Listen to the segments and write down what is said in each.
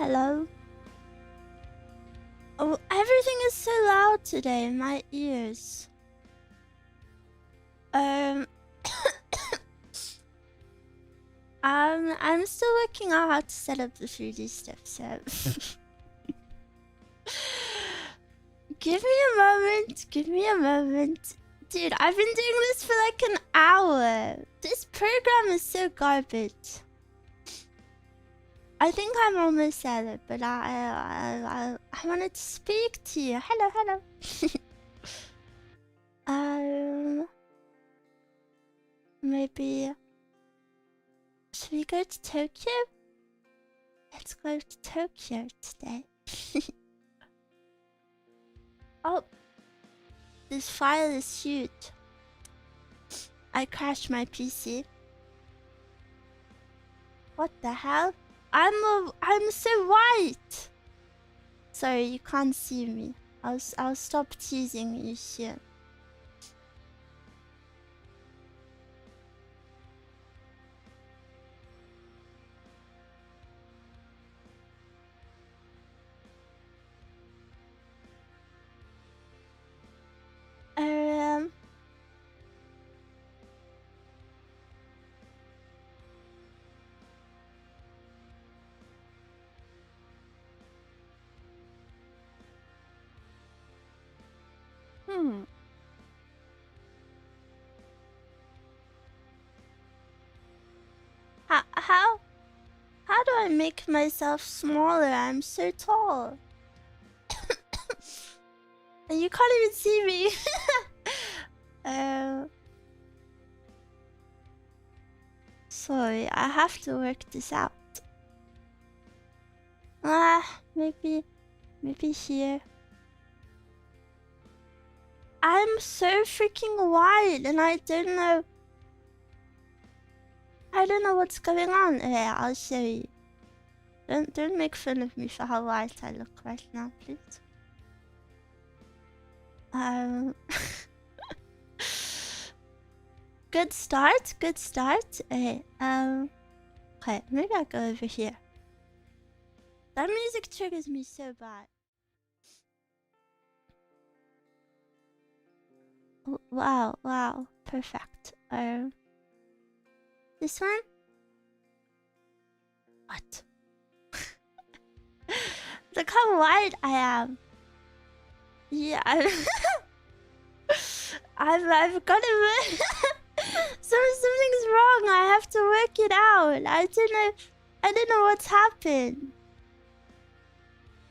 Hello? Oh, everything is so loud today in my ears. I'm still working out how to set up the 3D stuff, so... Give me a moment. Dude, I've been doing this for like an hour. This program is so garbage. I think I'm almost at it, but I wanted to speak to you. Hello. Maybe... Should we go to Tokyo? Let's go to Tokyo today. Oh, this file is huge. I crashed my PC. What the hell? I'm so white. Sorry, you can't see me. I'll stop teasing you soon. How do I make myself smaller? I'm so tall. And you can't even see me. Sorry, I have to work this out. Maybe here. I'm so freaking white and I don't know what's going on. Here, I'll show you. Don't make fun of me for how white I look right now, please. Good start. Okay, okay, maybe I'll go over here. That music triggers me so bad. Wow, perfect. This one? What? Look how white I am. Yeah, I've got it. Something's wrong. I have to work it out. I don't know what's happened.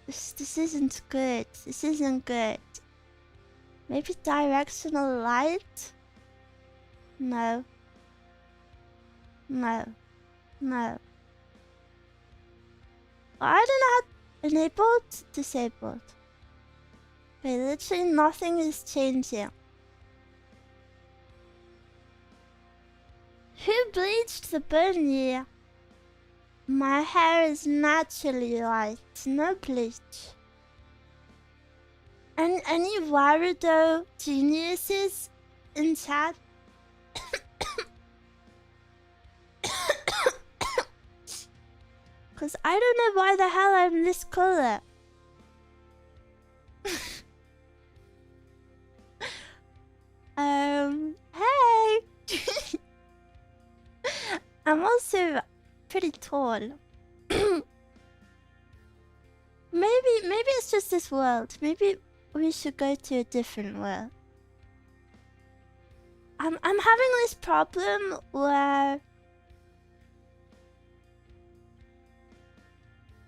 This isn't good. This isn't good. Maybe directional light? No. I don't know how... Enabled? Disabled. Okay, literally nothing is changing. Who bleached the bunny? My hair is naturally white, no bleach. And any Warudo geniuses in chat? Cause I don't know why the hell I'm this color. Hey! I'm also pretty tall. Maybe it's just this world. Maybe we should go to a different world. I'm having this problem where...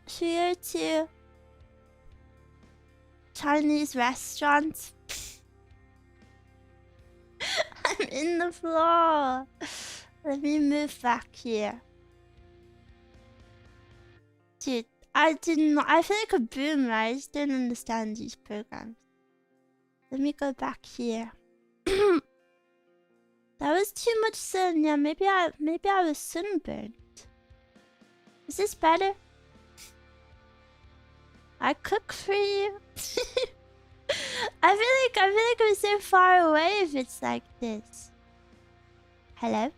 Should we go to Chinese restaurants? I'm in the floor. Let me move back here. Dude, I feel like a boomer. I just don't understand these programs. Let me go back here. That was too much sun. Yeah, maybe I was sunburned. Is this better? I cook for you. I feel like I'm so far away if it's like this. Hello?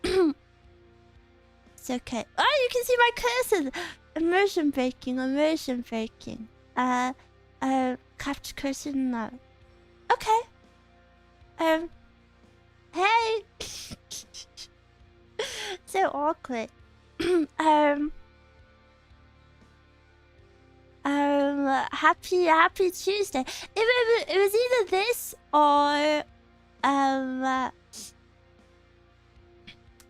It's okay. Oh, you can see my cursor. Immersion breaking. Capture cursor, no. Okay. Hey! So awkward. Happy Tuesday. It was either this or,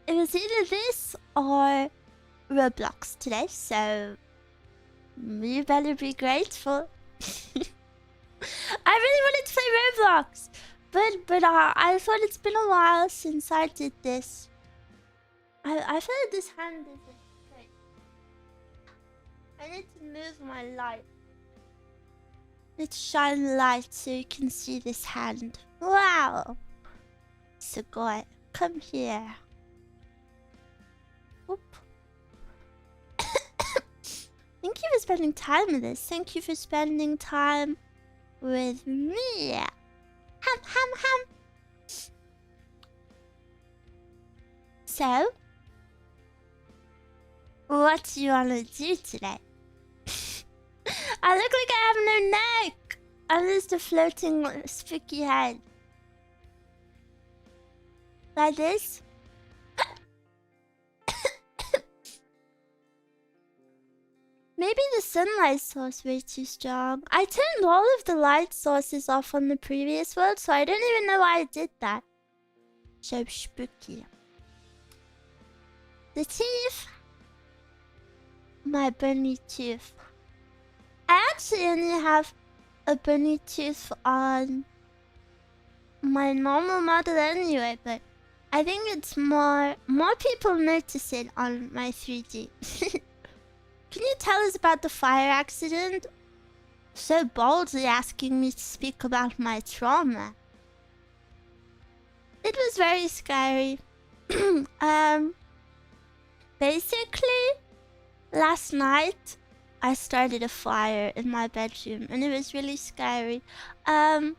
it was either this or Roblox today, so you better be grateful. I really wanted to play Roblox, but I thought it's been a while since I did this. I feel like this hand isn't straight. I need to move my light. I need to shine the light so you can see this hand. Wow! Sugoi, come here. Oop. Thank you for spending time with us. Thank you for spending time with me. Ham. So, what do you want to do today? I look like I have no neck. I'm just a floating spooky head. Like this? Maybe the sunlight source way too strong. I turned all of the light sources off on the previous world, so I don't even know why I did that. So spooky. The teeth. My bunny tooth. I actually only have a bunny tooth on my normal model anyway, but I think it's more people notice it on my 3D. Can you tell us about the fire accident? So boldly asking me to speak about my trauma. It was very scary. Basically, last night I started a fire in my bedroom and it was really scary. I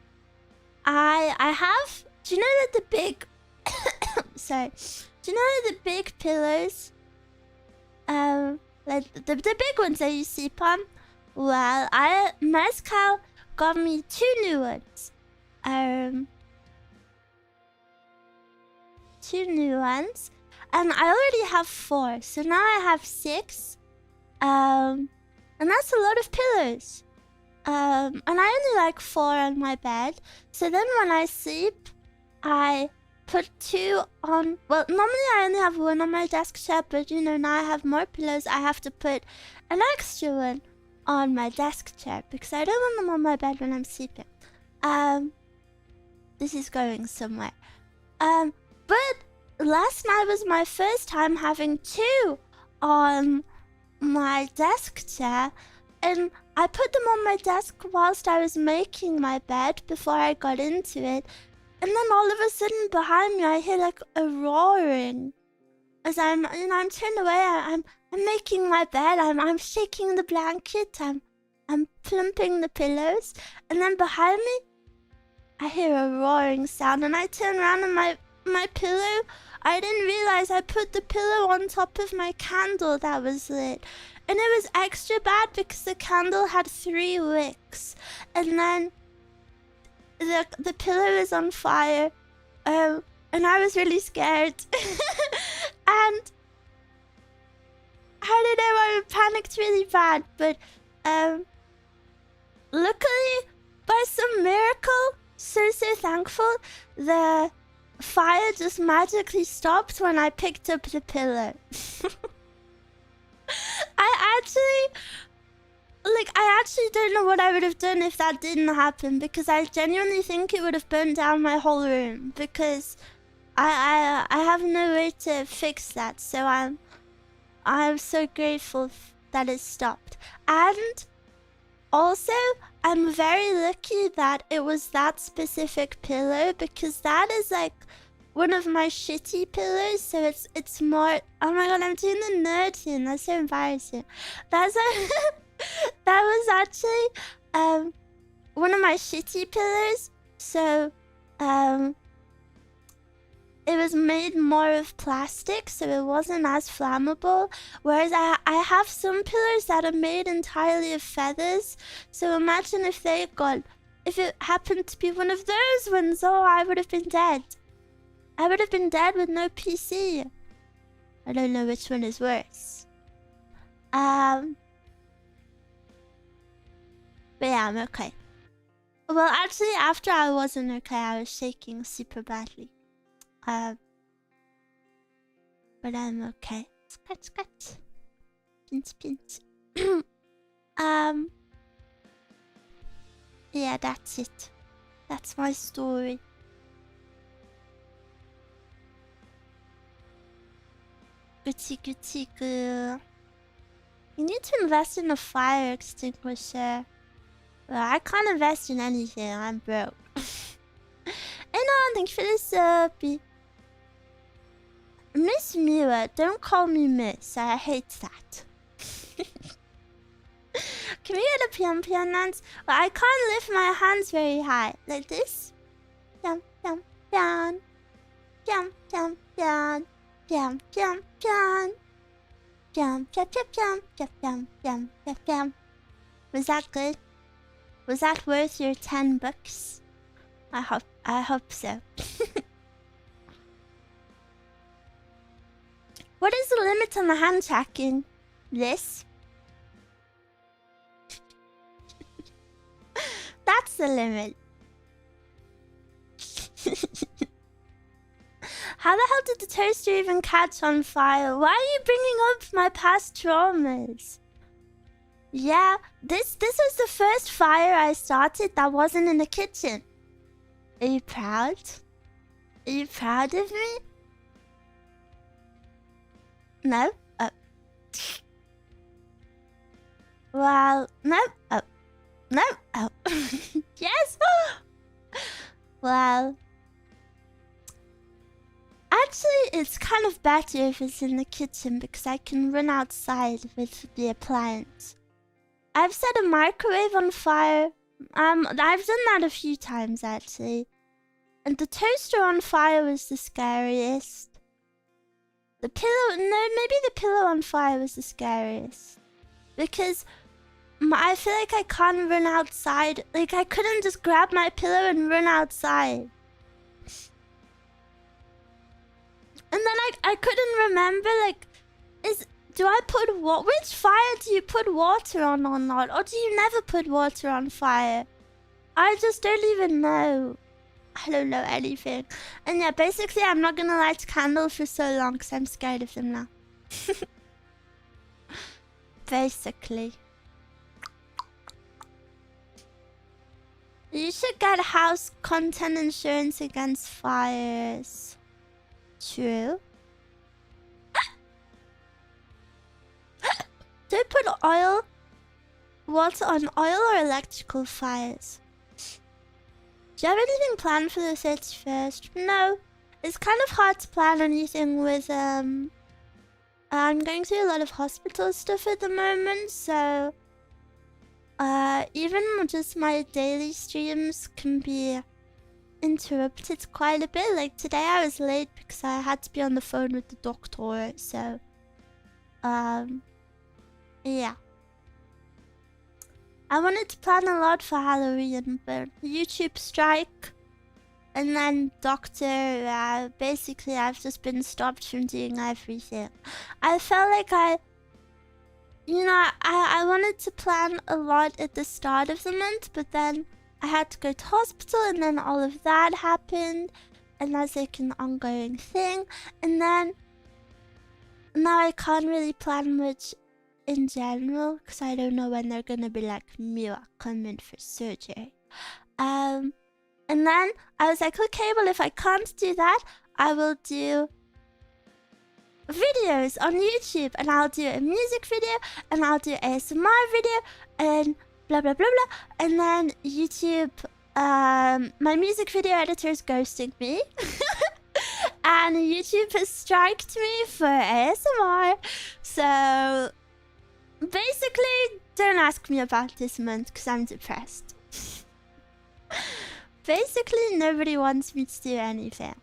have, do you know that the big sorry, do you know that the big pillows, like the big ones that you sleep on? Well, Mezcal got me 2 new ones. 2 new ones, and I already have 4, so now I have 6. And that's a lot of pillows. And I only like 4 on my bed. So then when I sleep, I put 2 on. Well, normally I only have 1 on my desk chair, but you know, now I have more pillows. I have to put an extra one on my desk chair because I don't want them on my bed when I'm sleeping. This is going somewhere. But last night was my first time having 2 on my desk chair, and I put them on my desk whilst I was making my bed before I got into it, and then all of a sudden behind me I hear like a roaring as I'm turned away. I'm making my bed, I'm shaking the blanket, I'm plumping the pillows, and then behind me I hear a roaring sound, and I turn around and my pillow, I didn't realize I put the pillow on top of my candle that was lit. And it was extra bad because the candle had 3 wicks. And then the pillow is on fire. And I was really scared. And I don't know, I panicked really bad. But luckily, by some miracle, so thankful, the fire just magically stopped when I picked up the pillow. I actually don't know what I would have done if that didn't happen, because I genuinely think it would have burned down my whole room, because I have no way to fix that. So I'm so grateful that it stopped. And also, I'm very lucky that it was that specific pillow, because that is like one of my shitty pillows, so it's more. Oh my god, I'm doing the nerd thing. That's so embarrassing. That was actually one of my shitty pillows. So it was made more of plastic, so it wasn't as flammable. Whereas I have some pillows that are made entirely of feathers. So imagine if it happened to be one of those ones, oh, I would have been dead. I would have been dead with no PC. I don't know which one is worse. But yeah, I'm okay. Well, actually, after I wasn't okay, I was shaking super badly. But I'm okay. Scratch, scratch. Pinch, pinch. Yeah, that's it. That's my story. Gucci, Gucci, girl. You need to invest in a fire extinguisher. Well, I can't invest in anything. I'm broke. And I think for this Miss Miwa, don't call me Miss. I hate that. Can we get a piano dance? Well, I can't lift my hands very high. Like this. Pian, pian, pian. Pian, pian, pian. Pian, pian, pian. Pian, pian, pian, pian. Pian, pian, pian, pian, pian. Was that good? Was that worth your $10? I hope so. What is the limit on the hand tracking? This? That's the limit. How the hell did the toaster even catch on fire? Why are you bringing up my past traumas? Yeah, this was the first fire I started that wasn't in the kitchen. Are you proud? Are you proud of me? No? Oh. Well, no. Oh. No. Oh. Yes? Well. Actually, it's kind of better if it's in the kitchen because I can run outside with the appliance. I've set a microwave on fire. I've done that a few times actually. And the toaster on fire was the scariest. The pillow, no, maybe the pillow on fire was the scariest. Because I feel like I can't run outside. Like I couldn't just grab my pillow and run outside. And then I couldn't remember, like, do I put which fire do you put water on or not? Or do you never put water on fire? I just don't even know. I don't know anything. And yeah, basically I'm not gonna light candles for so long because I'm scared of them now. Basically. You should get house content insurance against fires. True. Do you put water on oil or electrical fires? Do you have anything planned for the 31st? No. It's kind of hard to plan anything with, I'm going through a lot of hospital stuff at the moment, so... even just my daily streams can be interrupted quite a bit. Like today I was late because I had to be on the phone with the doctor, so... yeah. I wanted to plan a lot for Halloween, but YouTube strike and then doctor, basically I've just been stopped from doing everything. I felt like I wanted to plan a lot at the start of the month, but then I had to go to hospital and then all of that happened and that's like an ongoing thing. And then now I can't really plan much in general because I don't know when they're gonna be like, Miwa, come in for surgery. And then I was like, okay, well if I can't do that, I will do videos on YouTube and I'll do a music video and I'll do ASMR video and blah blah blah blah. And then YouTube, my music video editor is ghosting me. And YouTube has striked me for ASMR. So basically, don't ask me about this month because I'm depressed. Basically, nobody wants me to do anything.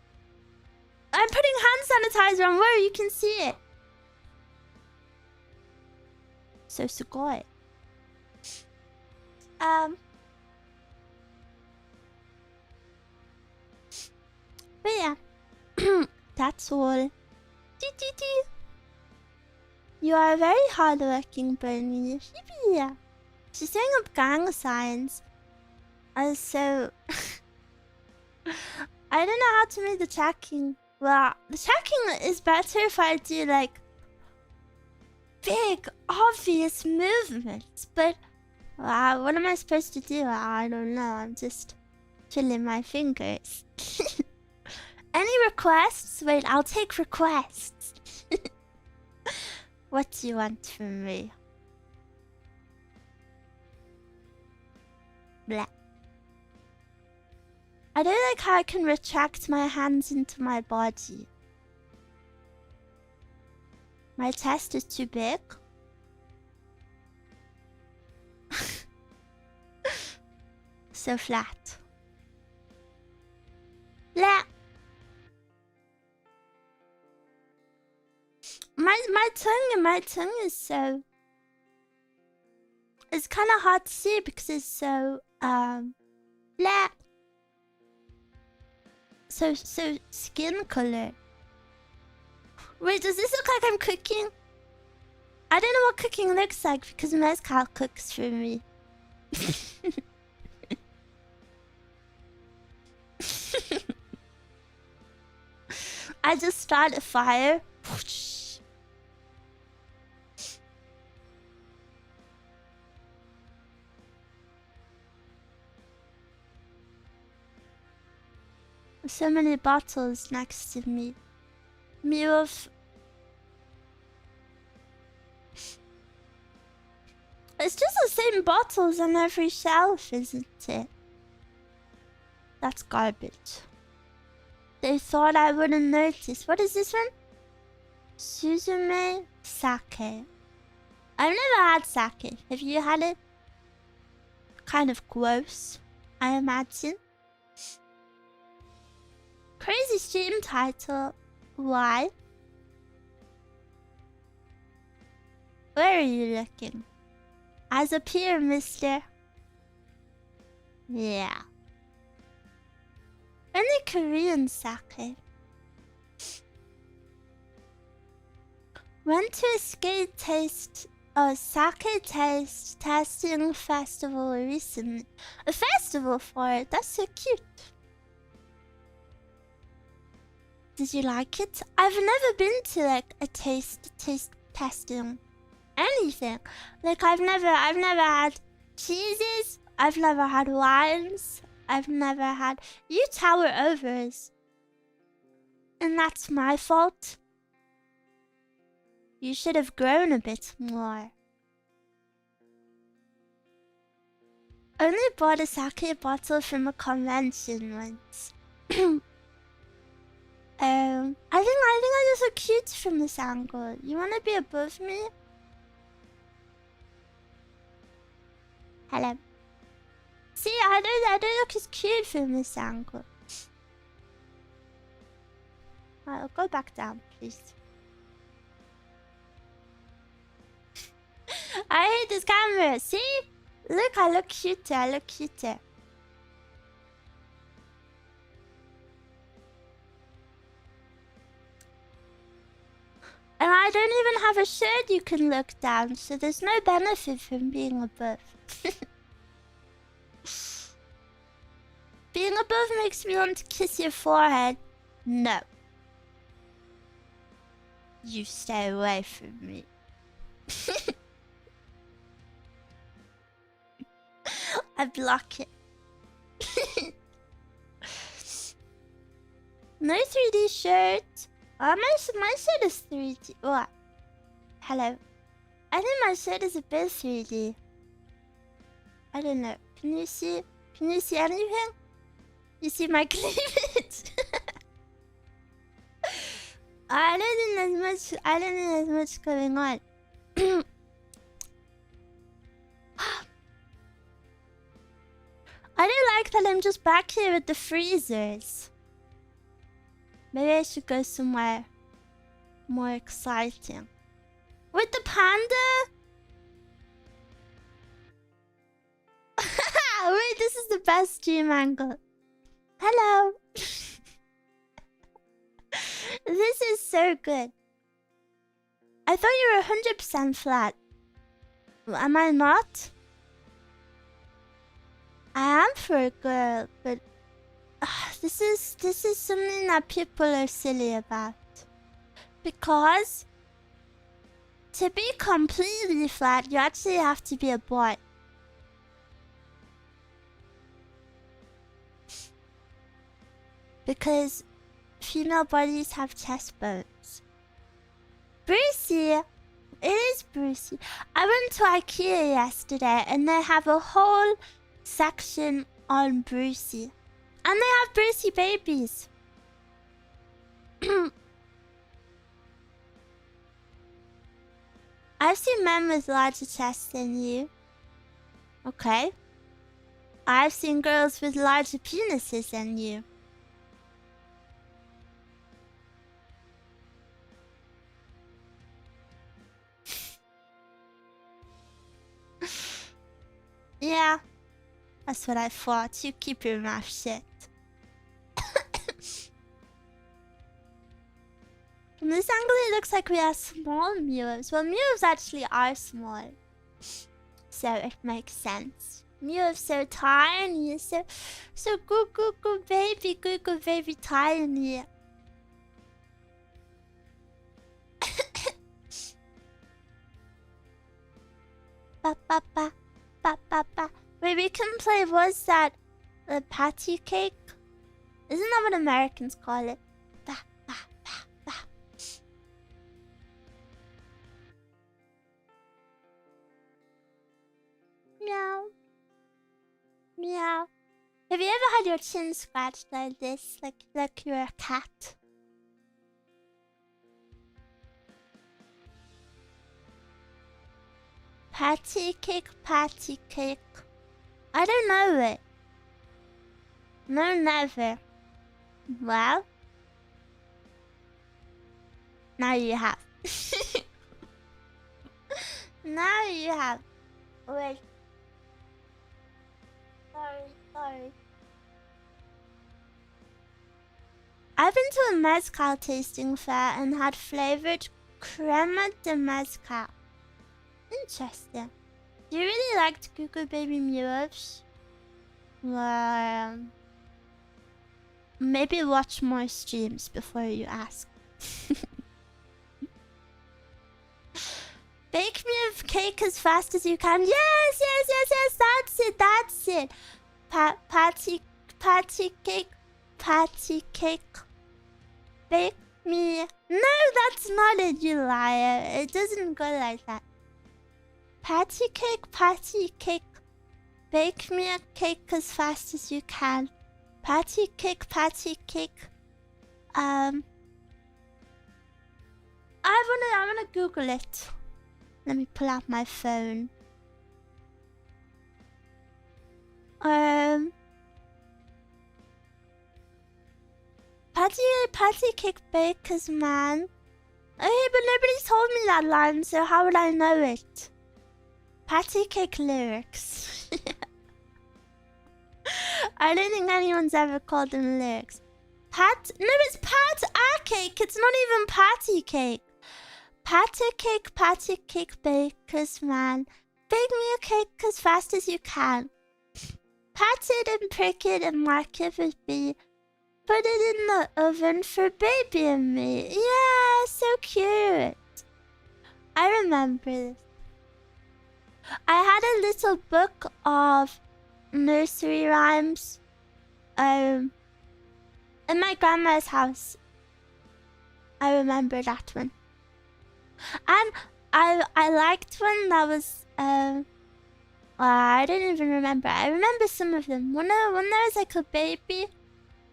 I'm putting hand sanitizer on where you can see it. So sugoi. But yeah. That's all. You are a very hardworking bunny. She's doing up gang signs. So I don't know how to make the tracking. Well, the tracking is better if I do like big, obvious movements. But what am I supposed to do? I don't know. I'm just twiddling my fingers. Any requests? Wait, I'll take requests. What do you want from me? Blah. I don't like how I can retract my hands into my body. My chest is too big. So flat. Blah. My tongue is so... It's kind of hard to see because it's so blah. So skin color. Wait, does this look like I'm cooking? I don't know what cooking looks like because Mezcal cooks for me. I just start a fire. So many bottles next to me. Miwa. It's just the same bottles on every shelf, isn't it? That's garbage. They thought I wouldn't notice. What is this one? Suzume sake. I've never had sake. Have you had it? Kind of gross, I imagine. Crazy stream title. Why? Where are you looking? Eyes up here, mister. Yeah. Only Korean sake. Went to a sake taste testing festival recently. A festival for it? That's so cute. Did you like it? I've never been to like a taste testing anything. Like I've never had cheeses. I've never had wines. I've never had... You tower over us. And that's my fault. You should have grown a bit more. Only bought a sake bottle from a convention once. I think I just look cute from this angle. You wanna be above me? Hello. See, I don't look as cute from this angle. I'll go back down, please. I hate this camera. See? Look, I look cuter. I look cuter. And I don't even have a shirt you can look down, so there's no benefit from being above. Being above makes me want to kiss your forehead. No. You stay away from me. I block it. No 3D shirt. My shirt is 3D. What? Hello. I think my shirt is a bit 3D. I don't know. Can you see anything? You see my cleavage? I don't think there's much going on. I don't like that I'm just back here with the freezers. Maybe I should go somewhere more exciting. With the panda? Wait, this is the best stream angle. Hello. This is so good. I thought you were 100% flat. Am I not? I am for a girl, but this is something that people are silly about. Because to be completely flat, you actually have to be a boy. Because female bodies have chest bones. Brucey! It is Brucey. I went to IKEA yesterday and they have a whole section on Brucey. And they have Brucey babies. I've seen men with larger chests than you. Okay. I've seen girls with larger penises than you. Yeah, that's what I thought. You keep your mouth shut. From this angle, it looks like we are small Miwas. Well, Miwas actually are small, so it makes sense. Miwa's so tiny, so goo baby tiny. Ba ba ba. Wait, we can play, what's that? The patty cake? Isn't that what Americans call it? Ba, ba, ba, ba. Meow. Meow. Have you ever had your chin scratched like this? Like you're a cat? Patty cake. I don't know it. No, never. Well, now you have. Now you have. Wait. Sorry. I've been to a mezcal tasting fair and had flavored crema de mezcal. Interesting. Do you really like Google Baby Miwas? Well, maybe watch more streams before you ask. Bake me a cake as fast as you can. Yes, that's it. Patty cake. Bake me. No, that's not it, you liar. It doesn't go like that. Patty cake. Bake me a cake as fast as you can. Patty cake. I wanna Google it. Let me pull out my phone. Patty cake bakers, man. Okay, but nobody told me that line, so how would I know it? Patty cake lyrics. I don't think anyone's ever called them lyrics. No, it's pat cake. It's not even patty cake. Patty cake bakers, man. Bake me a cake as fast as you can. Pat it and prick it and mark it with B. Put it in the oven for baby and me. Yeah, so cute. I remember this. I had a little book of nursery rhymes in my grandma's house. I remember that one. And I liked one that was I don't even remember. I remember some of them. When there was like a baby,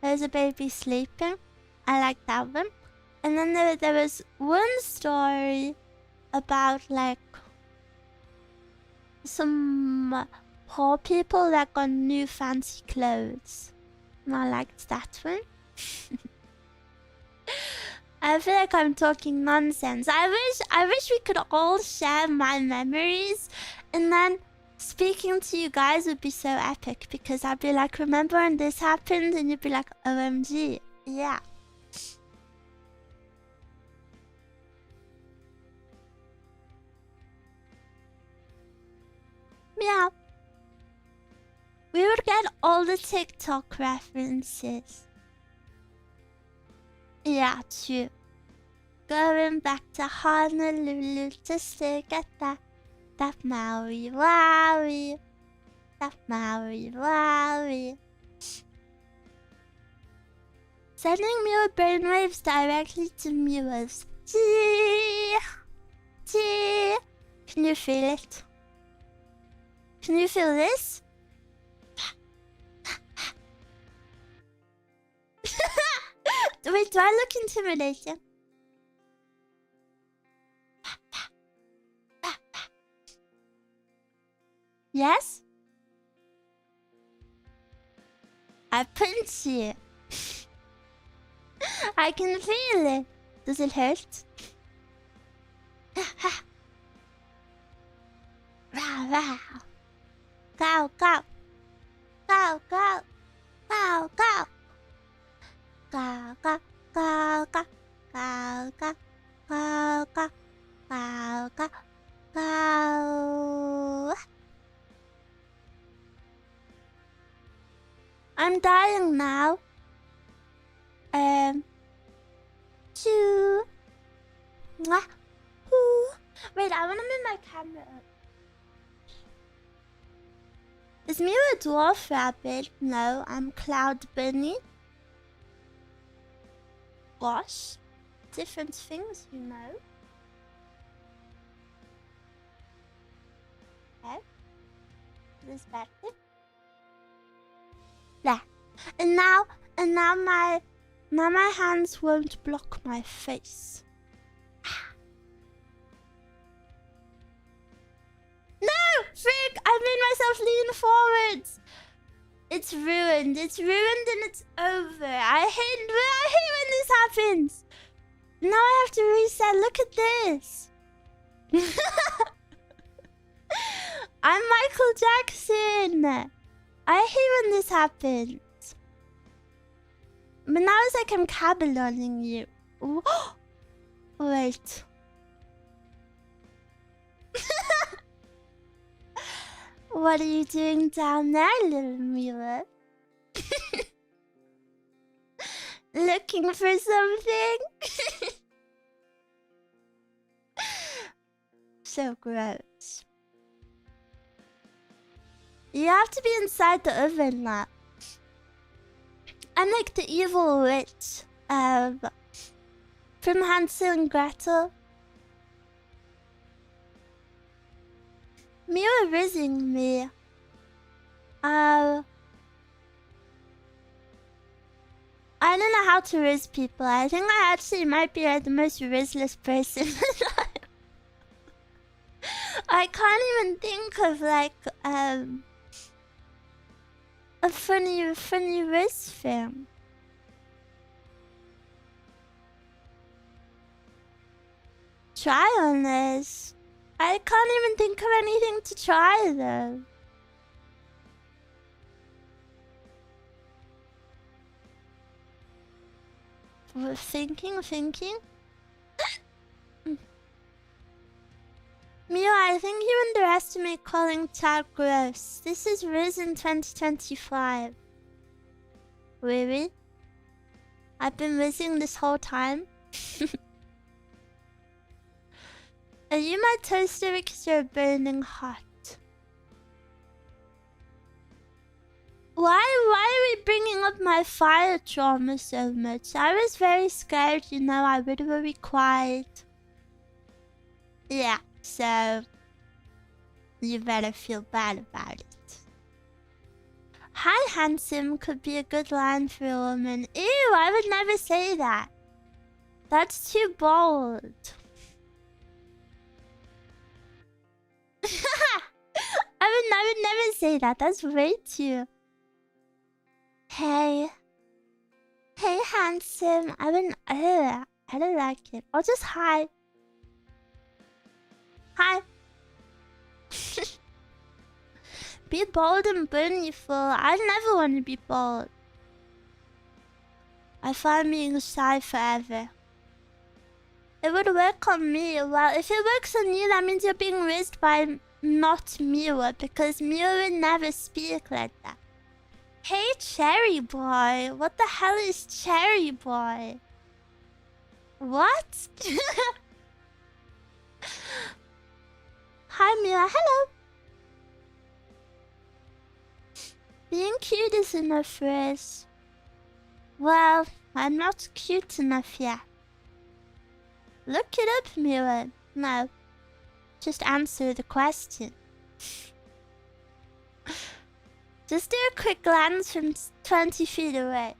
there was a baby sleeping. I liked that one. And then there was one story about like some poor people that got new fancy clothes. And I liked that one. I feel like I'm talking nonsense. I wish we could all share my memories, and then speaking to you guys would be so epic because I'd be like, remember when this happened? And you'd be like, OMG. Yeah. Yeah. We would get all the TikTok references. Yeah, true. Going back to Honolulu just to get that Maui Wowie. That Maui Wowie. Sending Miwa brainwaves directly to Miwa's. Gee. Can you feel it? Can you feel this? Wait, do I look intimidating? Yes? I punch you. I can feel it. Does it hurt? Wow, wow. Go, go. Go, go. Go, go. Go, go, go, go. Go, go. Go, go. Go, go. Go. I'm dying now. Two. Mwah. Ooh. Wait, I wanna move my camera up. Is Miwa a dwarf rabbit? No, I'm Cloud Bunny. Gosh. Different things, you know. Okay. This better. There. And now my hands won't block my face. No! Frick! I made myself lean forwards! It's ruined. It's ruined and it's over. I hate when this happens. Now I have to reset. Look at this. I'm Michael Jackson. I hate when this happens. But now it's like I'm caballoning you. Wait. What are you doing down there, little Miwa? Looking for something? So gross. You have to be inside the oven now. I'm like the evil witch from Hansel and Gretel. Miwa rizzing me. I don't know how to riz people. I think I actually might be like the most rizzless person. I can't even think of like a funny riz film. Try on this. I can't even think of anything to try though. We're thinking. Miwa, I think you underestimate calling chat gross. This is Riz in 2025. Really? I've been rizzing this whole time? Are you my toaster because you're burning hot? Why are we bringing up my fire trauma so much? I was very scared, you know, I would have be quiet. Yeah, so you better feel bad about it. Hi, handsome could be a good line for a woman. Ew, I would never say that. That's too bold. I would never say that. That's way too. Hey, handsome. I I don't like it. Or just hi. Hi. Be bold and beautiful. I never want to be bold. I find being shy forever. It would work on me. Well, if it works on you, that means you're being raised by not Miwa, because Miwa would never speak like that. Hey, Cherry Boy. What the hell is Cherry Boy? What? Hi, Miwa. Hello. Being cute is enough for us. Well, I'm not cute enough yet. Look it up, Miwa. No. Just answer the question. Just do a quick glance from 20 feet away.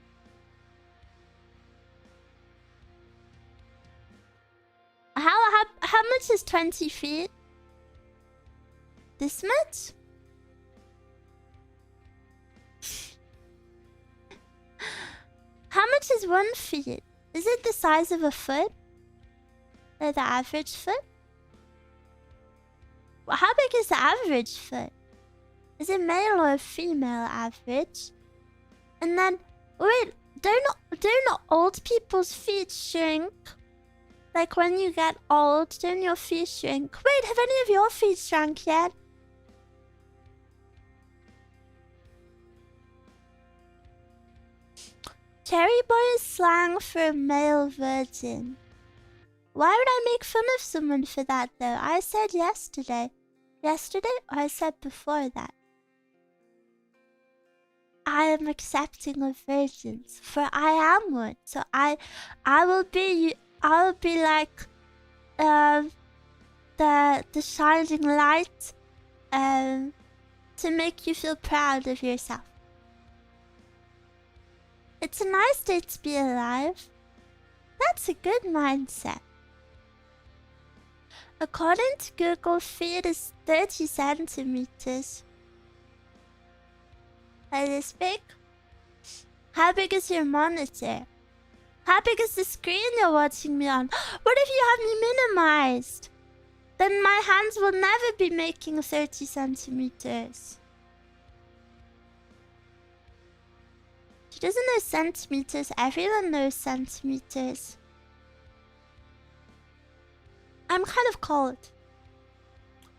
How much is 20 feet? This much? How much is 1 feet? Is it the size of a foot? Like the average foot? Well, how big is the average foot? Is it male or female average? And then, wait, don't old people's feet shrink? Like when you get old, don't your feet shrink? Wait, have any of your feet shrunk yet? Cherry Boy is slang for male virgin. Why would I make fun of someone for that though? I said yesterday. Yesterday? Or I said before that. I am accepting of virgins, for I am one. So I will be like the shining light to make you feel proud of yourself. It's a nice day to be alive. That's a good mindset. According to Google, feet is 30 centimeters. Is this big? How big is your monitor? How big is the screen you're watching me on? What if you have me minimized? Then my hands will never be making 30 centimeters. She doesn't know centimeters. Everyone knows centimeters. I'm kind of cold.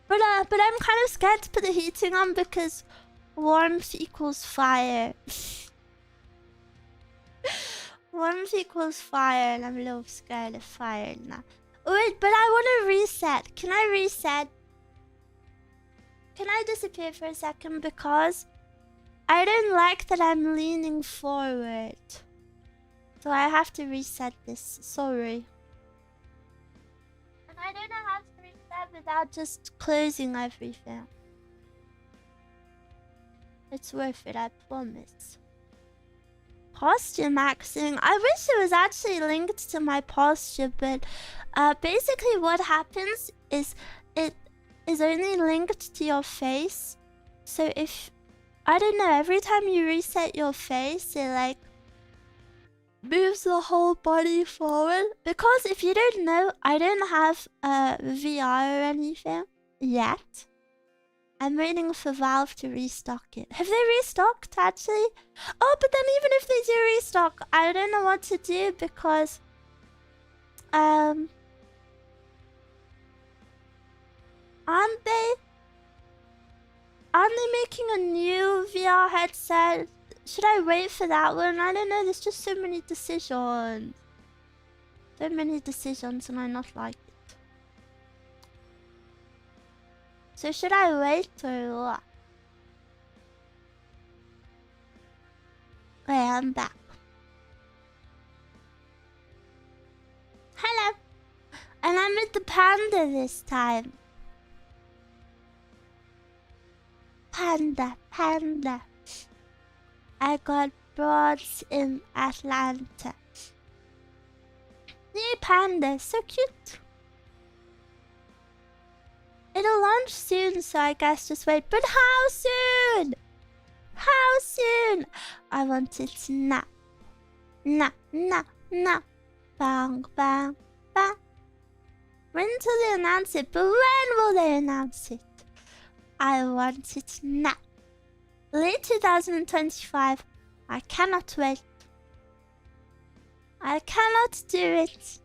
But I'm kind of scared to put the heating on because warmth equals fire. Warmth equals fire, and I'm a little scared of fire now. Wait, but I want to reset. Can I reset? Can I disappear for a second? Because I don't like that I'm leaning forward. So I have to reset this. Sorry. And I don't know how to reset without just closing everything. It's worth it, I promise. Posture maxing. I wish it was actually linked to my posture, but basically what happens is it is only linked to your face. So if, I don't know, every time you reset your face, it like moves the whole body forward. Because if you don't know, I don't have VR or anything yet. I'm waiting for Valve to restock it. Have they restocked, actually? Oh, but then even if they do restock, I don't know what to do because... Aren't they making a new VR headset? Should I wait for that one? I don't know, there's just so many decisions. So many decisions and I not like it. So should I wait or what? Wait, I'm back. Hello. And I'm with the panda this time. Panda, panda. I got broads in Atlanta. New panda, so cute. It'll launch soon, so I guess just wait. But how soon? How soon? I want it now. Now, now, now. Bang, bang, bang. When till they announce it? But when will they announce it? I want it now. Late 2025. I cannot wait. I cannot do it.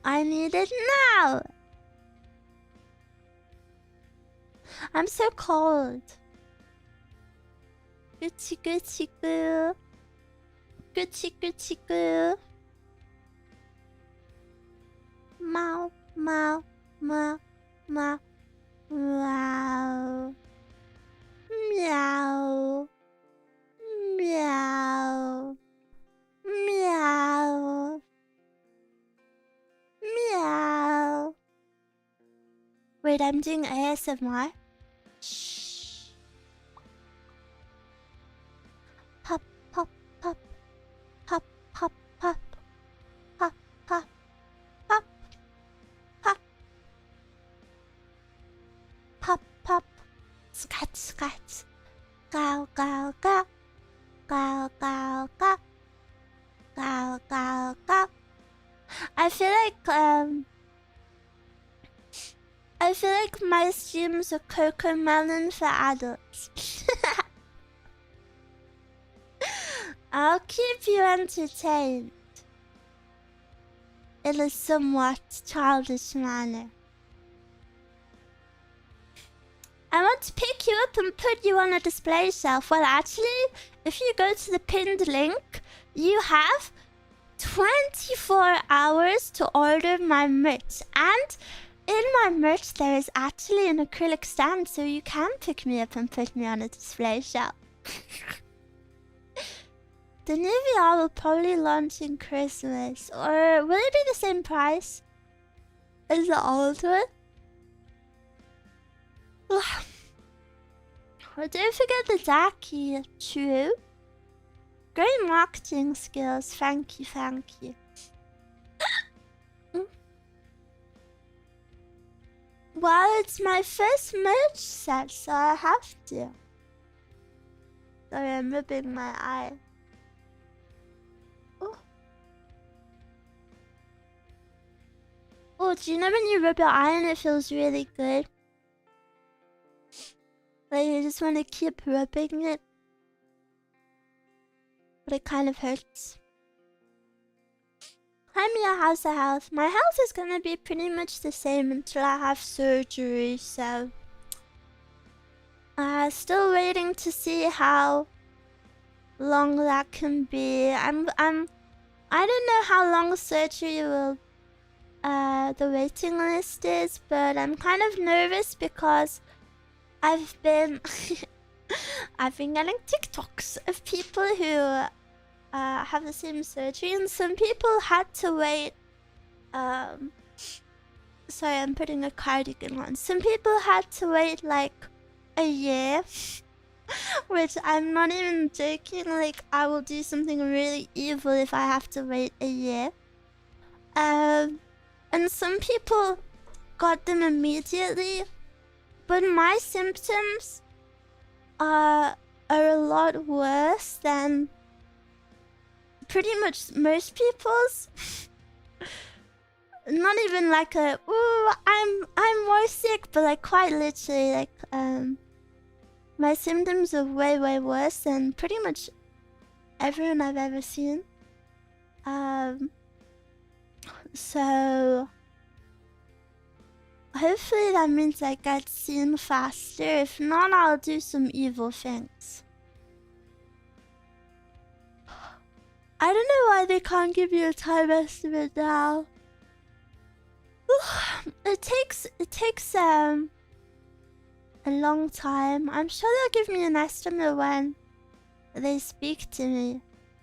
I need it now. I'm so cold. Gucci, Gucci, goo. Gucci, Gucci, goo. Meow, meow, meow, meow, meow, meow, meow, meow, meow. Wait, I'm doing ASMR. Shh. Pop, pop, pop, pop, pop, pop, pop, pop, pop, pop, pop, pop. Scratch, scratch. Gow, gow, gow. Gow, gow, gow. Gow, gow, gow. I feel like my streams are Cocomelon for adults. I'll keep you entertained in a somewhat childish manner. I want to pick you up and put you on a display shelf. Well, actually, if you go to the pinned link, you have 24 hours to order my merch. And in my merch, there is actually an acrylic stand, so you can pick me up and put me on a display shelf. The new VR will probably launch in Christmas. Or will it be the same price as the old one? Oh, don't forget the ZATSU. Great marketing skills. Thank you, thank you. Well, it's my first merch set, so I have to. Sorry, I'm rubbing my eye. Oh, do you know when you rub your eye and it feels really good? Like you just want to keep rubbing it. But it kind of hurts. Hi Mia, how's the health? My health is gonna be pretty much the same until I have surgery, so... still waiting to see how long that can be. I don't know how long surgery will... the waiting list is, but I'm kind of nervous because I've been getting TikToks of people who have the same surgery, and some people had to wait. Sorry, I'm putting a cardigan on. Some people had to wait like a year, which I'm not even joking. Like, I will do something really evil if I have to wait a year. And some people got them immediately, but my symptoms are a lot worse than pretty much most people's. Not even like a ooh, I'm more sick, but like quite literally, like my symptoms are way worse than pretty much everyone I've ever seen. So hopefully that means I get seen faster. If not, I'll do some evil things. I don't know why they can't give you a time estimate now. It takes a long time. I'm sure they'll give me an estimate when they speak to me.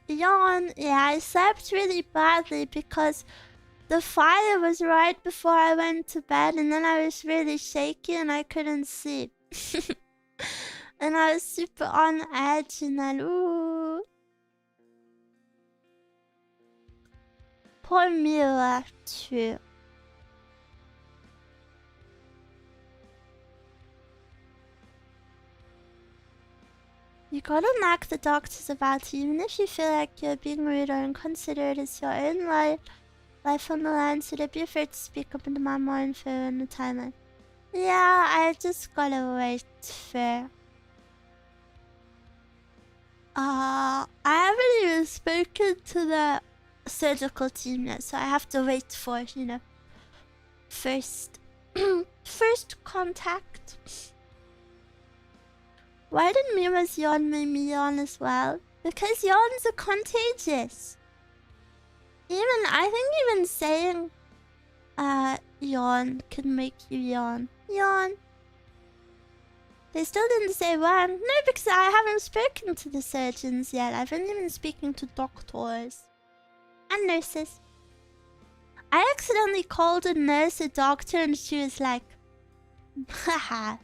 Yawn. Yeah, I slept really badly because the fire was right before I went to bed, and then I was really shaky and I couldn't sleep. And I was super on edge, and then ooh. Poor Miwa too. You gotta knock the doctors about, even if you feel like you're being rude or inconsiderate. It's your own life on the line, so don't be afraid to speak up and demand more info in the timeline. Yeah, I just gotta wait for... I haven't even spoken to the surgical team yet, so I have to wait for, you know, first contact. Why did Miwa's yawn make me yawn as well? Because yawns are contagious. I think even saying yawn can make you yawn. Yawn. They still didn't say when. No, because I haven't spoken to the surgeons yet. I've only been speaking to doctors and nurses. I accidentally called a nurse a doctor and she was like, haha,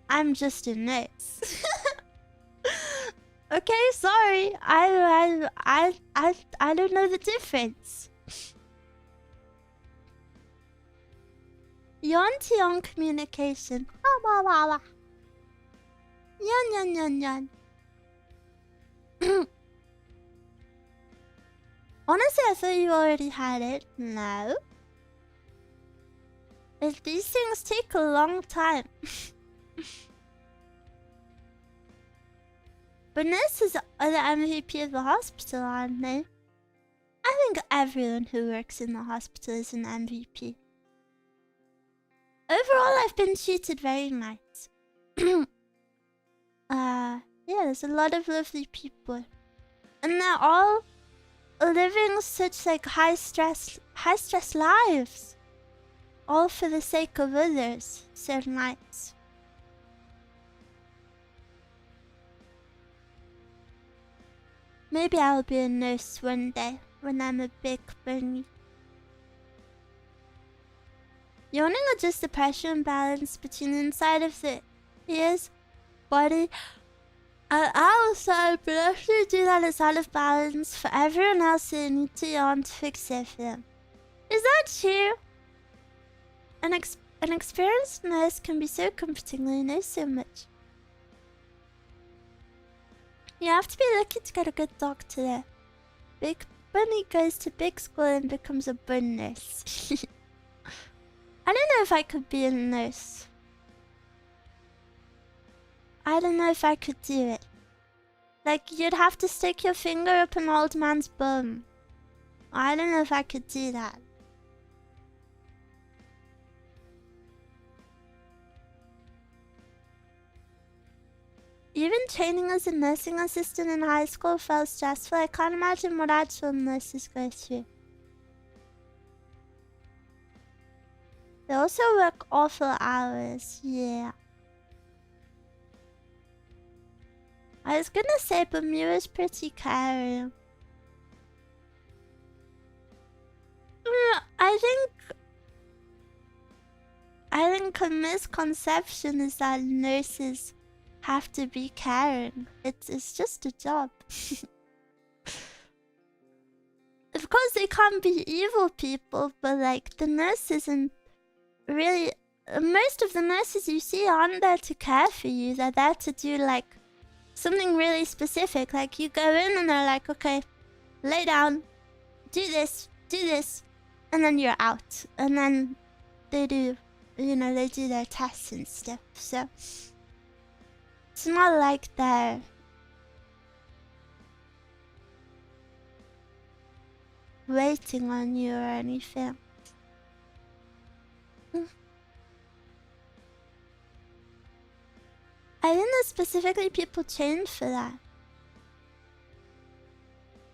I'm just a nurse. Okay, sorry. I don't know the difference. Yawn to yawn communication. Yan. Honestly, I thought you already had it. No. These things take a long time. But nurses are the MVP of the hospital, aren't they? I think everyone who works in the hospital is an MVP. Overall, I've been treated very nice. Yeah, there's a lot of lovely people. And they're all living such like high stress lives. All for the sake of others. So nice. Maybe I'll be a nurse one day when I'm a big bunny. Yawning adjusts the pressure and balance between the inside of the ears, body, and outside, but after you do that, it's out of balance. For everyone else, you need to yawn to fix it for them. Is that true? An experienced nurse can be so comforting when you know so much. You have to be lucky to get a good doctor there. Big Bunny goes to big school and becomes a bun nurse. I don't know if I could be a nurse. I don't know if I could do it. Like, you'd have to stick your finger up an old man's bum. I don't know if I could do that. Even training as a nursing assistant in high school felt stressful. I can't imagine what actual nurses go through. They also work awful hours, yeah. I was gonna say, but Miwa's pretty caring. I think a misconception is that nurses have to be caring. It's just a job. Of course, they can't be evil people, but like the nurse isn't really. Most of the nurses you see aren't there to care for you. They're there to do like something really specific. Like you go in and they're like, okay, lay down, do this, and then you're out. And then they do, they do their tests and stuff. So it's not like they're waiting on you or anything. I think that specifically people trained for that.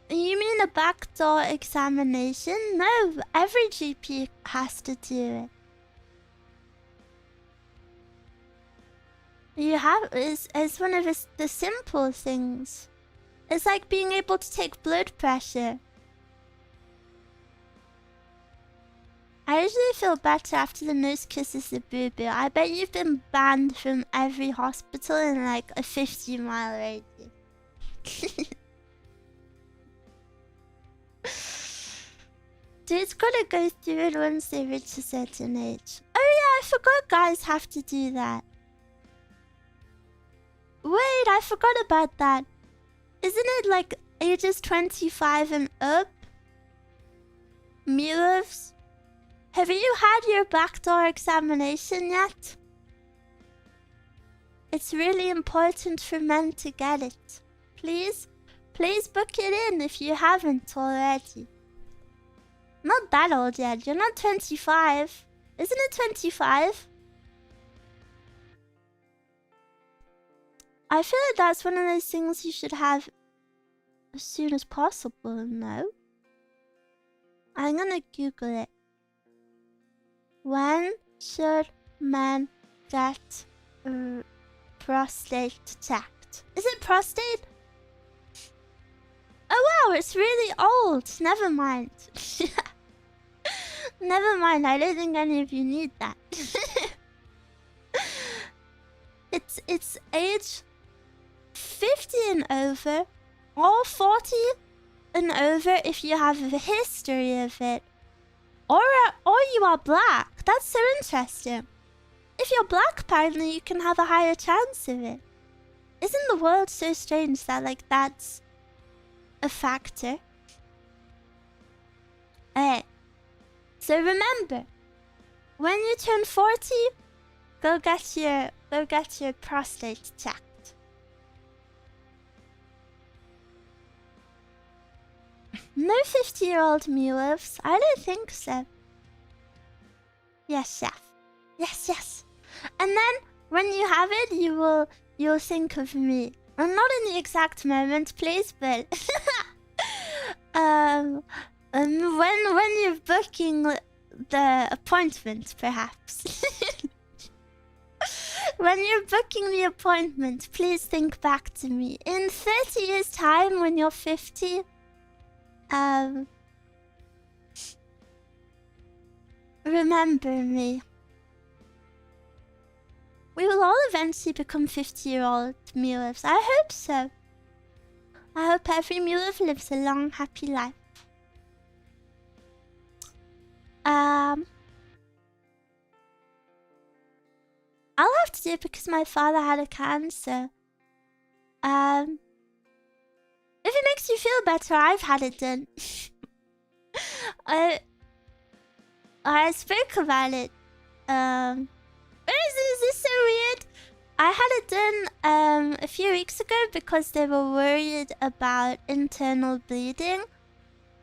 You mean a backdoor examination? No, every GP has to do it. You have it's one of the simple things. It's like being able to take blood pressure. I usually feel better after the nurse kisses the boo-boo. I bet you've been banned from every hospital in like a 50-mile radius. Dude's gotta go through it once they reach a certain age. Oh yeah, I forgot guys have to do that. Wait, I forgot about that. Isn't it like ages 25 and up? Miwas? Have you had your backdoor examination yet? It's really important for men to get it. Please book it in if you haven't already. Not that old yet. You're not 25. Isn't it 25? I feel like that's one of those things you should have as soon as possible, no? I'm gonna Google it. When should men get prostate checked? Is it prostate? Oh wow, it's really old. Never mind. Never mind, I don't think any of you need that. It's age 50 and over, or 40 and over if you have a history of it. Or you are black. That's so interesting. If you're black, apparently you can have a higher chance of it. Isn't the world so strange that, like, that's a factor? Alright. So remember, when you turn 40, go get your prostate checked. No 50-year-old Miwas. I don't think so. Yes, chef. Yes. And then when you have it, you'll think of me. Well, not in the exact moment, please, but when you're booking the appointment, perhaps. When you're booking the appointment, please think back to me. In 30 years' time, when you're 50, remember me. We will all eventually become 50-year-old Miwas. I hope so. I hope every Miwa lives a long, happy life. I'll have to do it because my father had a cancer. If it makes you feel better, I've had it done. I spoke about it. Is this so weird? I had it done a few weeks ago because they were worried about internal bleeding,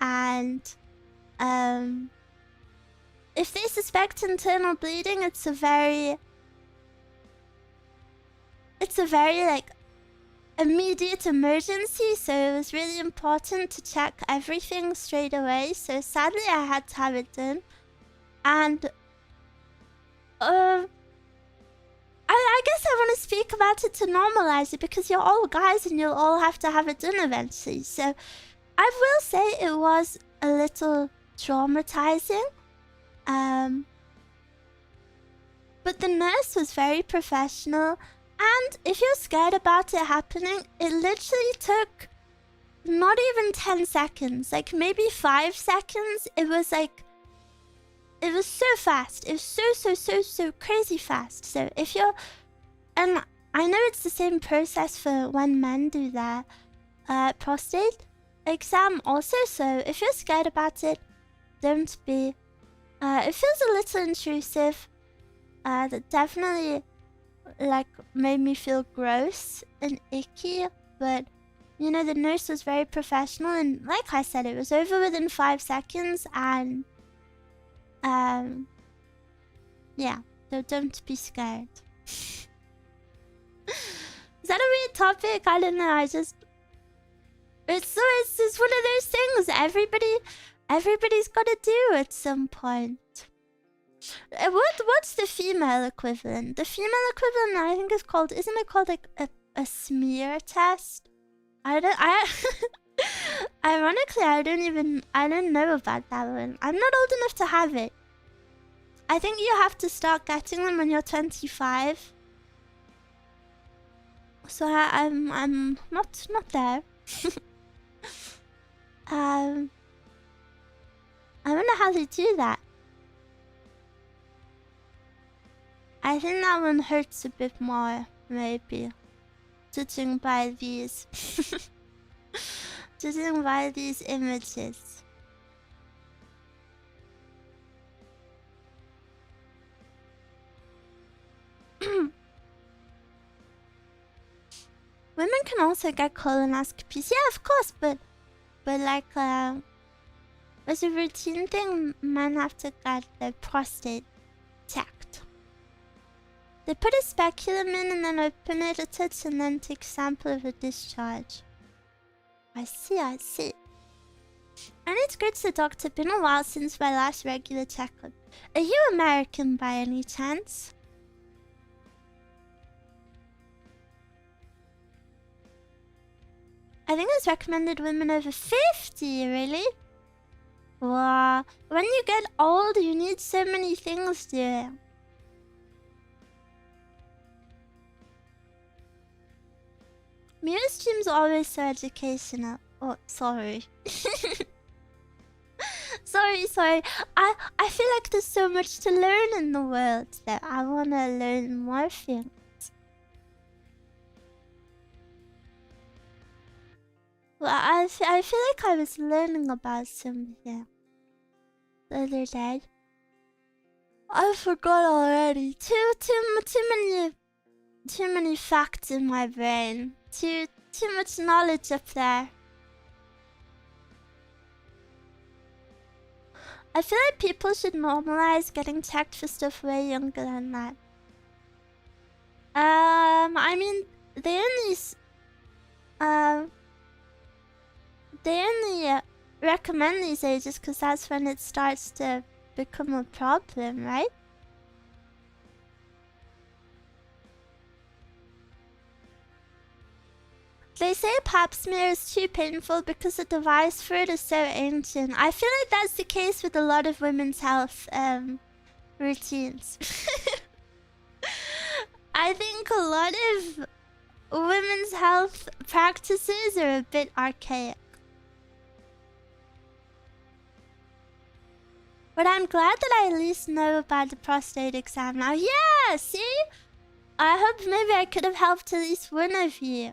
and if they suspect internal bleeding, it's a very like immediate emergency, so it was really important to check everything straight away. So sadly I had to have it done, and I guess I want to speak about it to normalize it because you're all guys and you'll all have to have it done eventually. So I will say it was a little traumatizing, but the nurse was very professional. And if you're scared about it happening, it literally took not even 10 seconds, like maybe 5 seconds. It was like, it was so fast. It was so crazy fast. So if you're, and I know it's the same process for when men do their prostate exam also. So if you're scared about it, don't be. It feels a little intrusive. That definitely like made me feel gross and icky, but you know, the nurse was very professional, and like I said, it was over within 5 seconds. And yeah, so don't be scared. Is that a weird topic? I don't know. It's just one of those things everybody's got to do at some point. What's the female equivalent? The female equivalent, I think, is called, isn't it called like a smear test? Ironically, I don't know about that one. I'm not old enough to have it. I think you have to start getting them when you're 25. So I'm not there. I wonder how they do that. I think that one hurts a bit more, maybe. Judging by these. Judging by these images. Women can also get colonoscopies. Yeah, of course, but like as a routine thing, men have to get their prostate checked. They put a speculum in and then open it a touch and then take a sample of the discharge. I see, I see. I need to go to the doctor. Been a while since my last regular checkup. Are you American by any chance? I think it's recommended women over 50, really? Wow. When you get old, you need so many things doing. Miwa streams are always so educational. Oh, sorry. sorry. I feel like there's so much to learn in the world that I want to learn more things. Well, I feel like I was learning about something the other day. I forgot already. Too many facts in my brain. Too much knowledge up there. I feel like people should normalize getting checked for stuff way younger than that. I mean, they only recommend these ages because that's when it starts to become a problem, right? They say pap smear is too painful because the device for it is so ancient. I feel like that's the case with a lot of women's health routines. I think a lot of women's health practices are a bit archaic. But I'm glad that I at least know about the prostate exam now. Yeah, see? I hope maybe I could have helped at least one of you.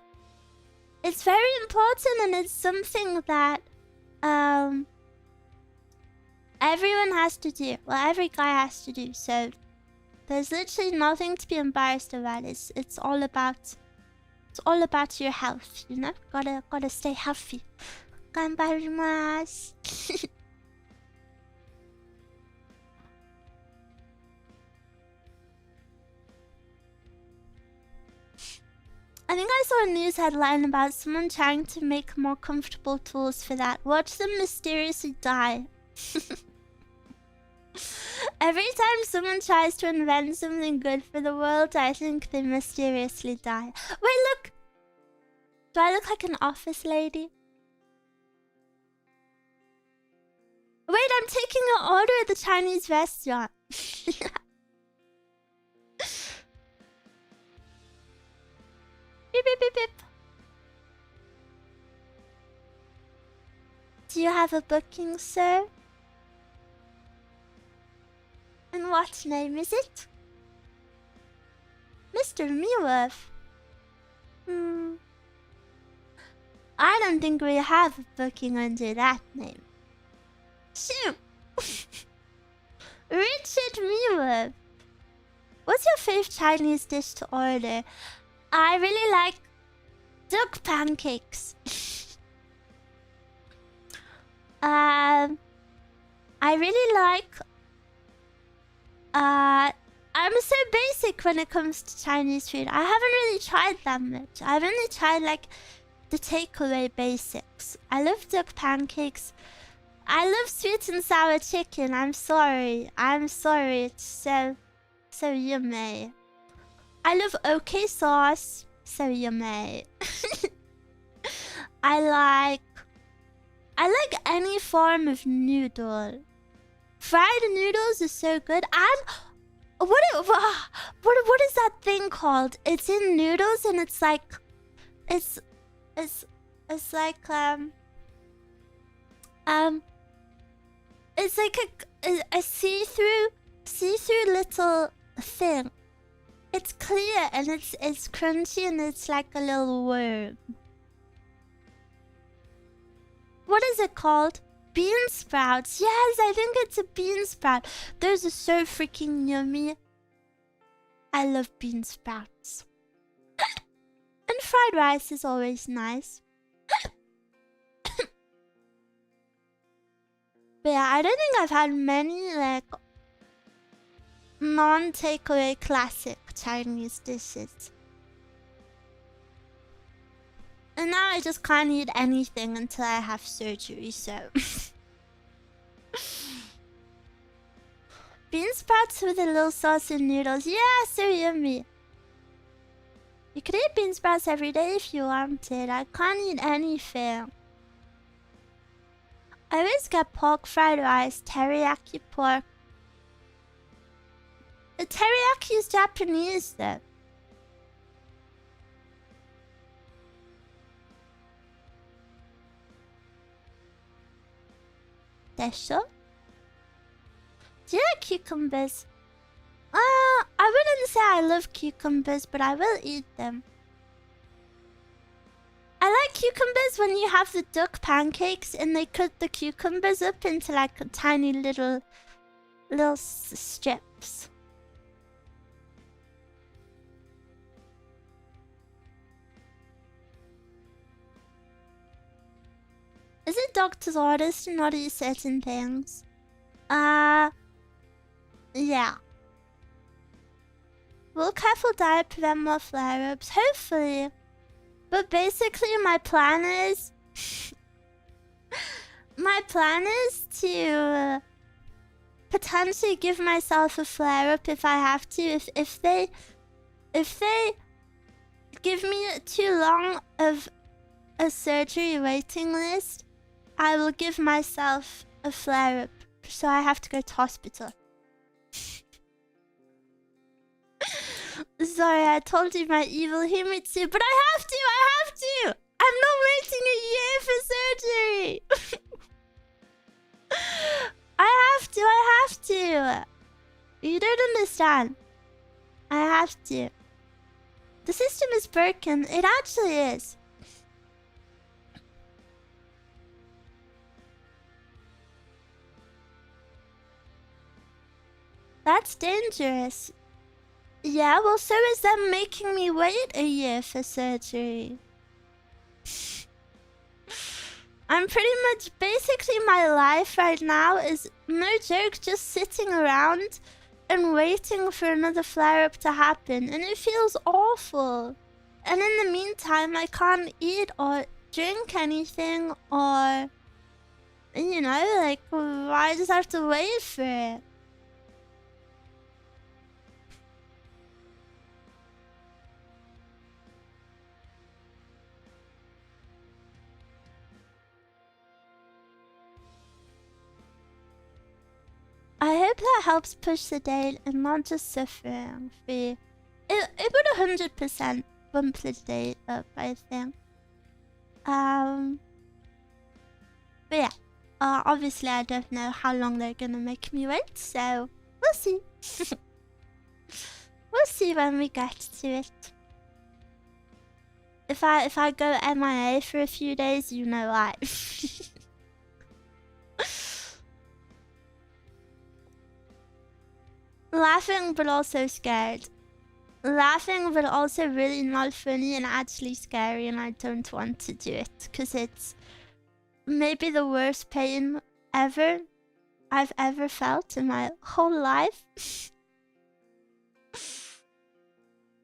It's very important and it's something that everyone has to do. Well, every guy has to do. So there's literally nothing to be embarrassed about. It's all about your health, you know? Gotta stay healthy. Ganbarimasu. I think I saw a news headline about someone trying to make more comfortable tools for that. Watch them mysteriously die. Every time someone tries to invent something good for the world, I think they mysteriously die. Wait, look! Do I look like an office lady? Wait, I'm taking an order at the Chinese restaurant. Beep, beep, beep, beep. Do you have a booking, sir? And what name is it? Mr. Miwa. I don't think we have a booking under that name. Shoot! Richard Miwa. What's your favorite Chinese dish to order? I really like duck pancakes. I really like... I'm so basic when it comes to Chinese food. I haven't really tried that much. I've only tried like the takeaway basics. I love duck pancakes. I love sweet and sour chicken. I'm sorry. It's so yummy. I love OK sauce. So yummy. I like any form of noodle. Fried noodles is so good. And what is that thing called? It's in noodles and it's like it's like a see-through little thing. It's clear and it's crunchy and it's like a little worm. What is it called? Bean sprouts. Yes, I think it's a bean sprout. Those are so freaking yummy. I love bean sprouts. And fried rice is always nice. But yeah, I don't think I've had many like non-takeaway classic Chinese dishes. And now I just can't eat anything until I have surgery, so... Bean sprouts with a little sauce and noodles. Yeah, so yummy. You could eat bean sprouts every day if you wanted. I can't eat anything. I always get pork fried rice, teriyaki pork. The teriyaki is Japanese though. Desho? Do you like cucumbers? I wouldn't say I love cucumbers, but I will eat them. I like cucumbers when you have the duck pancakes and they cut the cucumbers up into like a tiny little strips. Is it doctor's orders to not eat certain things? Yeah. Will careful diet prevent more flare-ups? Hopefully. But basically my plan is... my plan is to potentially give myself a flare-up if I have to. If they give me too long of a surgery waiting list, I will give myself a flare-up. So I have to go to hospital. Sorry, I told you my evil Himitsu, but I have to! I'm not waiting a year for surgery! I have to! You don't understand. I have to. The system is broken. It actually is. That's dangerous. Yeah, well, so is them making me wait a year for surgery. I'm pretty much... Basically, my life right now is, no joke, just sitting around and waiting for another flare-up to happen. And it feels awful. And in the meantime, I can't eat or drink anything or... You know, like, I just have to wait for it. I hope that helps push the date and not just suffering free. It would 100% bump the date up, I think. But yeah. Obviously I don't know how long they're gonna make me wait, so we'll see. We'll see when we get to it. If I go MIA for a few days, you know why. Laughing but also scared. Laughing but also really not funny and actually scary, and I don't want to do it because it's maybe the worst pain I've ever felt in my whole life.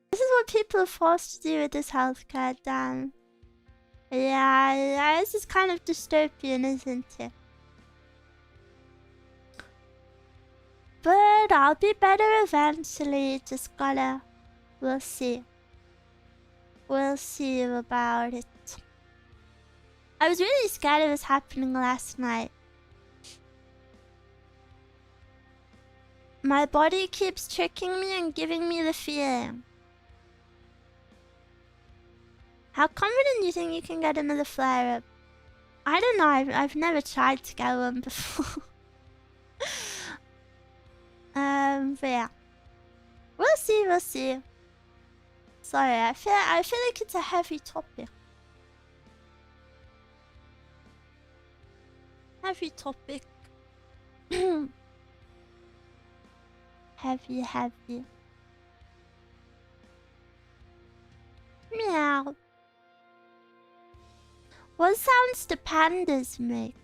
This is what people are forced to do with this healthcare, damn. Yeah, this is kind of dystopian, isn't it? But I'll be better eventually, just gotta... We'll see. We'll see about it. I was really scared it was happening last night. My body keeps tricking me and giving me the feeling. How confident do you think you can get another flare-up? I don't know, I've never tried to get one before. But yeah. We'll see. Sorry, I feel like it's a heavy topic. Heavy topic. Heavy. Meow. What sounds do pandas make?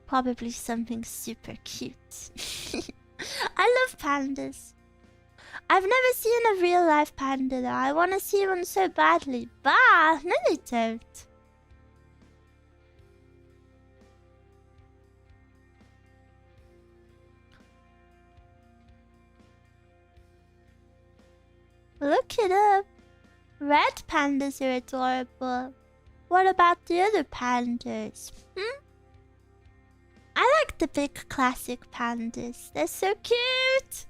Probably something super cute. I love pandas. I've never seen a real life panda though. I want to see one so badly. Bah! No, they don't. Look it up. Red pandas are adorable. What about the other pandas? I like the big classic pandas. They're so cute.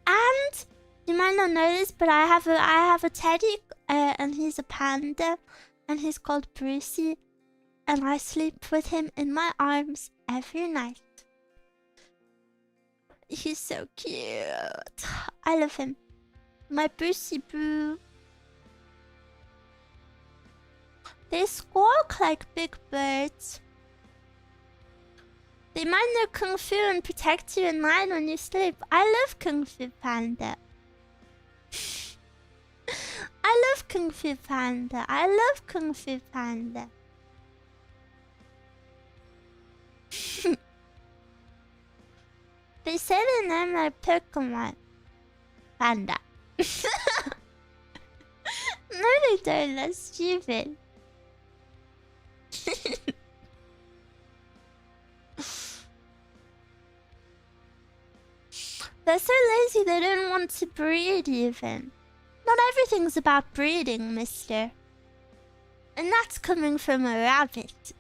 And you might not know this, but I have a teddy, and he's a panda, and he's called Brucey, and I sleep with him in my arms every night. He's so cute. I love him. My Brucey Boo. They squawk like big birds. They mind their kung fu and protect you at night when you sleep. I love Kung Fu Panda. I love Kung Fu Panda. I love Kung Fu Panda. They say they name their Pokemon Panda. No, they don't. That's stupid. They're so lazy they don't want to breed even. Not everything's about breeding, mister. And that's coming from a rabbit.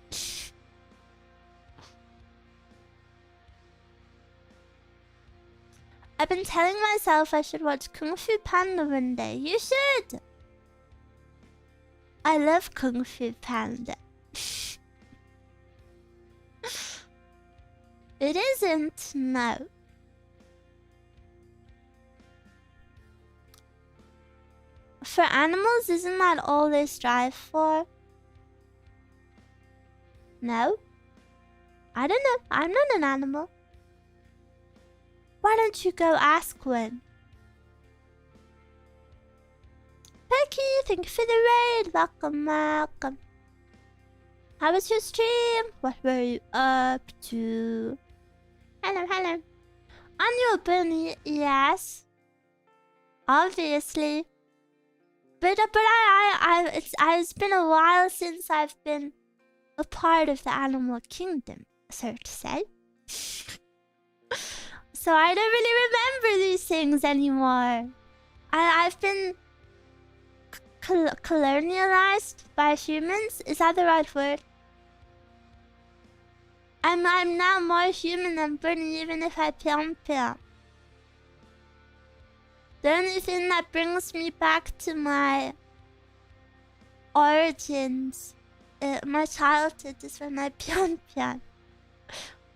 I've been telling myself I should watch Kung Fu Panda one day. You should! I love Kung Fu Panda. It isn't, no. For animals, isn't that all they strive for? No? I don't know. I'm not an animal. Why don't you go ask one? Becky, thank you for the raid. Welcome. How was your stream? What were you up to? Hello. Annual bunny, yes. Obviously. But it's been a while since I've been a part of the animal kingdom, so to say. So I don't really remember these things anymore. I've been colonialized by humans. Is that the right word? I'm now more human than bunny, even if I pion. The only thing that brings me back to my origins, my childhood, is when I pion.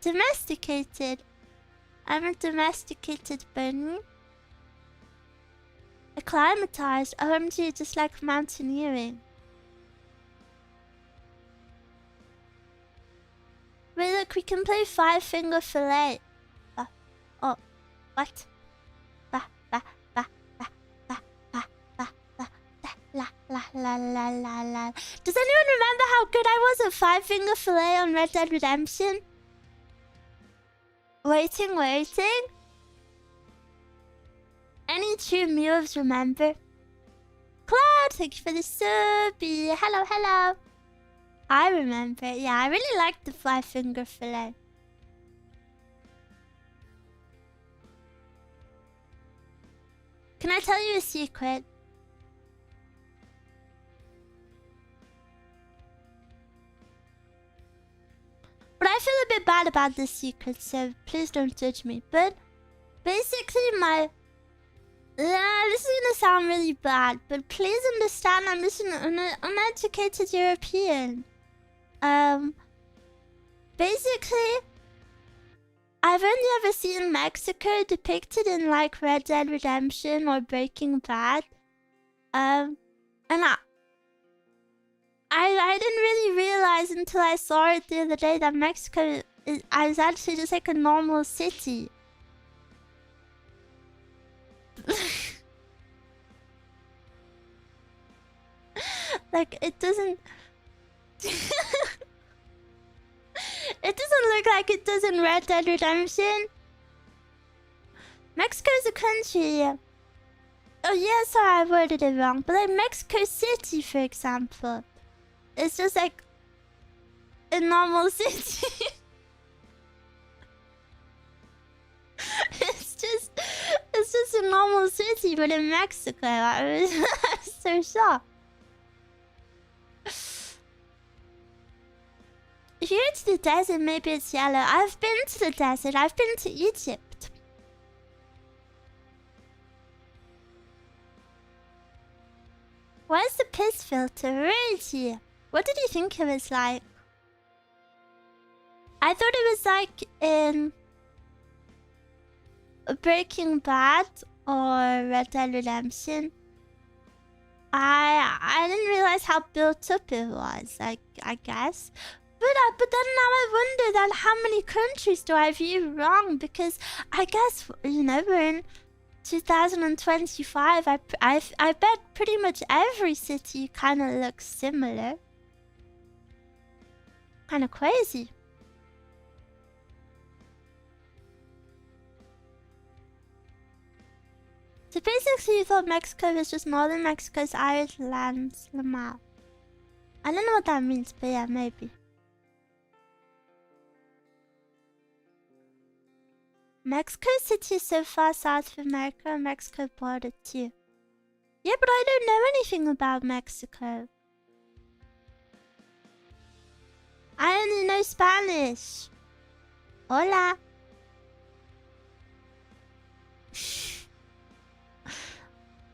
Domesticated. I'm a domesticated bunny. Acclimatized. OMG, just like mountaineering. Wait, look, we can play 5-finger fillet. Oh, what? La. Does anyone remember how good I was at 5-finger fillet on Red Dead Redemption? Waiting. Any true moves, remember? Cloud, thank you for the subby. Hello. I remember. Yeah, I really liked the 5-finger fillet. Can I tell you a secret? But I feel a bit bad about this secret, so please don't judge me. But basically this is gonna sound really bad, but please understand I'm just an uneducated European. Basically, I've only ever seen Mexico depicted in like Red Dead Redemption or Breaking Bad. And I didn't really realize until I saw it the other day that Mexico is actually just like a normal city. Like it doesn't it doesn't look like it does in Red Dead Redemption. Mexico is a country. Oh yeah, sorry, I worded it wrong. But like Mexico City, for example, it's just like a normal city. it's just a normal city, but in Mexico. I was so shocked. If you go to the desert, maybe it's yellow. I've been to the desert. I've been to Egypt. Where's the piss filter? Where is he? What did you think it was like? I thought it was like in Breaking Bad or Red Dead Redemption. I didn't realize how built up it was. I guess. But then now I wonder that how many countries do I view wrong? Because I guess, you know, we're in 2025. I bet pretty much every city kind of looks similar. Kind of crazy. So basically you thought Mexico was just northern Mexico's Ireland, Lamar. I don't know what that means, but yeah, maybe. Mexico City is so far south of America and Mexico border too. Yeah, but I don't know anything about Mexico. I only know Spanish. Hola.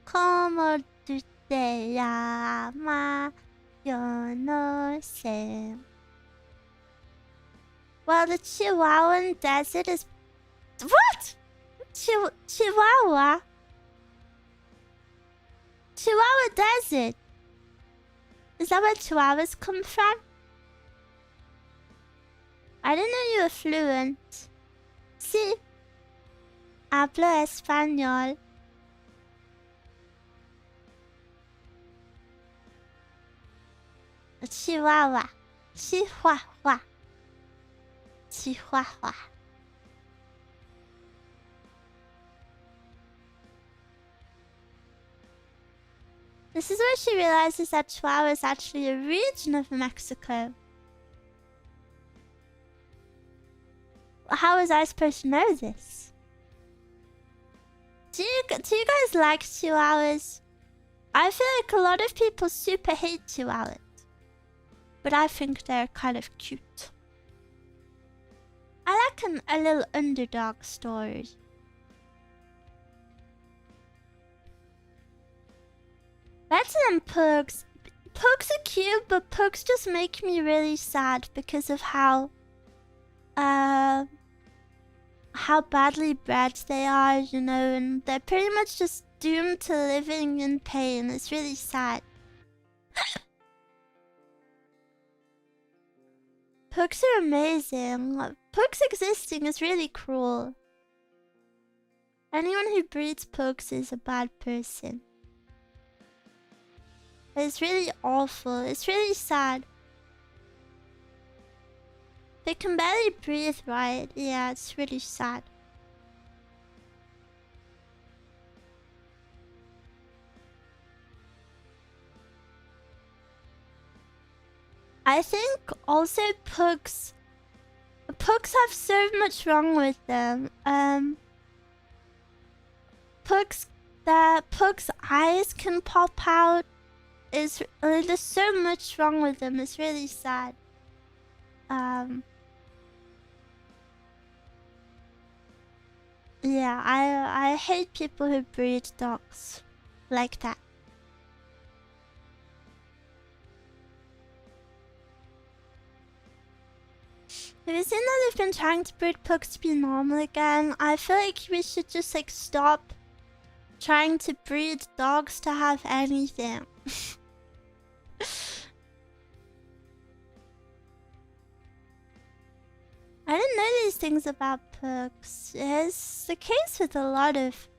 ¿Cómo tú te llamas? Yo no sé. Well, the Chihuahuan desert is... What? Chihuahua? Chihuahua desert? Is that where Chihuahuas come from? I didn't know you were fluent. Sí. Hablo español. Chihuahua. Chihuahua. Chihuahua. This is where she realizes that Chihuahua is actually a region of Mexico. How was I supposed to know this? Do you guys like Chihuahuas? I feel like a lot of people super hate Chihuahuas. But I think they're kind of cute. I like a little underdog story. Better than pugs. Pugs are cute, but pugs just make me really sad because of how badly bred they are, you know, and they're pretty much just doomed to living in pain. It's really sad. Pugs are amazing. Pugs existing is really cruel. Anyone who breeds pugs is a bad person. It's really awful. It's really sad. They can barely breathe right. Yeah, it's really sad. I think also pugs have so much wrong with them. Pugs' eyes can pop out. There's so much wrong with them. It's really sad. Yeah, I hate people who breed dogs like that. Have you seen that they've been trying to breed pugs to be normal again? I feel like we should just like stop trying to breed dogs to have anything. I didn't know these things about pugs. It's the case with a lot of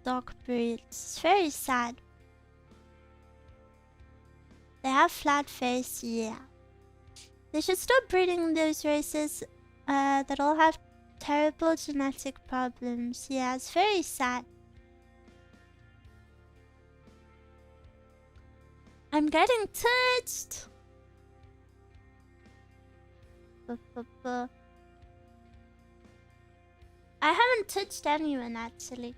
dog breeds. It's very sad. They have flat face, yeah. They should stop breeding those races that all have terrible genetic problems. Yeah, it's very sad. I'm getting touched! I haven't touched anyone, actually.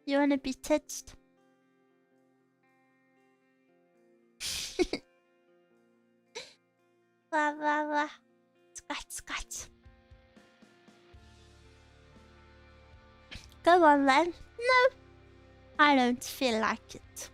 You wanna be touched? Wah, wah, wah. Scratch, scratch. Go on, then. No, I don't feel like it.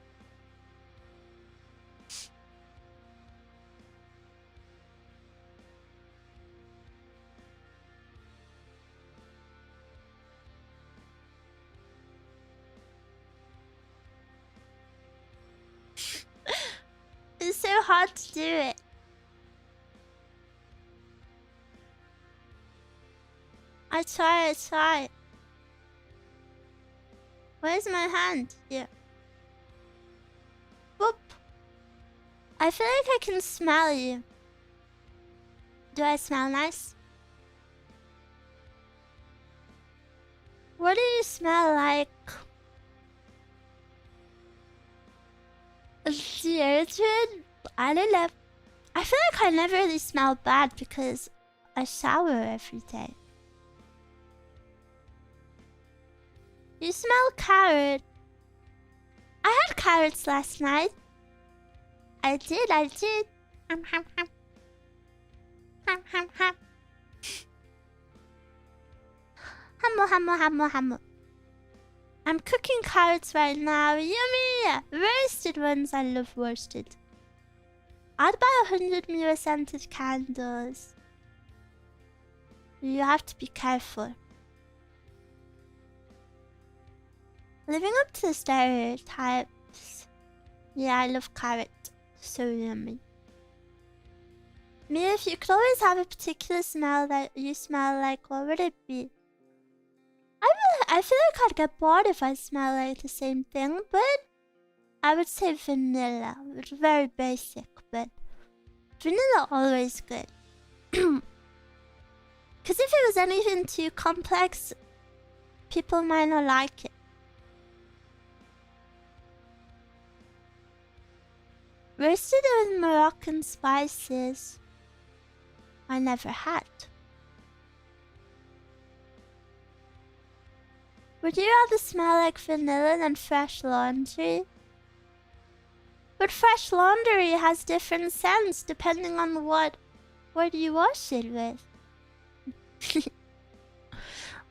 It's so hard to do it. I try. Where's my hand? Here. Boop. I feel like I can smell you. Do I smell nice? What do you smell like? Deodorant? I don't know. I feel like I never really smell bad because I shower every day. You smell carrot. I had carrots last night. I did. Ham. Hammo. I'm cooking carrots right now. Yummy! Roasted ones. I love roasted. I'd buy 100 Miwa scented candles. You have to be careful. Living up to the stereotypes. Yeah, I love carrot. So yummy. Mia, if you could always have a particular smell that you smell like, what would it be? I feel like I'd get bored if I smell like the same thing, but I would say vanilla. It's very basic, but vanilla always good. Because if it was anything too complex, people might not like it. Roasted with Moroccan spices. I never had. Would you rather smell like vanilla than fresh laundry? But fresh laundry has different scents depending on what you wash it with.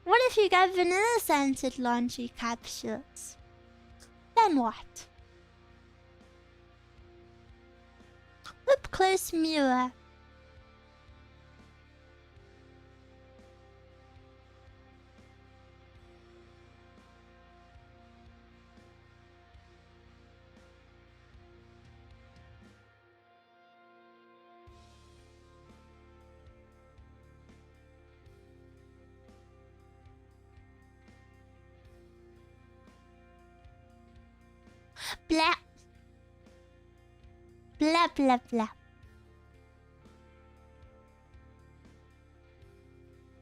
What if you get vanilla scented laundry capsules? Then what? Up close Miwa. Blah. Blah.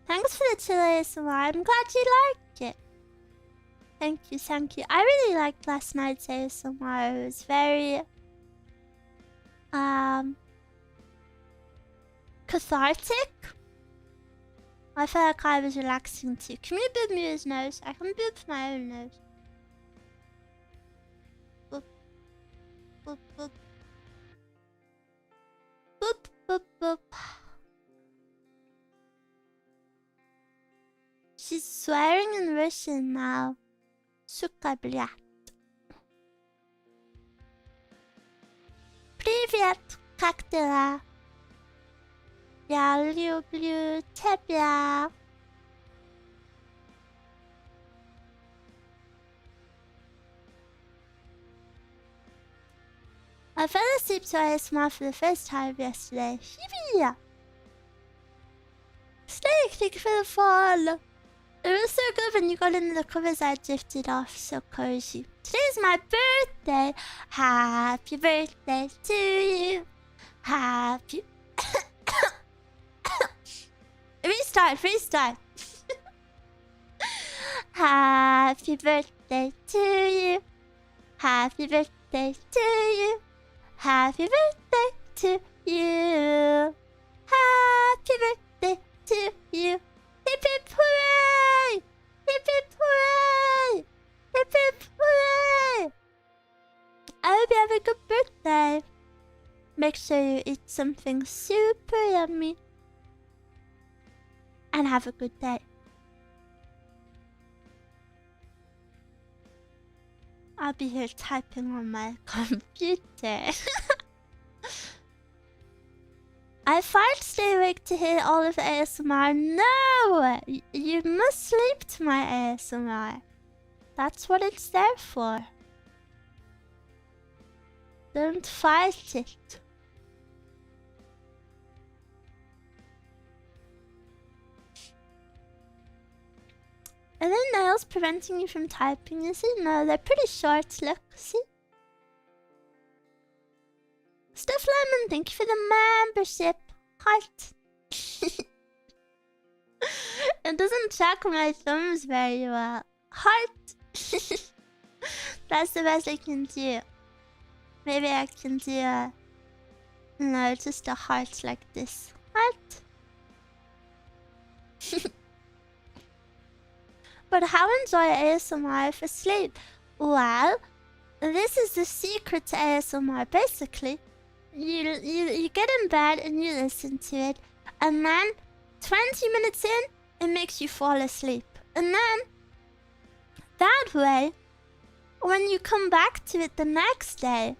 Thanks for the chili ASMR. I'm glad you liked it. Thank you. I really liked last night's ASMR. It was very cathartic. I felt like I was relaxing too. Can you boob Mia's nose? I can boob my own nose. Boop. Boop, boop. Boop, boop, boop. She's swearing in Russian now. Suka, блядь. Привет! Kaktyla. Ja lubię ciebie. I fell asleep to ASMR for the first time yesterday. Hibi! Snake, thank you for the fall. It was so good when you got into the covers I drifted off. So cozy. Today's my birthday. Happy birthday to you. Happy... Restart. Happy birthday to you. Happy birthday to you. Happy birthday to you. Happy birthday to you. Hip hip hooray! Hip hip hooray! Hip hip hooray! I hope you have a good birthday. Make sure you eat something super yummy. And have a good day. I'll be here typing on my computer. I fight stay awake to hear all of the ASMR. No! You must sleep to my ASMR. That's what it's there for. Don't fight it. Are there nails preventing you from typing? Is it? No, they're pretty short. Look, see? Stuff Lemon, thank you for the membership. Heart. It doesn't track my thumbs very well. Heart. That's the best I can do. Maybe I can do a... No, just a heart like this. Heart. But how enjoy ASMR for sleep? Well, this is the secret to ASMR. Basically, you get in bed and you listen to it, and then 20 minutes in, it makes you fall asleep. And then, that way, when you come back to it the next day,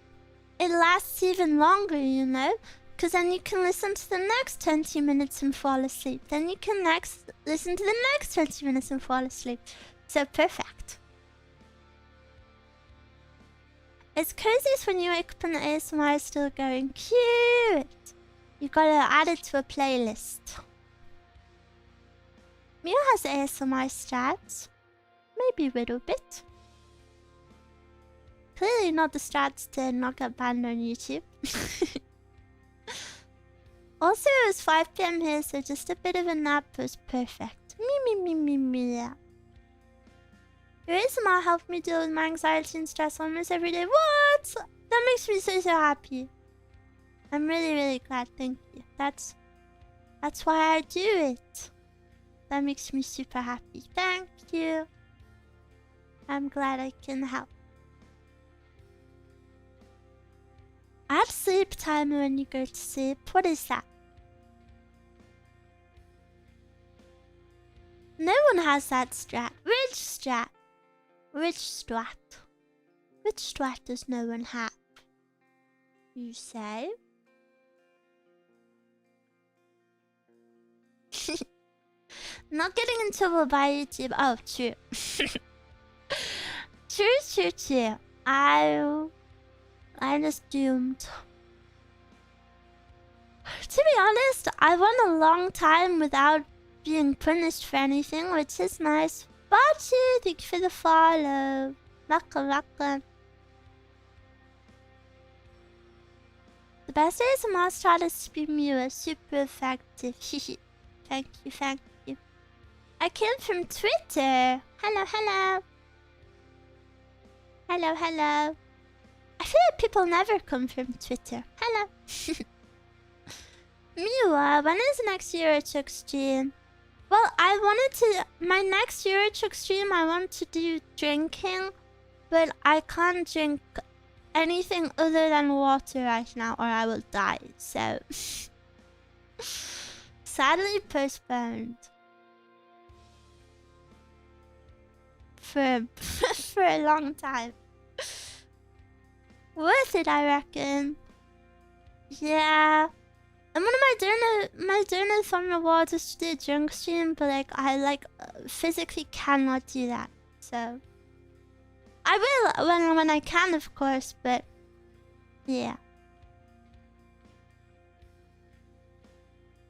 it lasts even longer, you know? Because then you can listen to the next 20 minutes and fall asleep. Then you can listen to the next 20 minutes and fall asleep. So perfect. It's coziest when you wake up and the ASMR is still going. Cute! You gotta add it to a playlist. Miwa has ASMR strats. Maybe a little bit. Clearly not the strats to not get banned on YouTube. Also, it was 5 PM here, so just a bit of a nap was perfect. Me. Your ASMR helped me deal with my anxiety and stress almost every day. What? That makes me so happy. I'm really glad, thank you. That's why I do it. That makes me super happy. Thank you. I'm glad I can help. Add sleep timer when you go to sleep. What is that? No one has that strat. Which strat? Which strat? Which strat does no one have? You say? Not getting in trouble by YouTube. Oh, true. True. I'm just doomed. To be honest, I went a long time without being punished for anything, which is nice. Bachi, thank you for the follow. Welcome. The best ASMR strat is to be Miwa, super effective. Thank you. I came from Twitter. Hello. I feel like people never come from Twitter. Hello. Miwa, when is the next Eurotruck stream? Well, my next Eurotruck stream, I want to do drinking, but I can't drink anything other than water right now or I will die, so... Sadly postponed. For a long time. Worth it, I reckon. Yeah. I'm my donor from the world is to do a drink stream, but like I physically cannot do that. So I will when I can, of course, but yeah.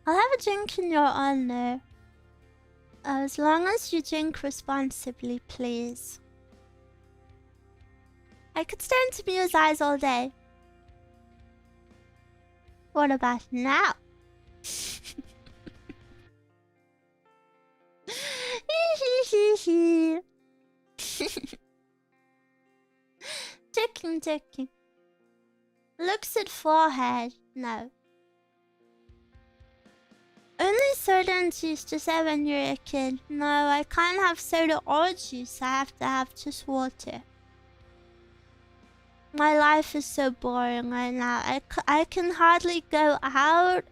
I'll have a drink in your honor. As long as you drink responsibly, please. I could stare into Miwa's eyes all day. What about now? Checking. Looks at forehead. No. Only soda and juice, just like when you're a kid. No, I can't have soda or juice. I have to have just water. My life is so boring right now. I can hardly go out.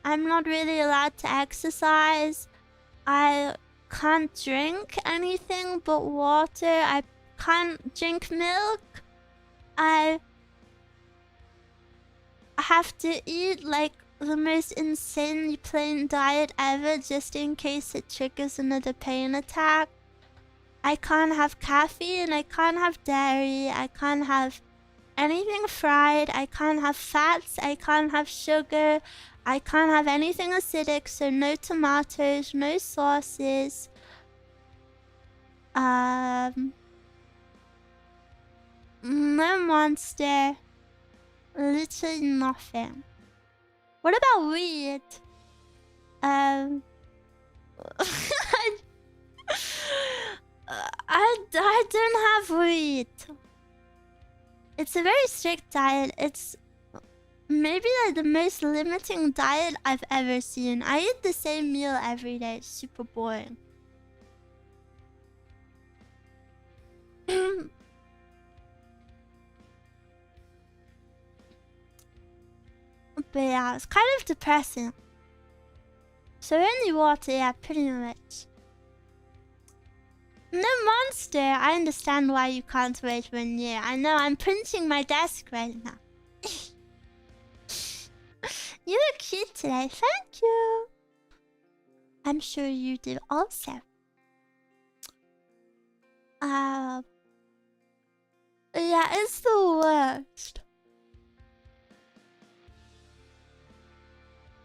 I'm not really allowed to exercise. I can't drink anything but water. I can't drink milk. I have to eat like the most insanely plain diet ever just in case it triggers another pain attack. I can't have caffeine. I can't have dairy. I can't have anything fried. I can't have fats. I can't have sugar. I can't have anything acidic, so no tomatoes, no sauces. No Monster. Literally nothing. What about weed? I don't have weed. It's a very strict diet. It's maybe like the most limiting diet I've ever seen. I eat the same meal every day. It's super boring. But yeah, it's kind of depressing. So only water, yeah, pretty much. No Monster. I understand why you can't wait 1 year. I know, I'm printing my desk right now. You look cute today. Thank you. I'm sure you do also. Yeah, it's the worst.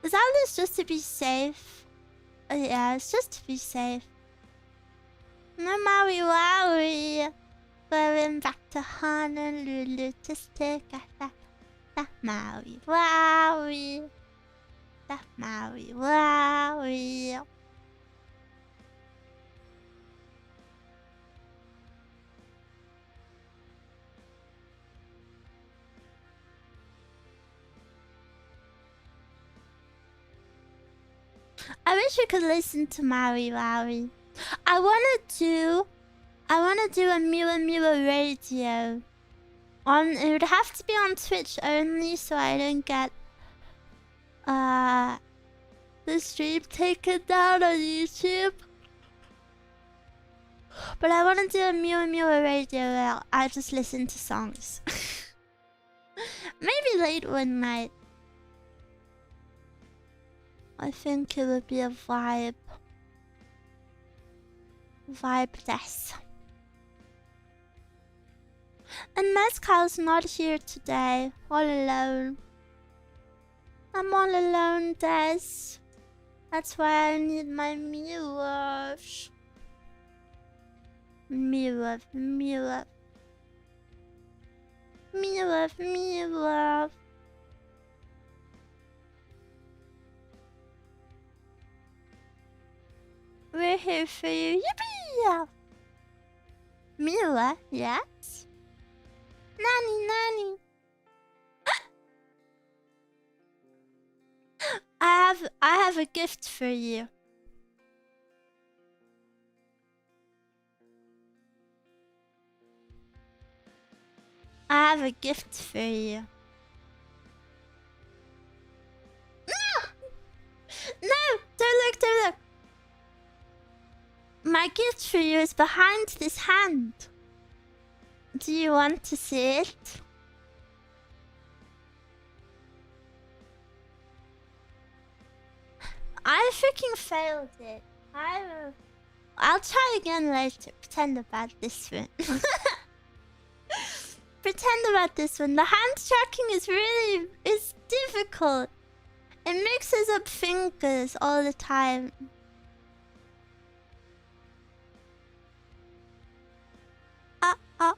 Is that this just to be safe? Yeah, it's just to be safe. No Maui Wowie. Going back to Honolulu to stick at that Maui Wowie. That Maui Wowie. I wish we could listen to Maui Wowie. I wanna do a Miwa radio. It would have to be on Twitch only, so I don't get the stream taken down on YouTube. But I wanna do a Miwa radio where I just listen to songs. Maybe late one night. I think it would be a vibe. Vibe-less. And Mezcal's not here today. All alone. I'm all alone, Des. That's why I need my Miwa. Miwa. We're here for you. Yippee! Miwa, yes? Nani. I have a gift for you. I have a gift for you. No! Don't look. My gift for you is behind this hand. Do you want to see it? I freaking failed it. I'll try again later. Pretend about this one. Pretend about this one. The hand tracking is difficult. It mixes up fingers all the time. Ow.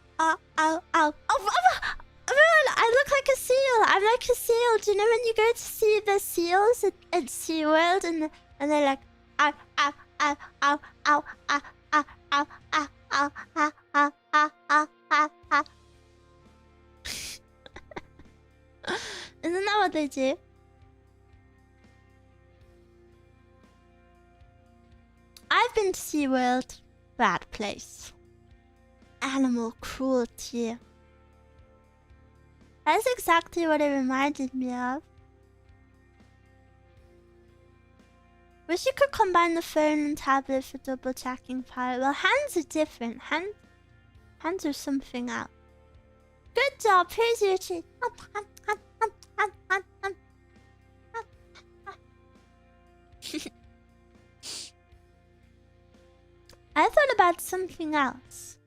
Everyone, I look like a seal. I'm like a seal. Do you know when you go to see the seals at SeaWorld and they're like, ow, ow, ow, ow, ow, ow, ow, ow, ow, ow, ow, ow, ow, ow, ow, ow. Isn't that what they do? I've been to SeaWorld. Bad place. Animal cruelty. That's exactly what it reminded me of. Wish you could combine the phone and tablet for double tracking power. Well, hands are different. Hands are something else. Good job. Here's your treat. I thought about something else.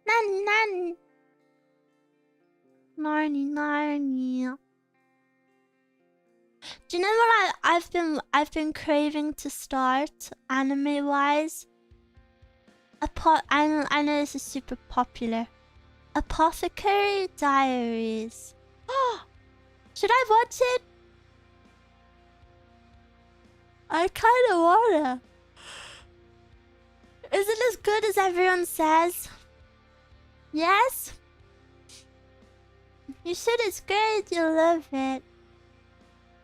Nanny. Narny. Do you know what I've been craving to start anime wise? I know this is super popular. Apothecary Diaries. Should I watch it? I kinda wanna. Is it as good as everyone says? Yes? You should, it's great, you'll love it.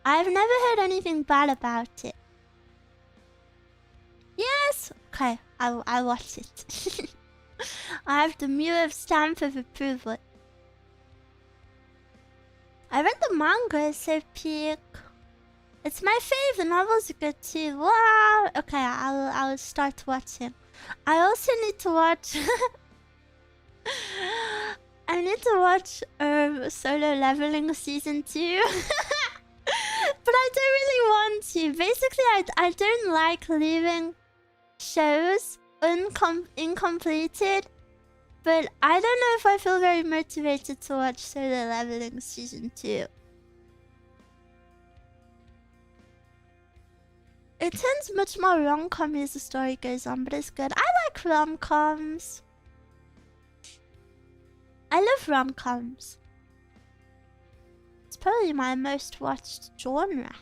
I've never heard anything bad about it. Yes? Okay, I'll watch it. I have the Miwa stamp of approval. I read the manga, it's so peak. It's my fave, the novels are good too. Wow! Okay, I'll start watching. I also need to watch... I need to watch Solo Leveling Season 2. But I don't really want to. Basically, I don't like leaving shows incompleted. But I don't know if I feel very motivated to watch Solo Leveling Season 2. It turns much more rom-com as the story goes on, but it's good. I like rom-coms. I love rom-coms. It's probably my most watched genre.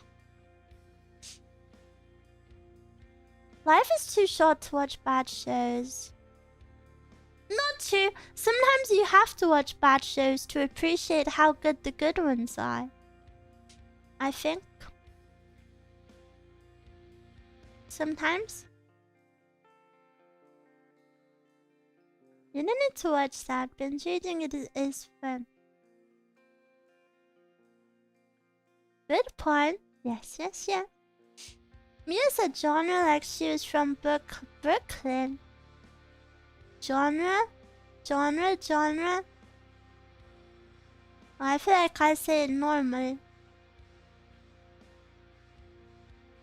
Life is too short to watch bad shows. Not true. Sometimes you have to watch bad shows to appreciate how good the good ones are. I think. Sometimes. You don't need to watch that. Binge reading it is fun. Good point. Yes. Mia said genre like she was from Brooklyn. Genre? I feel like I say it normally.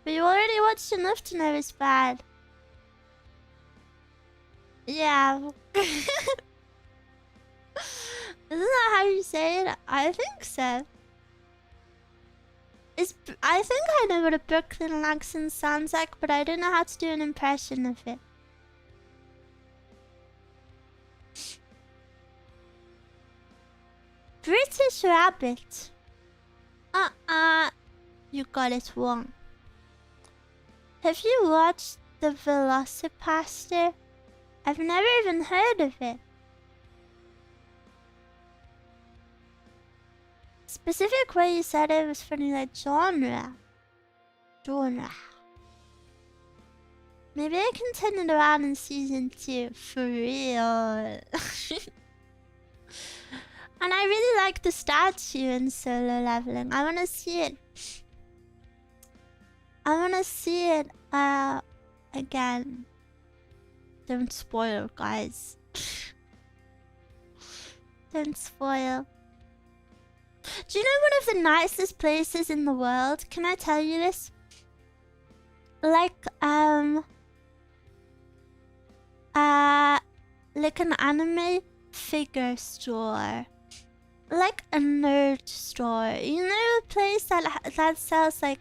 But you already watched enough to know it's bad. Yeah. Isn't that how you say it? I think so. I think I know what a Brooklyn accent sounds like, but I don't know how to do an impression of it. British Rabbit. You got it wrong. Have you watched The Velocipaster? I've never even heard of it. Specific way you said it was funny, like genre. Maybe I can turn it around in season 2. For real. And I really like the statue in Solo Leveling. I wanna see it. Again. Don't spoil, guys. Don't spoil. Do you know one of the nicest places in the world? Can I tell you this? like like an anime figure store, like a nerd store. You know, a place that sells like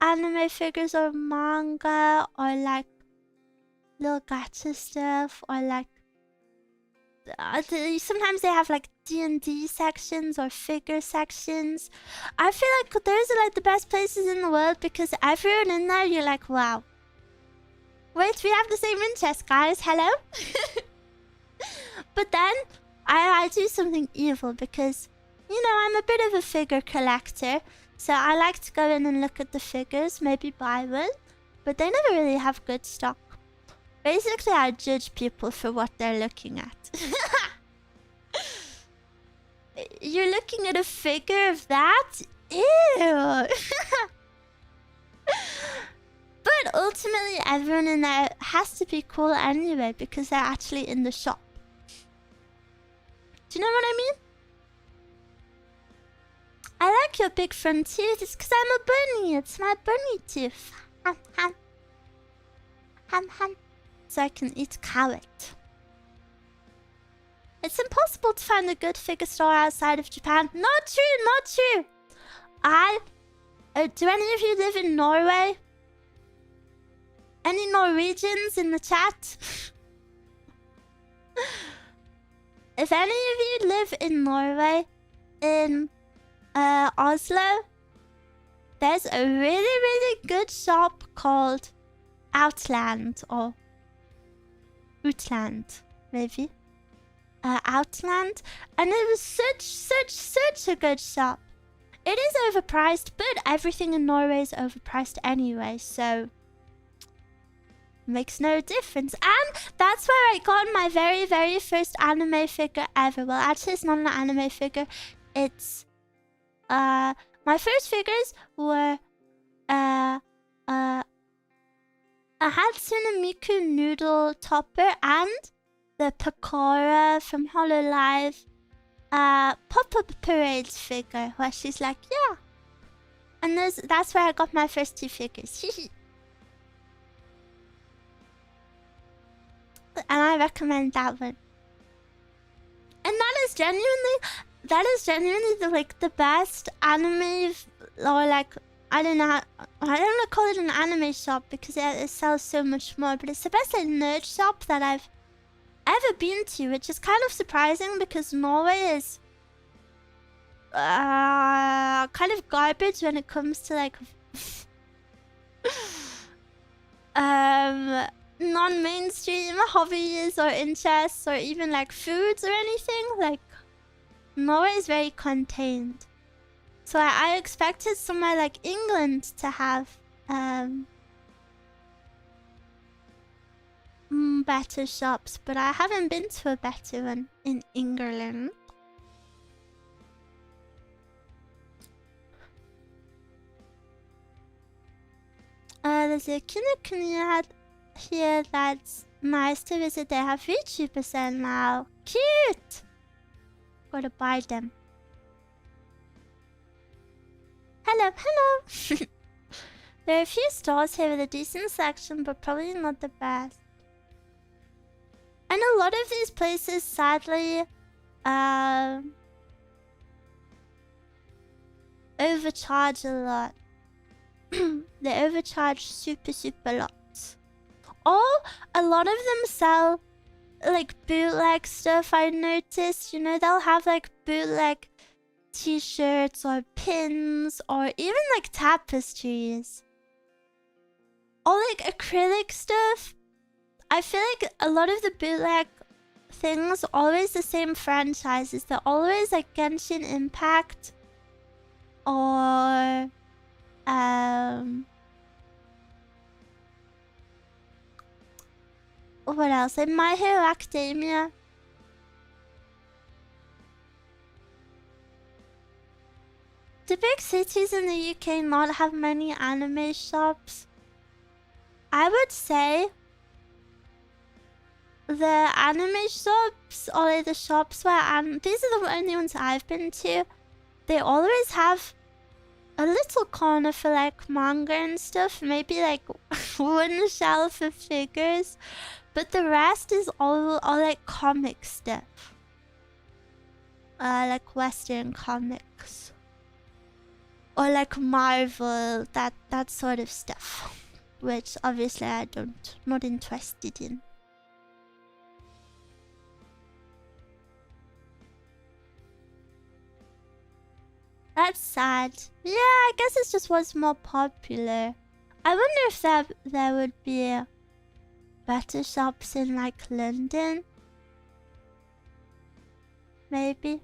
anime figures or manga or like little gacha stuff or like sometimes they have like D&D sections or figure sections. I feel like those are like the best places in the world because everyone in there, you're like, wow. Wait, we have the same interest, guys. Hello? But then I do something evil because, you know, I'm a bit of a figure collector. So I like to go in and look at the figures, maybe buy one. But they never really have good stock. Basically, I judge people for what they're looking at. You're looking at a figure of that? Ew! But ultimately, everyone in there has to be cool anyway because they're actually in the shop. Do you know what I mean? I like your big front tooth. It's because I'm a bunny. It's my bunny tooth. Ham, ham. Ham, ham. So I can eat carrot. It's impossible to find a good figure store outside of Japan. Not true, not true. Do any of you live in Norway? Any Norwegians in the chat? If any of you live in Norway, in Oslo, there's a really, really good shop called Outland or Utland, maybe. Outland, and it was such a good shop. It is overpriced, but everything in Norway is overpriced anyway, so makes no difference. And that's where I got my very, very first anime figure ever. Well, actually, it's not an anime figure. It's my first figures were a Hatsune Miku noodle topper and the Pecora from HoloLive pop-up parade figure where she's like, yeah. And that's where I got my first two figures. And I recommend that one. And that is genuinely the best anime, or like, I don't know, I don't want to call it an anime shop because it sells so much more, but it's the best like nerd shop that I've ever been to, which is kind of surprising because Norway is kind of garbage when it comes to like non-mainstream hobbies or interests or even like foods or anything. Like Norway is very contained, so I expected somewhere like England to have better shops, but I haven't been to a better one in England. There's a Kinokuni here that's nice to visit. They have VTubers now. Cute! Gotta buy them. Hello, hello! There are a few stores here with a decent selection, but probably not the best. And a lot of these places, sadly, overcharge a lot. They overcharge super lots. Or a lot of them sell like bootleg stuff. I noticed, you know, they'll have like bootleg t-shirts or pins or even like tapestries. Or like acrylic stuff. I feel like a lot of the bootleg things are always the same franchises. They're always like Genshin Impact or what else? Like My Hero Academia. Do big cities in the UK not have many anime shops? I would say the anime shops, or like the shops where these are the only ones I've been to. They always have a little corner for like manga and stuff. Maybe like one shelf of figures, but the rest is all like comic stuff. Like Western comics. Or like Marvel, that sort of stuff. Which obviously I not interested in. That's sad. Yeah, I guess it just was more popular. I wonder if there would be better shops in like London. Maybe.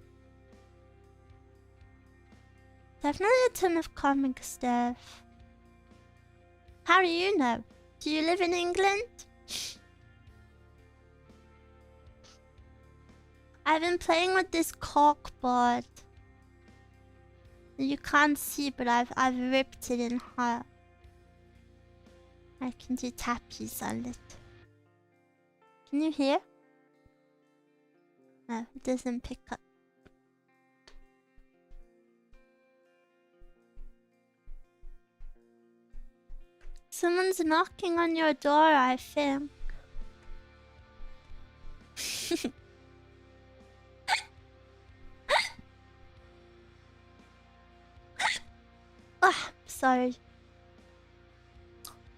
Definitely a ton of comic stuff. How do you know? Do you live in England? I've been playing with this corkboard. You can't see, but I've ripped it in half. I can do tappies on it. Can you hear? No, it doesn't pick up. Someone's knocking on your door, I think. Ah, sorry.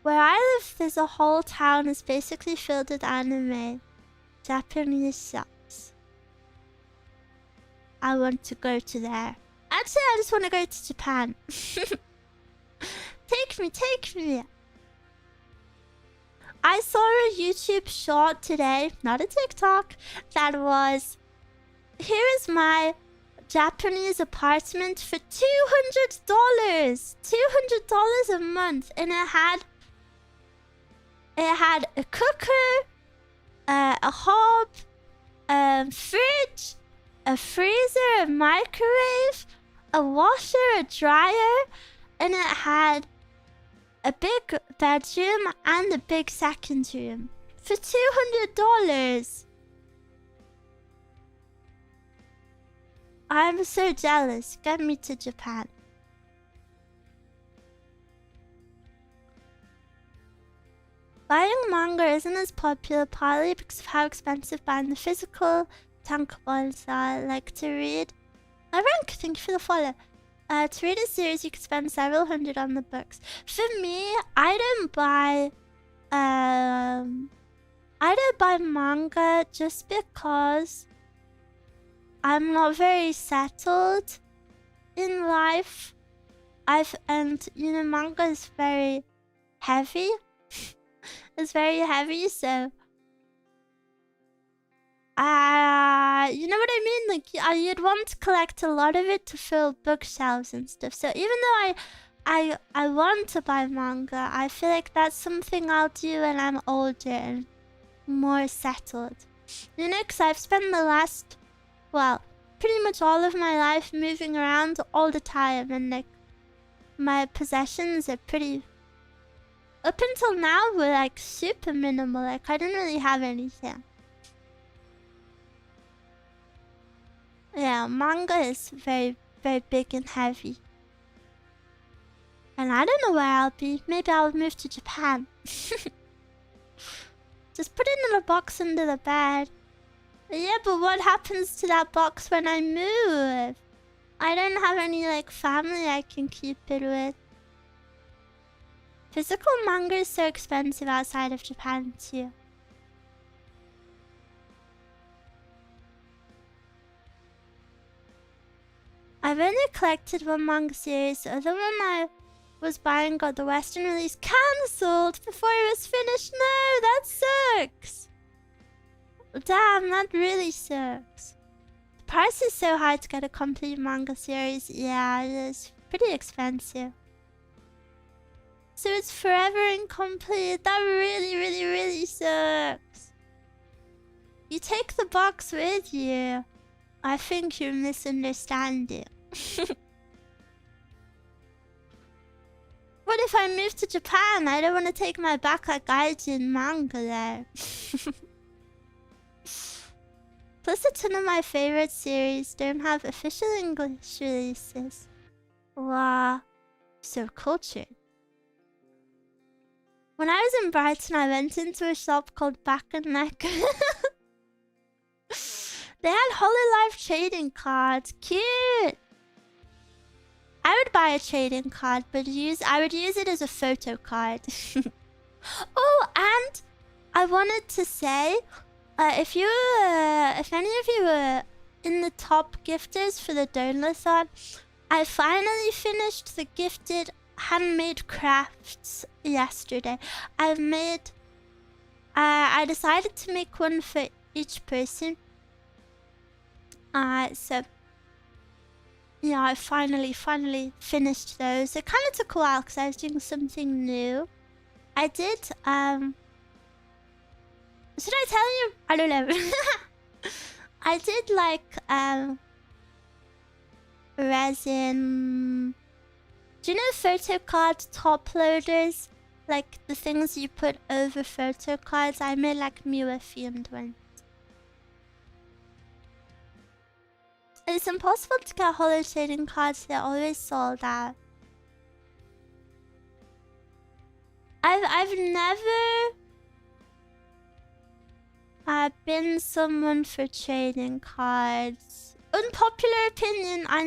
Where I live, there's a whole town is basically filled with anime. Japanese shops. I want to go to there. Actually, I just want to go to Japan. Take me, take me. I saw a YouTube short today, not a TikTok, that was, here is my Japanese apartment for $200. $200 a month. And it had a cooker, a hob, fridge, a freezer, a microwave, a washer, a dryer, and it had a big bedroom and a big second room for $200. I'm so jealous. Get me to Japan. Buying manga isn't as popular partly because of how expensive buying the physical tankobons are. Like to read. Rank, thank you for the follow. To read a series, you could spend several hundred on the books. For me, I don't buy manga just because I'm not very settled in life. Manga is very heavy. It's very heavy, so you know what I mean? Like, you'd want to collect a lot of it to fill bookshelves and stuff. So even though I want to buy manga, I feel like that's something I'll do when I'm older and more settled. You know, because I've spent pretty much all of my life moving around all the time, and like my possessions are pretty. Up until now, were like super minimal. Like I didn't really have anything. Yeah, manga is very, very big and heavy. And I don't know where I'll be. Maybe I'll move to Japan. Just put it in a box under the bed. Yeah, but what happens to that box when I move? I don't have any like family I can keep it with. Physical manga is so expensive outside of Japan too. I've only collected one manga series. The other one I was buying got the Western release cancelled before it was finished. No, that sucks. Damn, that really sucks. The price is so high to get a complete manga series. Yeah, it is pretty expensive. So it's forever incomplete. That really, really, really sucks. You take the box with you. I think you're misunderstanding. What if I move to Japan? I don't want to take my backpack gaijin manga there. Plus, a ton of my favorite series don't have official English releases. Wow. So cultured. When I was in Brighton, I went into a shop called Back and Neck. They had Hololive trading cards. Cute! I would buy a trading card, but I would use it as a photo card. Oh, and I wanted to say, if any of you were in the top gifters for the Donut-a-thon, I finally finished the gifted handmade crafts yesterday. I decided to make one for each person. So yeah, I finally finished those. It kind of took a while because I was doing something new. I did, should I tell you? I don't know. I did like, resin. Do you know photo card top loaders? Like the things you put over photo cards? I made like Miwa themed ones. It's impossible to get holo trading cards, they're always sold out. I've never been someone for trading cards. Unpopular opinion, I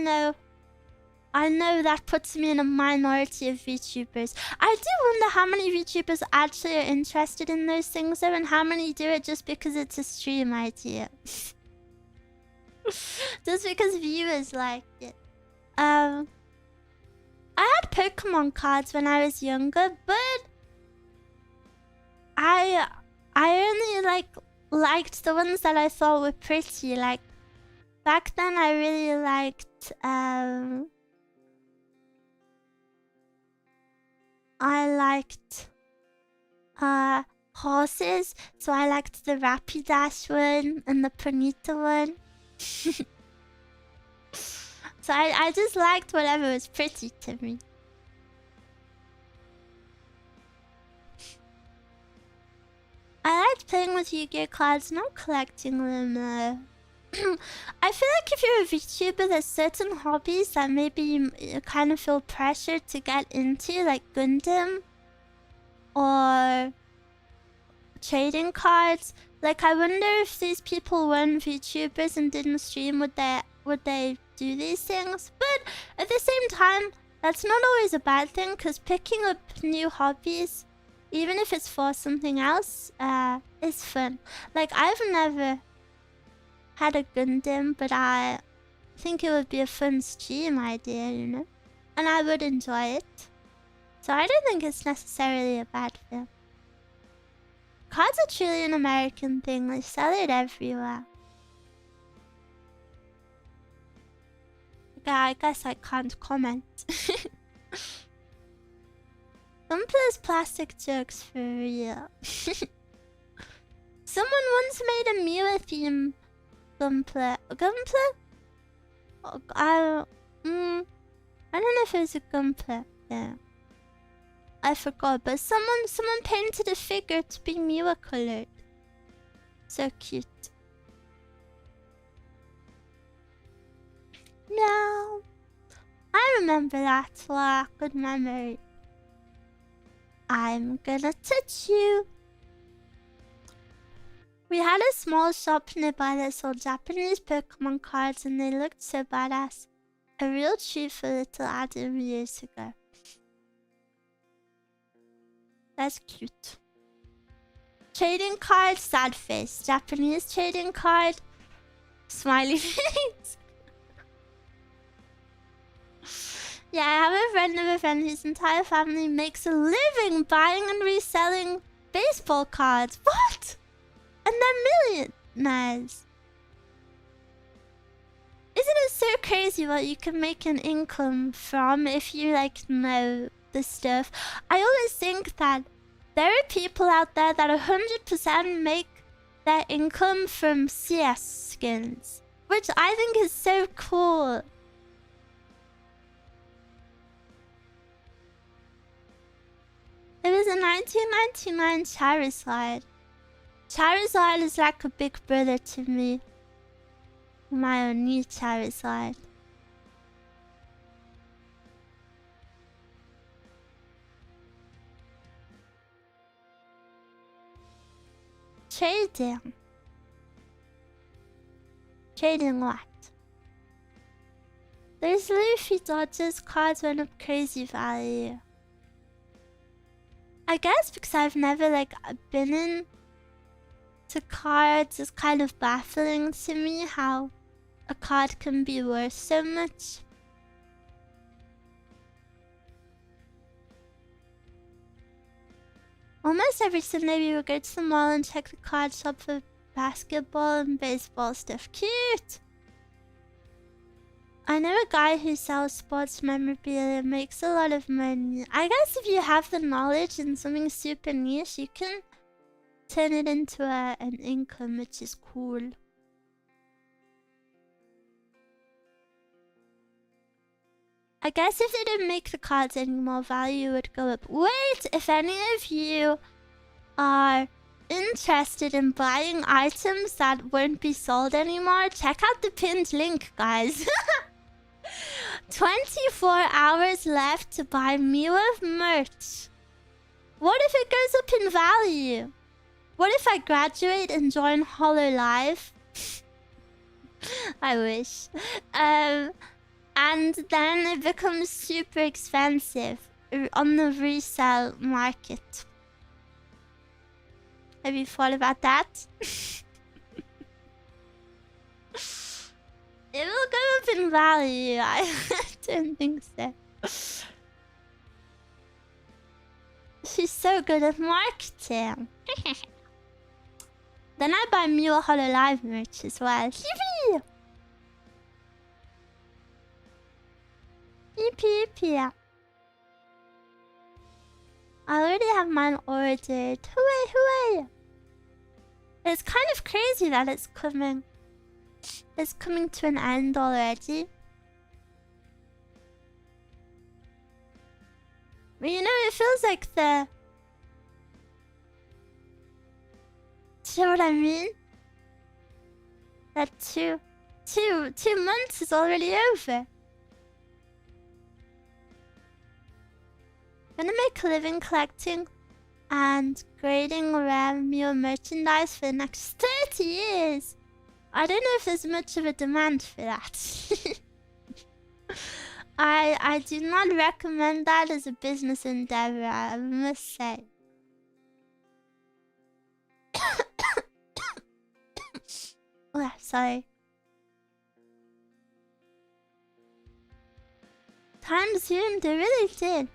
know that puts me in a minority of VTubers. I do wonder how many VTubers actually are interested in those things though, and how many do it just because it's a stream idea. Just because viewers like it. I had Pokemon cards when I was younger, but I only liked the ones that I thought were pretty. Like back then I really liked horses, so I liked the Rapidash one and the Ponyta one. So I just liked whatever was pretty to me. I liked playing with Yu-Gi-Oh cards, not collecting them. I feel like if you're a VTuber, there's certain hobbies that maybe you kind of feel pressure to get into, like Gundam or trading cards. Like, I wonder if these people weren't VTubers and didn't stream, would they do these things? But at the same time, that's not always a bad thing, because picking up new hobbies, even if it's for something else, is fun. Like, I've never had a Gundam, but I think it would be a fun stream idea, you know? And I would enjoy it. So I don't think it's necessarily a bad thing. Cards are truly an American thing. They sell it everywhere. Yeah, I guess I can't comment. Gunpla's plastic jokes for real. Someone once made a Miwa theme Gunpla. Gunpla? Oh, I don't know if it was a Gunpla. Yeah. I forgot, but someone painted a figure to be Miwa colored. So cute. No. I remember that. Wow, good memory. I'm gonna touch you. We had a small shop nearby that sold Japanese Pokemon cards and they looked so badass. A real treat for little Adam years ago. That's cute. Trading card, sad face. Japanese trading card, smiley face. Yeah, I have a friend of a friend whose entire family makes a living buying and reselling baseball cards. What? And they're millionaires. Isn't it so crazy what you can make an income from if you know the stuff? I always think that there are people out there that 100% make their income from CS skins, which I think is so cool. It was a 1999 Charizard. Charizard is like a big brother to me. My own new Charizard. Trading. Trading what? Those Luffy Dodgers cards went up crazy value. I guess because I've never like been in to cards, it's kind of baffling to me how a card can be worth so much. Almost every Sunday we would go to the mall and check the card shop for basketball and baseball stuff. Cute! I know a guy who sells sports memorabilia and makes a lot of money. I guess if you have the knowledge in something super niche, you can turn it into an income, which is cool. I guess if they didn't make the cards anymore, value would go up. Wait, if any of you are interested in buying items that won't be sold anymore, check out the pinned link, guys. 24 hours left to buy Miwa merch. What if it goes up in value? What if I graduate and join HoloLive? I wish. And then it becomes super expensive on the resale market. Have you thought about that? It will go up in value. I don't think so. She's so good at marketing. Then I buy Miwa HoloLive merch as well. Yippee! Yippee yippee. I already have mine ordered. Hooray, hooray! It's kind of crazy that it's coming. It's coming to an end already. But you know, it feels like the... Do you know what I mean? That two months is already over. I'm gonna make a living collecting and grading rare Miwa merchandise for the next 30 years. I don't know if there's much of a demand for that. I do not recommend that as a business endeavor, I must say. Oh, sorry. Time zoomed, it really did.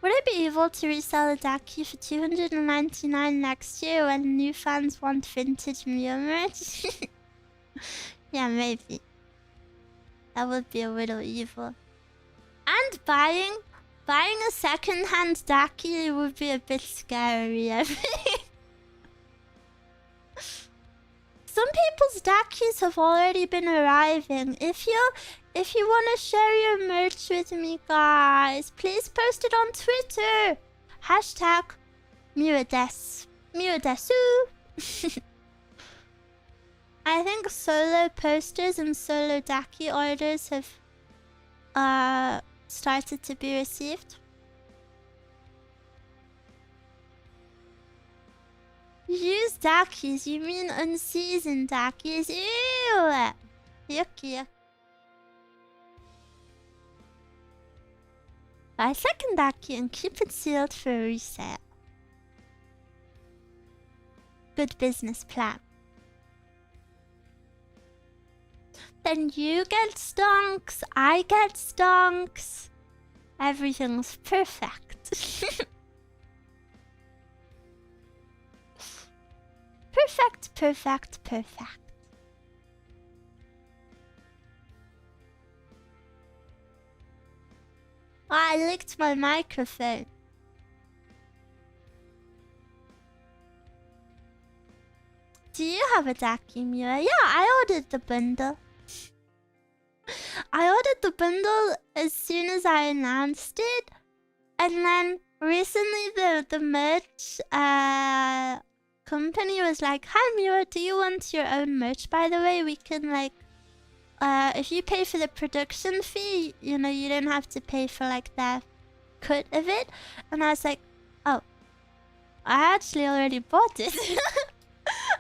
Would it be evil to resell a Daki for $299 next year when new fans want vintage Miwa merch? Yeah, maybe. That would be a little evil. And buying a second-hand Daki would be a bit scary, I think. Some people's Dakis have already been arriving. If you want to share your merch with me, guys, please post it on Twitter. Hashtag Miwa-desu. Miwa-desu. I think solo posters and solo Daki orders have started to be received. Used Dakis? You mean unseasoned Dakis? Ew! Yucky. Buy second Daki and keep it sealed for resale. Good business plan. Then you get stonks, I get stonks. Everything's perfect. Perfect, perfect, perfect. Oh, I licked my microphone. Do you have a Daki, Miwa? Yeah, I ordered the bundle. I ordered the bundle as soon as I announced it. And then recently the merch company was like, "Hi Miwa, do you want your own merch? By the way, we can like if you pay for the production fee, you know, you don't have to pay for like that cut of it." And I was like, "Oh, I actually already bought it.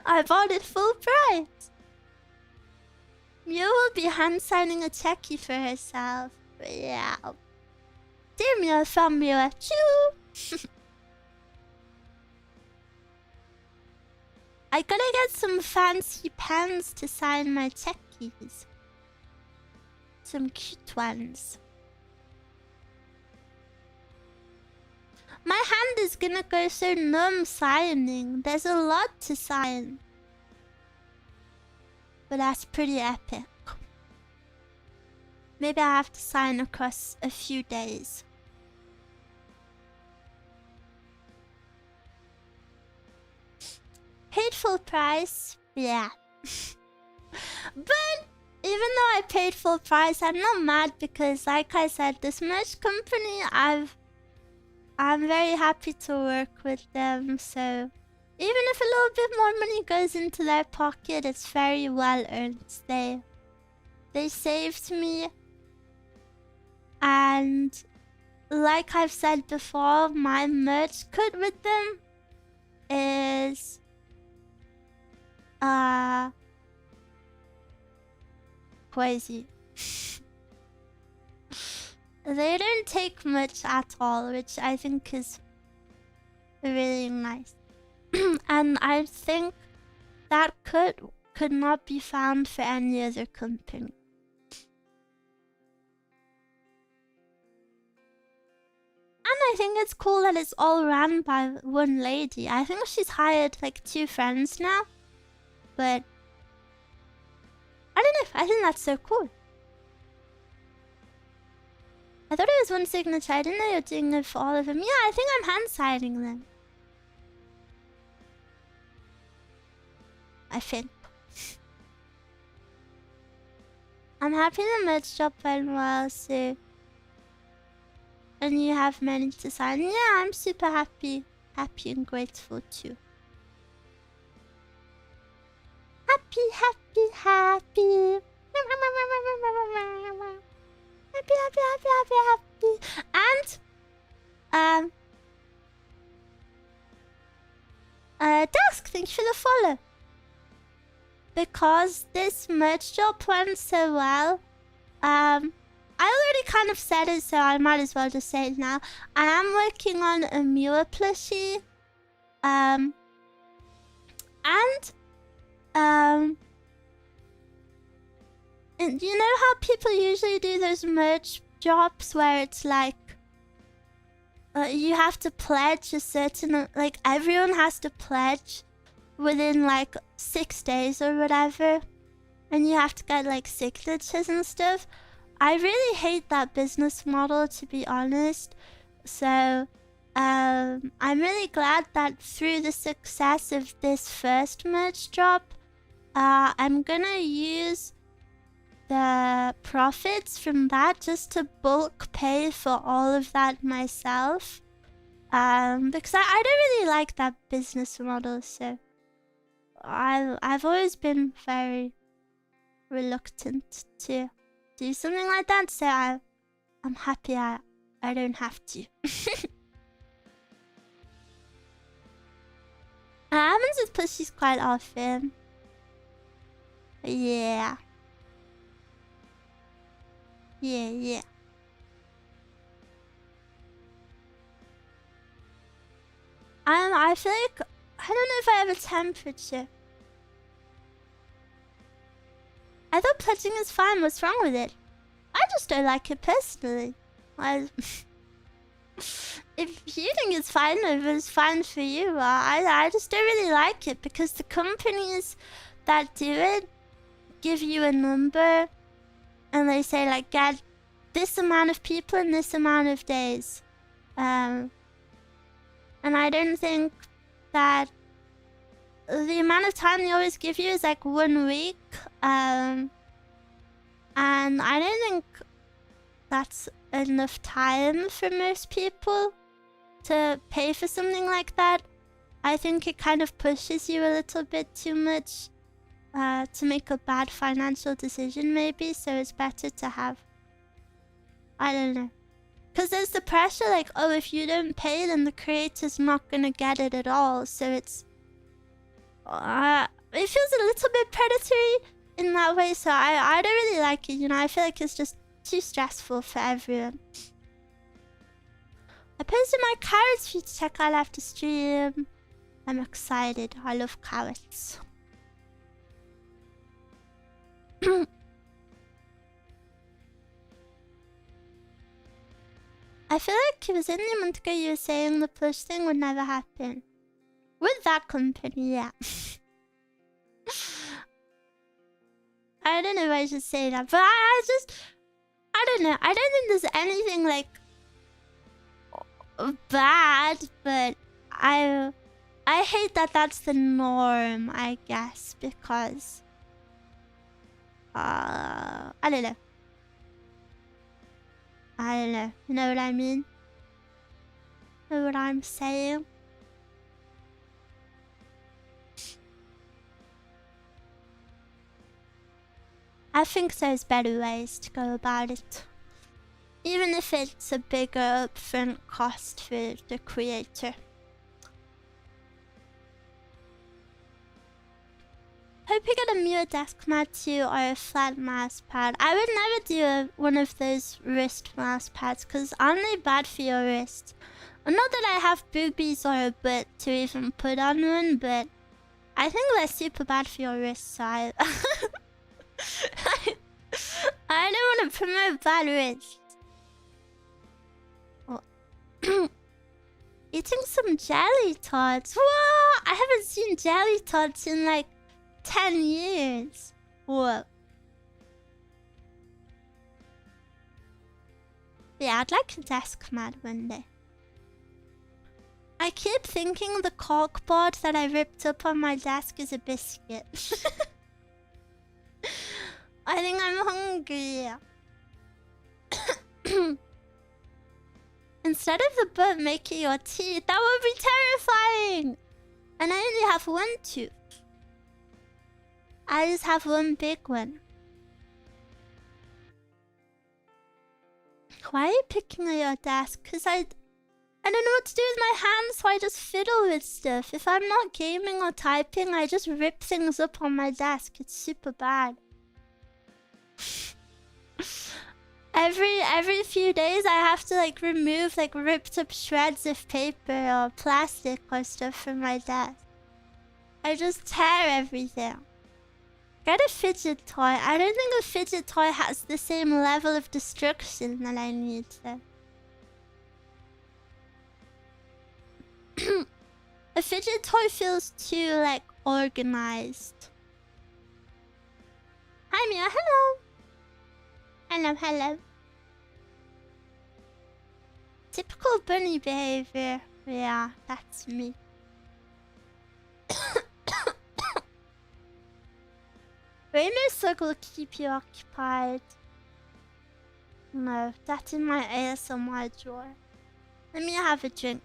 I bought it full price. Miwa will be hand signing a techie for herself. Yeah. Dear Miwa from Miwa. Choo! I gotta get some fancy pens to sign my techies. Some cute ones. My hand is gonna go so numb signing. There's a lot to sign. But that's pretty epic. Maybe I have to sign across a few days. Paid full price? Yeah. But even though I paid full price, I'm not mad because, like I said, this merch company, I'm very happy to work with them. So even if a little bit more money goes into their pocket, it's very well earned. They saved me, and like I've said before, my merch code with them is crazy. They don't take much at all, which I think is really nice. And I think that could not be found for any other company. And I think it's cool that it's all run by one lady. I think she's hired like 2 friends now. But I don't know, I think that's so cool. I thought it was one signature. I didn't know you were doing it for all of them. Yeah, I think I'm hand signing them. I think. I'm happy the merch job went well, so... And you have many to sign. Yeah, I'm super happy. Happy and grateful too. Happy, happy, happy. Happy, happy, happy, happy, happy. And Dusk, thanks for the follow. Because this merch job went so well, I already kind of said it, so I might as well just say it now. I am working on a Miwa plushie. And you know how people usually do those merch jobs where it's like you have to pledge a certain, like everyone has to pledge within like 6 days or whatever, and you have to get like signatures and stuff. I really hate that business model, to be honest. So I'm really glad that through the success of this first merch drop, I'm gonna use the profits from that just to bulk pay for all of that myself. Because I don't really like that business model, so I've always been very reluctant to do something like that, so I'm happy I don't have to. Happens with plushies quite often. Yeah. Yeah. I feel like I don't know if I have a temperature. I thought pledging is fine. What's wrong with it? I just don't like it personally. If you think it's fine, if it's fine for you, I just don't really like it because the companies that do it give you a number and they say like get this amount of people in this amount of days. And I don't think that the amount of time they always give you is like 1 week. And I don't think that's enough time for most people to pay for something like that. I think it kind of pushes you a little bit too much to make a bad financial decision maybe, so it's better to have, I don't know, Because there's the pressure, like, oh, if you don't pay, then the creator's not gonna get it at all. So it's... it feels a little bit predatory in that way, so I don't really like it, you know? I feel like it's just too stressful for everyone. I posted my carrots for you to check out after stream. I'm excited. I love carrots. I feel like it was only a month ago you were saying the push thing would never happen. With that company, yeah. I don't know if I should say that, but I don't know. I don't think there's anything like bad, but I hate that that's the norm, I guess, because I don't know. I don't know. You know what I mean? Know what I'm saying? I think there's better ways to go about it. Even if it's a bigger upfront cost for the creator. Hope you get a Miwa desk mat too, or a flat mouse pad. I would never do one of those wrist mouse pads, because aren't they bad for your wrist? Well, not that I have boobies or a butt to even put on one, but I think they're super bad for your wrist, so I don't want to promote bad wrists. Oh. Eating some jelly tots. Whoa! I haven't seen jelly tots in like 10 years. Whoa. Yeah, I'd like a desk mat one day. I keep thinking the corkboard that I ripped up on my desk is a biscuit. I think I'm hungry. Instead of the butt making your teeth, that would be terrifying. And I only have one tooth. I just have one big one. Why are you picking at your desk? Because I don't know what to do with my hands, so I just fiddle with stuff. If I'm not gaming or typing, I just rip things up on my desk. It's super bad. Every few days I have to like remove like ripped up shreds of paper or plastic or stuff from my desk. I just tear everything. Get a fidget toy. I don't think a fidget toy has the same level of destruction that I need to. A fidget toy feels too like organized. Hi Mia, hello. Hello. Typical bunny behavior. Yeah, that's me. Rainbow Circle will keep you occupied. No, that's in my ASMR drawer. Let me have a drink.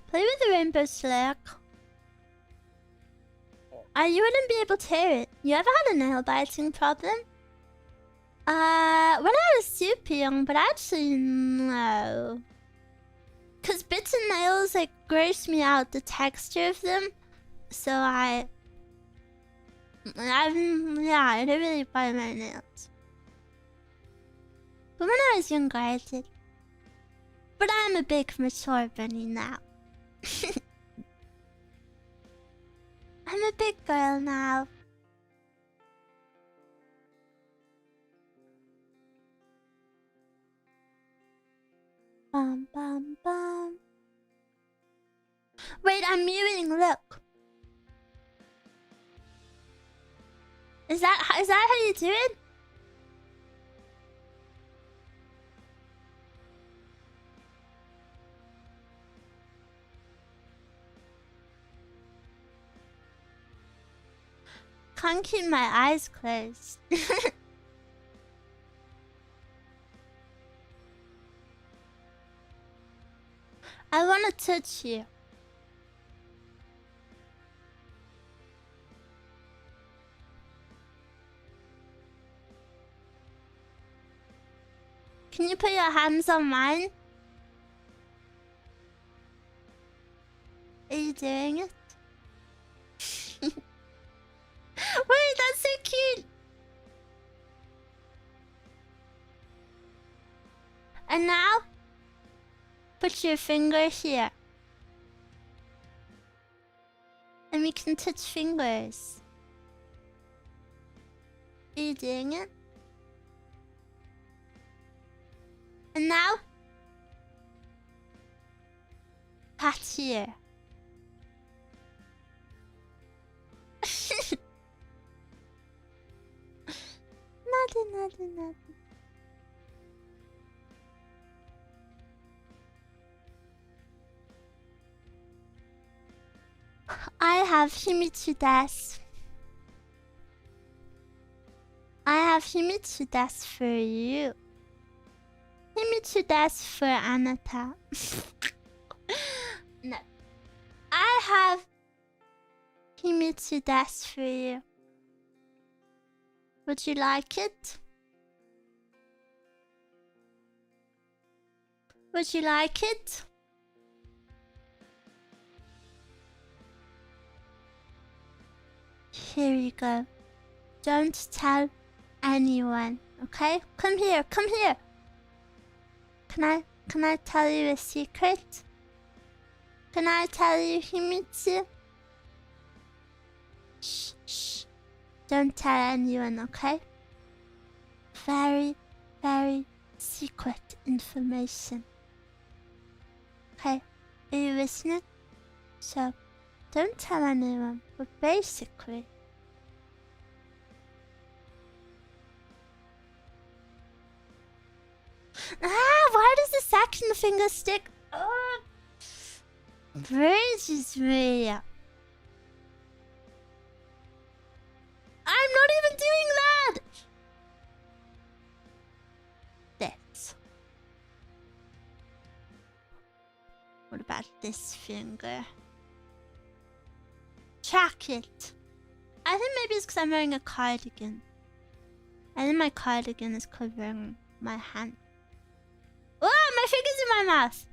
Play with the rainbow slack. You wouldn't be able to hear it. You ever had a nail biting problem? When I was super young, but actually no. Cause bitten nails like gross me out, the texture of them. So yeah, I don't really bite my nails. But when I was younger, I did. But I'm a big mature bunny now. I'm a big girl now. Bum bum bum. Wait, I'm muting, look. Is that how you do it? Can't keep my eyes closed. wanna touch you. Can you put your hands on mine? Are you doing it? Wait, that's so cute. And now, put your finger here. And we can touch fingers. Are you doing it? And now, pat here. Nothing. I have Himitsu desu. I have Himitsu desu for you. Himitsu desu for Anata. No. I have Himitsu desu for you. Would you like it? Would you like it? Here you go. Don't tell anyone, okay? Come here. Can I tell you a secret? Can I tell you Himitsu? Shh. Don't tell anyone, okay? Very, very secret information. Okay, are you listening? So, don't tell anyone, but basically... why does the second finger stick? Oh, bridges me. I'm not even doing that! This. What about this finger? Track it. I think maybe it's because I'm wearing a cardigan. I think my cardigan is covering my hand. Oh, my finger's in my mouth.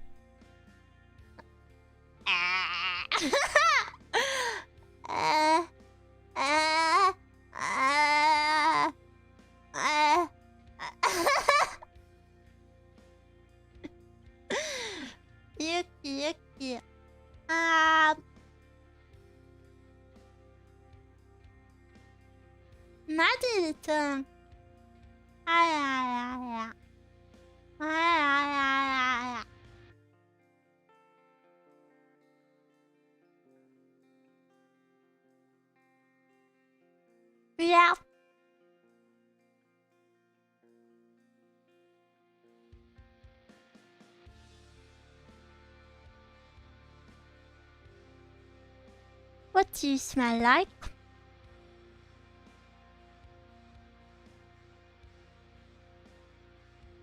Yucky. Надо Yeah. What do you smell like?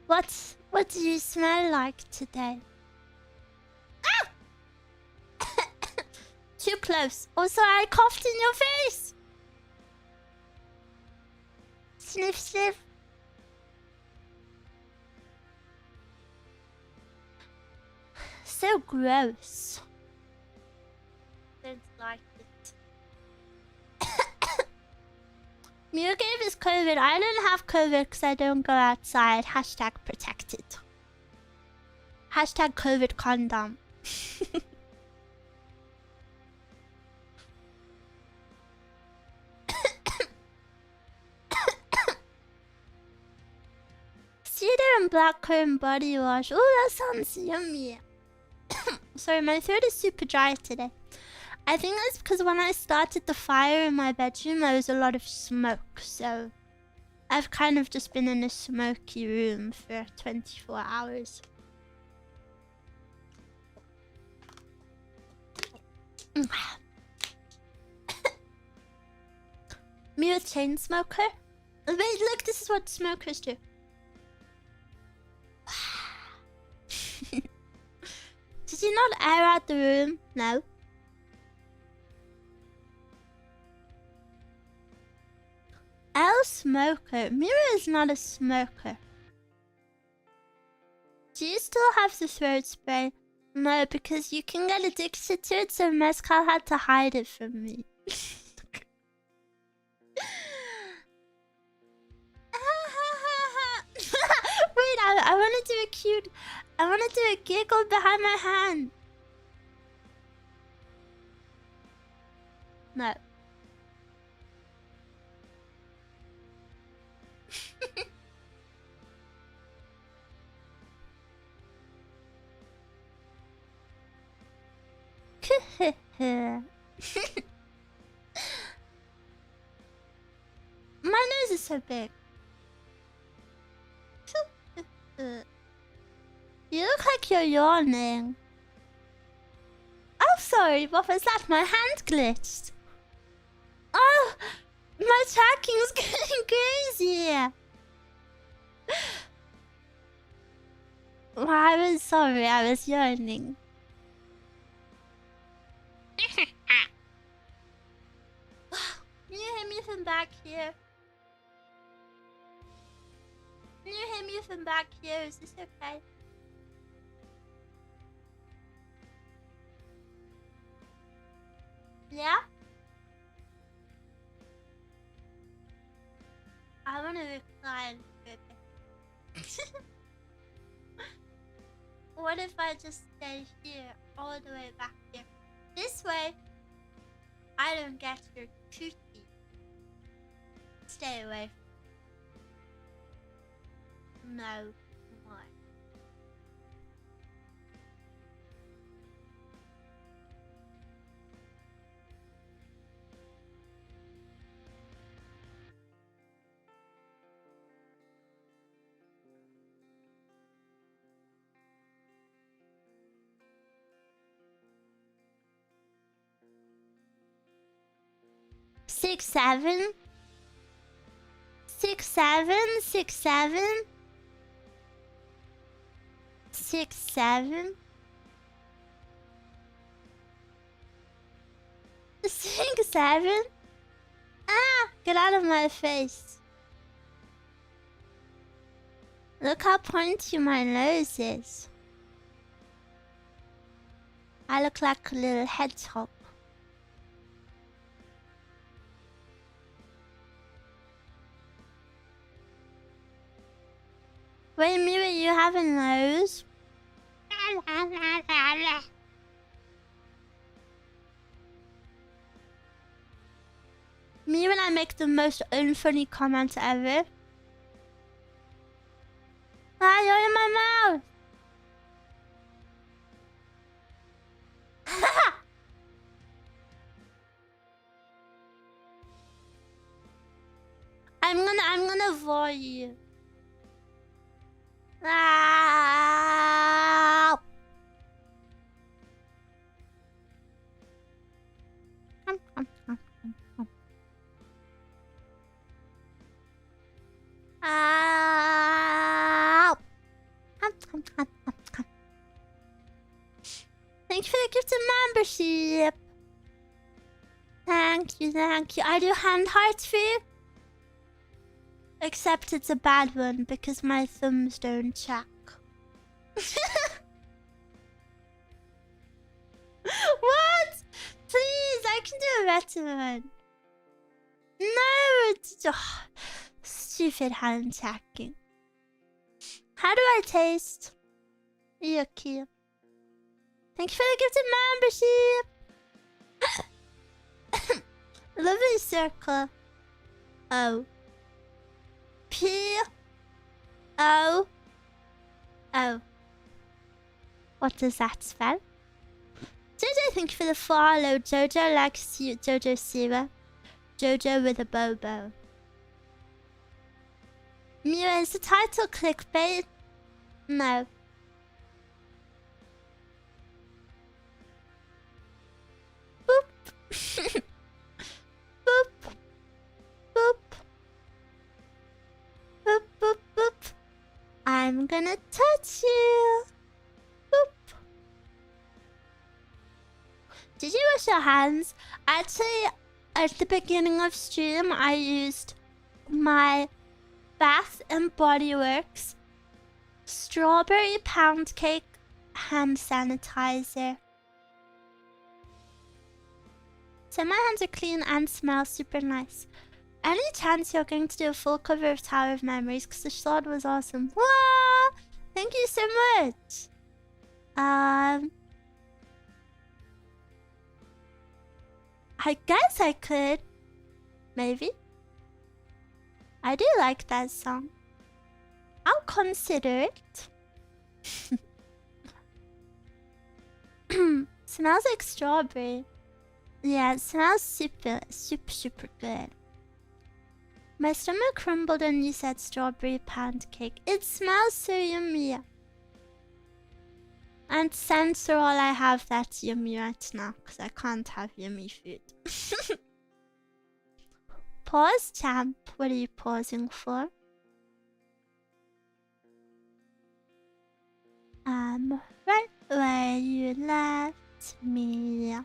What do you smell like today? Ah! Too close. Also, I coughed in your face. Sniff. So gross. Don't like it. Miwa gave us COVID. I don't have COVID because I don't go outside. Hashtag protected. Hashtag COVID condom. Cedar and blackcurrant body wash. Oh, that sounds yummy. Sorry, my throat is super dry today. I think that's because when I started the fire in my bedroom, there was a lot of smoke. So I've kind of just been in a smoky room for 24 hours. Miwa chain smoker? Wait, look, this is what smokers do. Did Did you not air out the room? No. L smoker. Miwa is not a smoker. Do you still have the throat spray? No, because you can get addicted to it, so Mezcal had to hide it from me. Wait, I want to do a cute... I want to do a giggle behind my hand. No. My nose is so big. You look like you're yawning. Oh, sorry, what was that? My hand glitched. Oh, my tracking's getting crazy. I was sorry, I was yawning. Can you hear me from back here? Can you hear me from back here? Is this okay? Yeah? I want to recline. What if I just stay here, all the way back here? This way, I don't get your cookie. Stay away. No more. Six, seven. 6, 7, 6, 7. 6, 7. 6, 7. Ah, get out of my face. Look how pointy my nose is. I look like a little hedgehog. Wait, Miwa, you have a nose? Me when I make the most unfunny comment ever. Ah, you're in my mouth! I'm gonna vor you. Ah! Ah! Thank you for the gift of membership. Thank you, thank you. I do hand hearts for you. Except it's a bad one because my thumbs don't check. What? Please, I can do a better one. No, it's stupid hand checking. How do I taste? Yucky. Thank you for the gift of membership. Lovely circle. O. P. O. O. What does that spell? Jojo, thank you for the follow. Jojo likes you. Jojo Siwa. Jojo with a bobo. Miwa, is the title clickbait? No. Boop. Boop. Boop. Boop, boop, boop. I'm gonna touch you. Boop. wash your hands. Actually, at the beginning of stream, I used my Bath and Body Works strawberry pound cake hand sanitizer. So my hands are clean and smell super nice. Any chance you're going to do a full cover of Tower of Memories? Because the shot was awesome. Wow! Thank you so much. I guess I could. Maybe. I do like that song. I'll consider it. Smells like strawberry. Yeah, it smells super good. My stomach crumbled when you said strawberry pound cake. It smells so yummy. And since all I have that's yummy right now, because I can't have yummy food. Pause, champ. What are you pausing for? I'm right where you left me.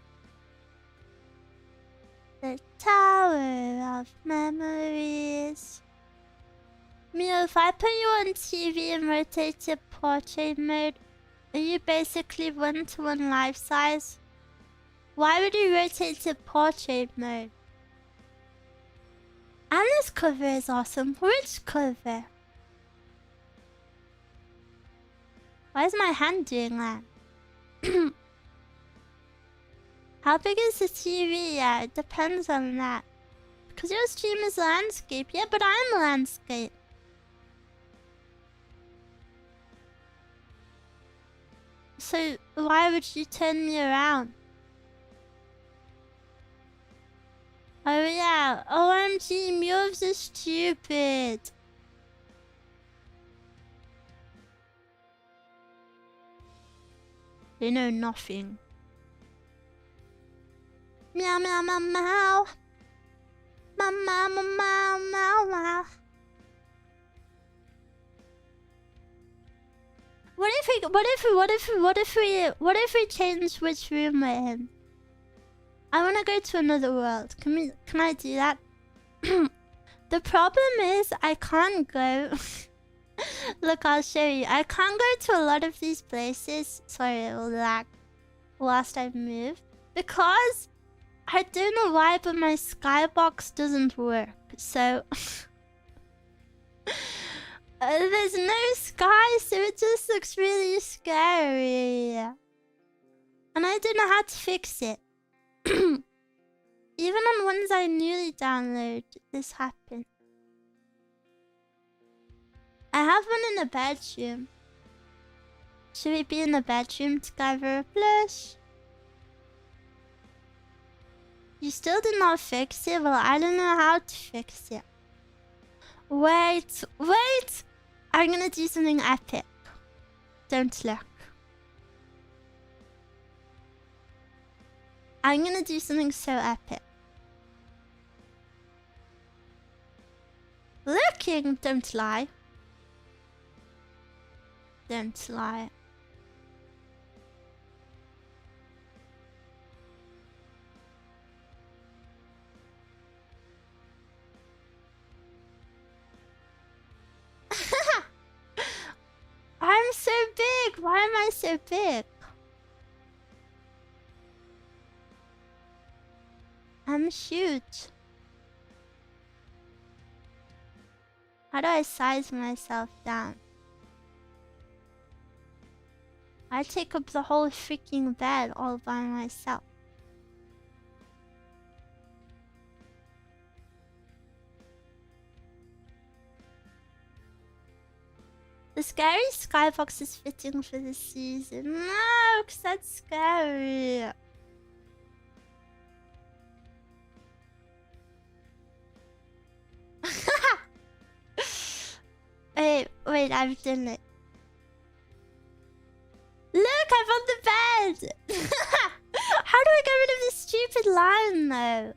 The Tower of Memories. Miwa, if I put you on TV and rotate to portrait mode, are you basically 1-to-1 life size? Why would you rotate to portrait mode? And this cover is awesome. Which cover? Why is my hand doing that? How big is the TV? Yeah, it depends on that. Because your stream is landscape. Yeah, but I'm landscape. So why would you turn me around? Oh yeah, OMG, moves are stupid. They know nothing. Meow meow meow meow. Meow meow meow meow meow. What if we change which room we're in? I wanna go to another world. Can I do that? The problem is I can't go. Look, I'll show you. I can't go to a lot of these places. Sorry, it will lag whilst I move. Because I don't know why, but my skybox doesn't work. So there's no sky, so it just looks really scary. And I don't know how to fix it. Even on ones I newly download, this happened. I have one in the bedroom. Should we be in the bedroom together? Blush. You still did not fix it? Well, I don't know how to fix it. Wait. I'm gonna do something epic. Don't look. I'm gonna do something so epic. Looking, don't lie. Don't lie. I'm so big. Why am I so big? I'm huge. How do I size myself down? I take up the whole freaking bed all by myself. The scary skybox is fitting for the season. No, because that's scary. Wait, I've done it. Look, I'm on the bed! How do I get rid of this stupid line, though?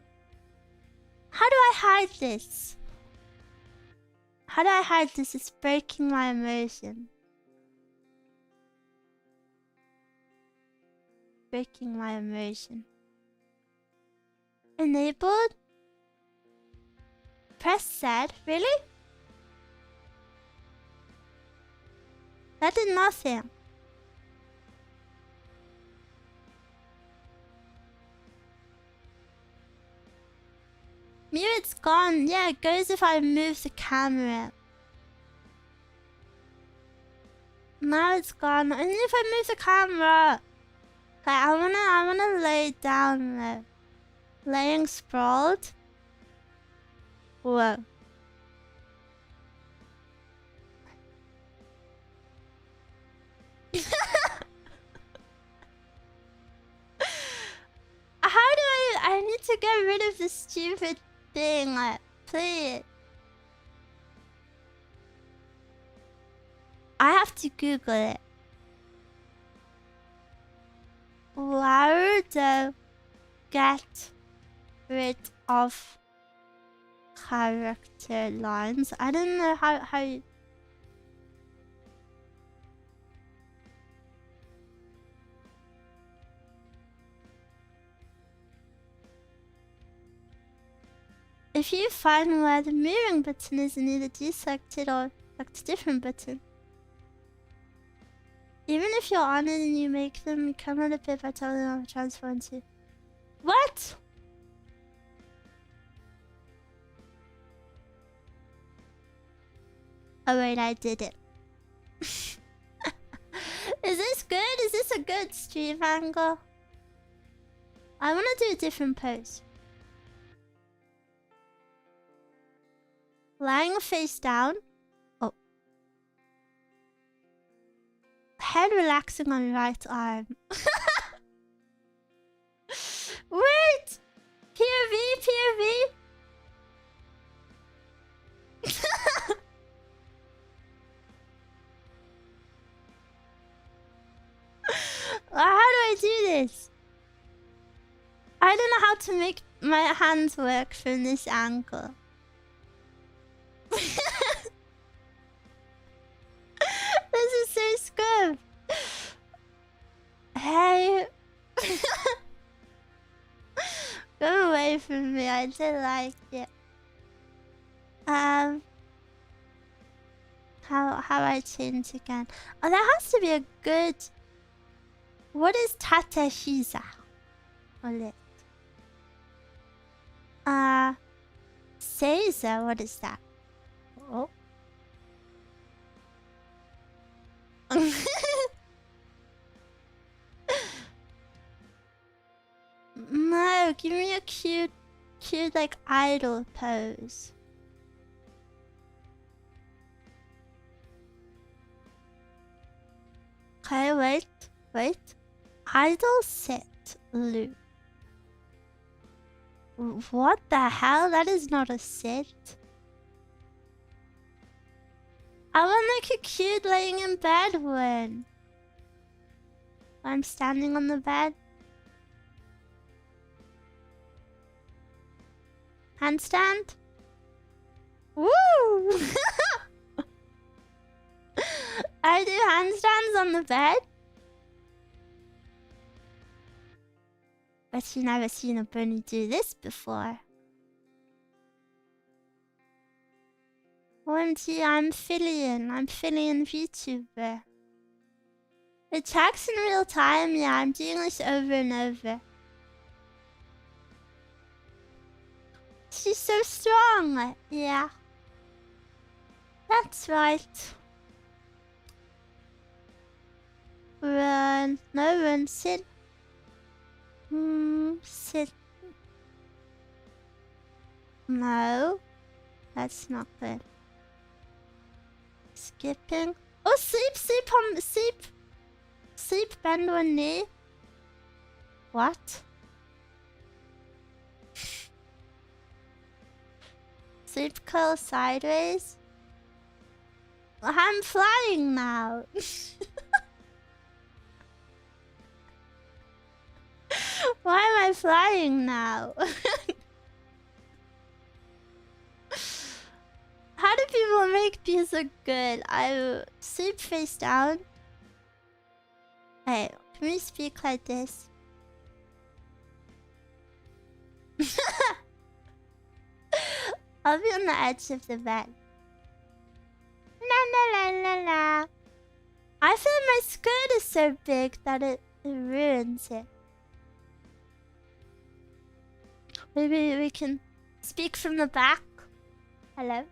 How do I hide this? How do I hide this? It's breaking my immersion. Breaking my immersion. Enabled? Press Z? Really? That did nothing. Miwa, it's gone. Yeah, it goes if I move the camera. Now it's gone. Only if I move the camera. Okay, I wanna lay down though. Laying sprawled. Whoa. How do I need to get rid of this stupid thing. Please. I have to Google it. How to get rid of character lines. I don't know how you... If you find where the moving button is and either deselect it or select a different button. Even if you're on it and you make them come out a bit by telling them how to transform to. What? Oh wait, I did it. Is this good? Is this a good stream angle? I want to do a different pose. Lying face down. Oh. Head relaxing on right arm. Wait! POV, POV. How do I do this? I don't know how to make my hands work from this angle. This is so scum. Hey. Go away from me. I don't like it. How I change again? Oh, there has to be a good... What is Tatashiza? Hold it. Seiza, what is that? Oh. No, give me a cute like idol pose. Okay, wait. Idol set loop. What the hell? That is not a set. I want like a cute laying in bed one. I'm standing on the bed. Handstand. Woo! I do handstands on the bed. Bet you never seen a bunny do this before. OMG, I'm Phillian VTuber. It tracks in real time, yeah, I'm doing this over and over. She's so strong, yeah. That's right. Run, no run, sit. Sit. No, that's not good. Skipping. Oh, sleep, bend one knee. What? Sleep curl sideways. I'm flying now. Why am I flying now? How do people make these look good? I sleep face down. Hey, can we speak like this? I'll be on the edge of the bed. La la la la la. I feel like my skirt is so big that it ruins it. Maybe we can speak from the back. Hello?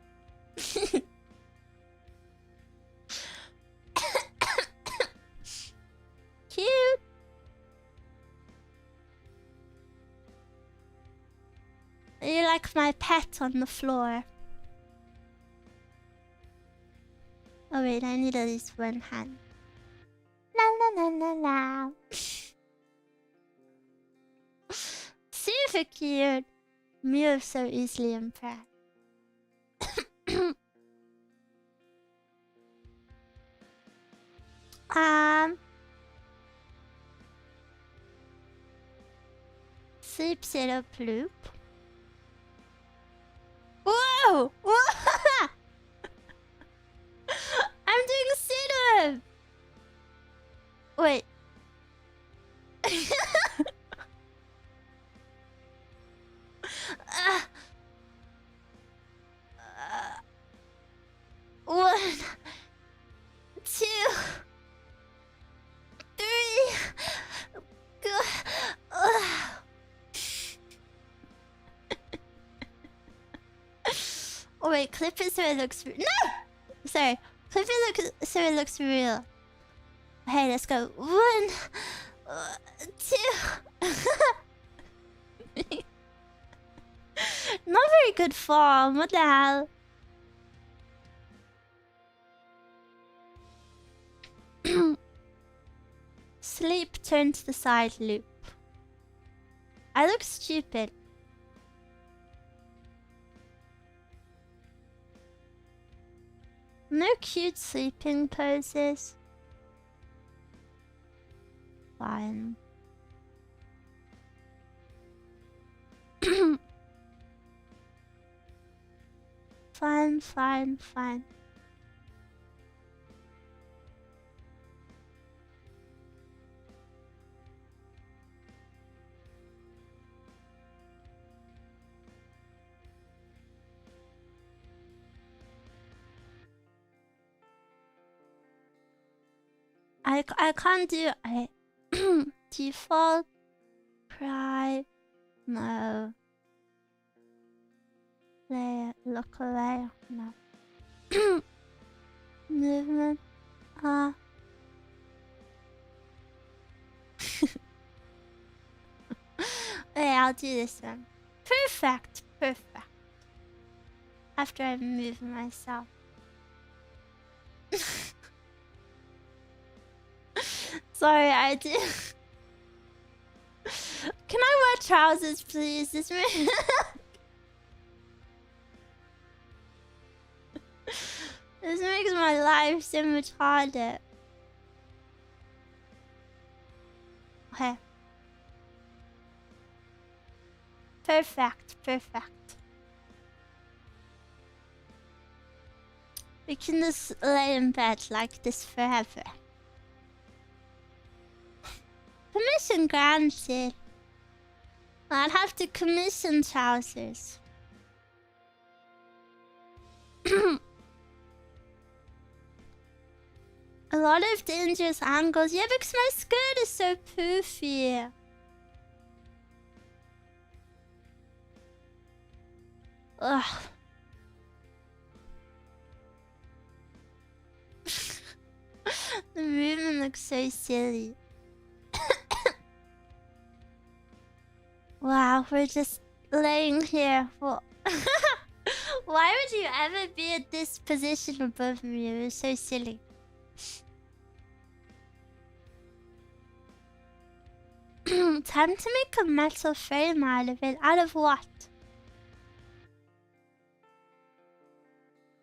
Cute. You're like my pet on the floor. Oh wait, I need at least one hand. La la la la la. Super cute. Miwa is so easily impressed. Sleep sit-up loop. Whoa! I'm doing a sit-up! Wait. One, two, three. Oh wait, clip it so it looks no. Sorry, clip it so it looks real. Hey, let's go. One, two. Not very good form. What the hell? Sleep turn to the side loop. I look stupid. No cute sleeping poses. Fine. Fine. I can't do default pride no look away no movement Wait, I'll do this one. Perfect. After I move myself. Sorry, I do. Can I wear trousers, please? This makes my life so much harder. Okay. Perfect. We can just lay in bed like this forever. Permission granted. I'd have to commission trousers. A lot of dangerous angles. Yeah, because my skirt is so poofy. Ugh. The movement looks so silly. Wow, we're just laying here for... Why would you ever be at this position above me? It was so silly. Time to make a metal frame out of it. Out of what?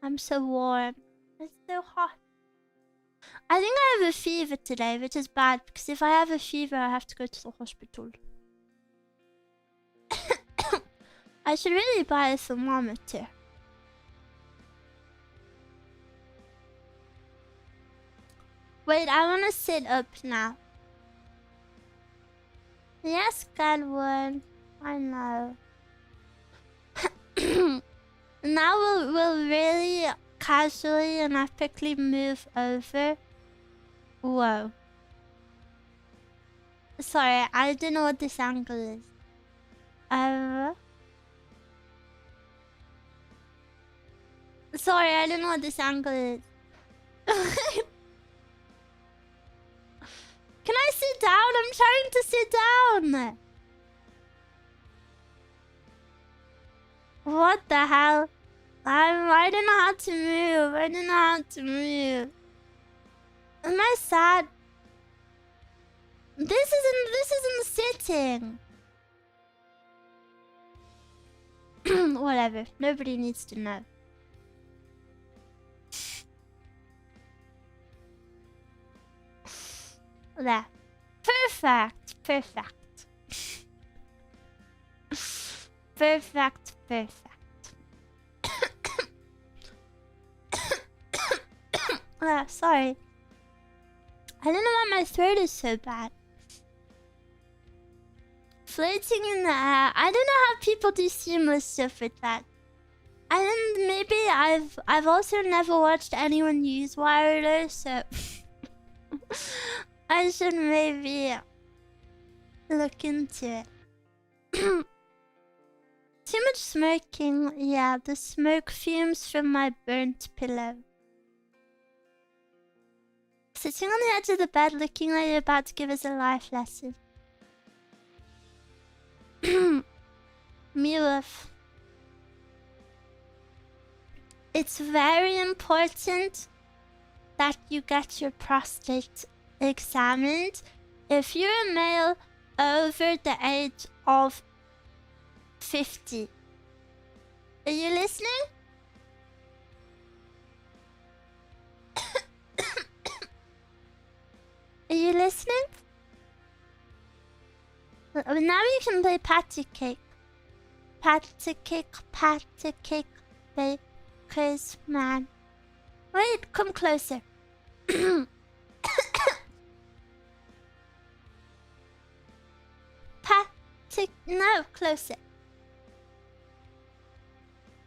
I'm so warm. It's so hot. I think I have a fever today, which is bad, because if I have a fever, I have to go to the hospital. I should really buy a thermometer. Wait, I want to sit up now. Yes, God one. I know. Now we'll really casually and epically move over. Whoa. Sorry, I don't know what this angle is. Sorry, I don't know what this angle is. Can I sit down? I'm trying to sit down. What the hell? I don't know how to move. I don't know how to move. Am I sad? This isn't sitting. Whatever. Nobody needs to know. There. Perfect. Perfect. Perfect. Perfect. Sorry. I don't know why my throat is so bad. Floating in the air. I don't know how people do seamless stuff with that. And maybe I've also never watched anyone use wireless, so I should maybe look into it. Too much smoking. Yeah, the smoke fumes from my burnt pillow. Sitting on the edge of the bed, looking like you're about to give us a life lesson. Miwa. It's very important that you get your prostate examined if you're a male over the age of 50. Are you listening? Are you listening? Now you can play patty cake. Patty cake, because man. Wait, come closer. Patty, no, closer.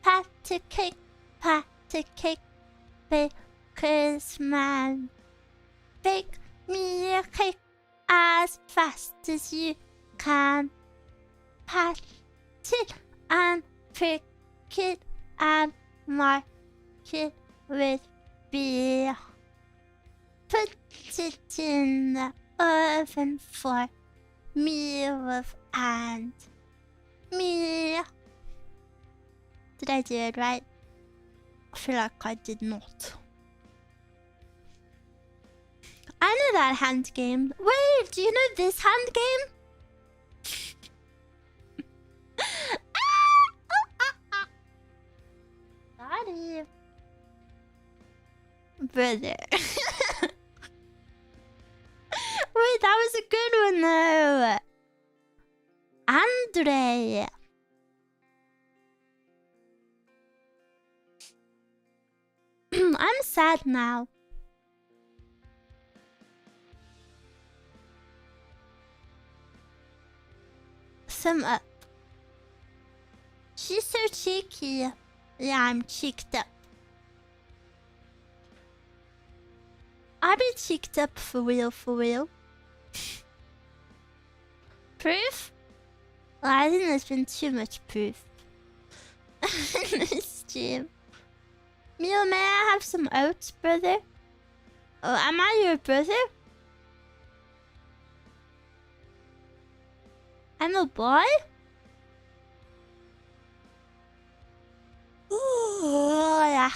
Patty cake, because man. Bake me a cake as fast as you can. Pat it and prick it and mark it with beer. Put it in the oven for Miwa and me. Did I do it right? I feel like I did not. I know that hand game. Wait, do you know this hand game? Sorry. Brother. Wait, that was a good one though. Andre. I'm sad now. Sum up. She's so cheeky. Yeah, I'm cheeked up. I be cheeked up for real, for real. Proof? Well, I think there's been too much proof in this stream. Miwa, may I have some oats, brother? Oh, am I your brother? I'm a boy? Ooh, yeah.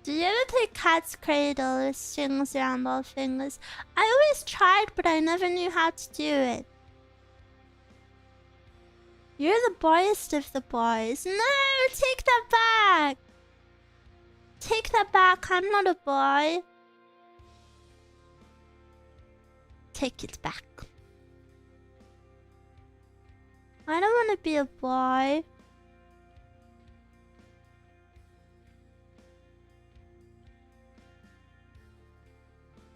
Do you ever play Cat's Cradle with strings around all fingers? I always tried, but I never knew how to do it. You're the boyest of the boys. No, take that back. Take that back. I'm not a boy. Take it back. I don't want to be a boy.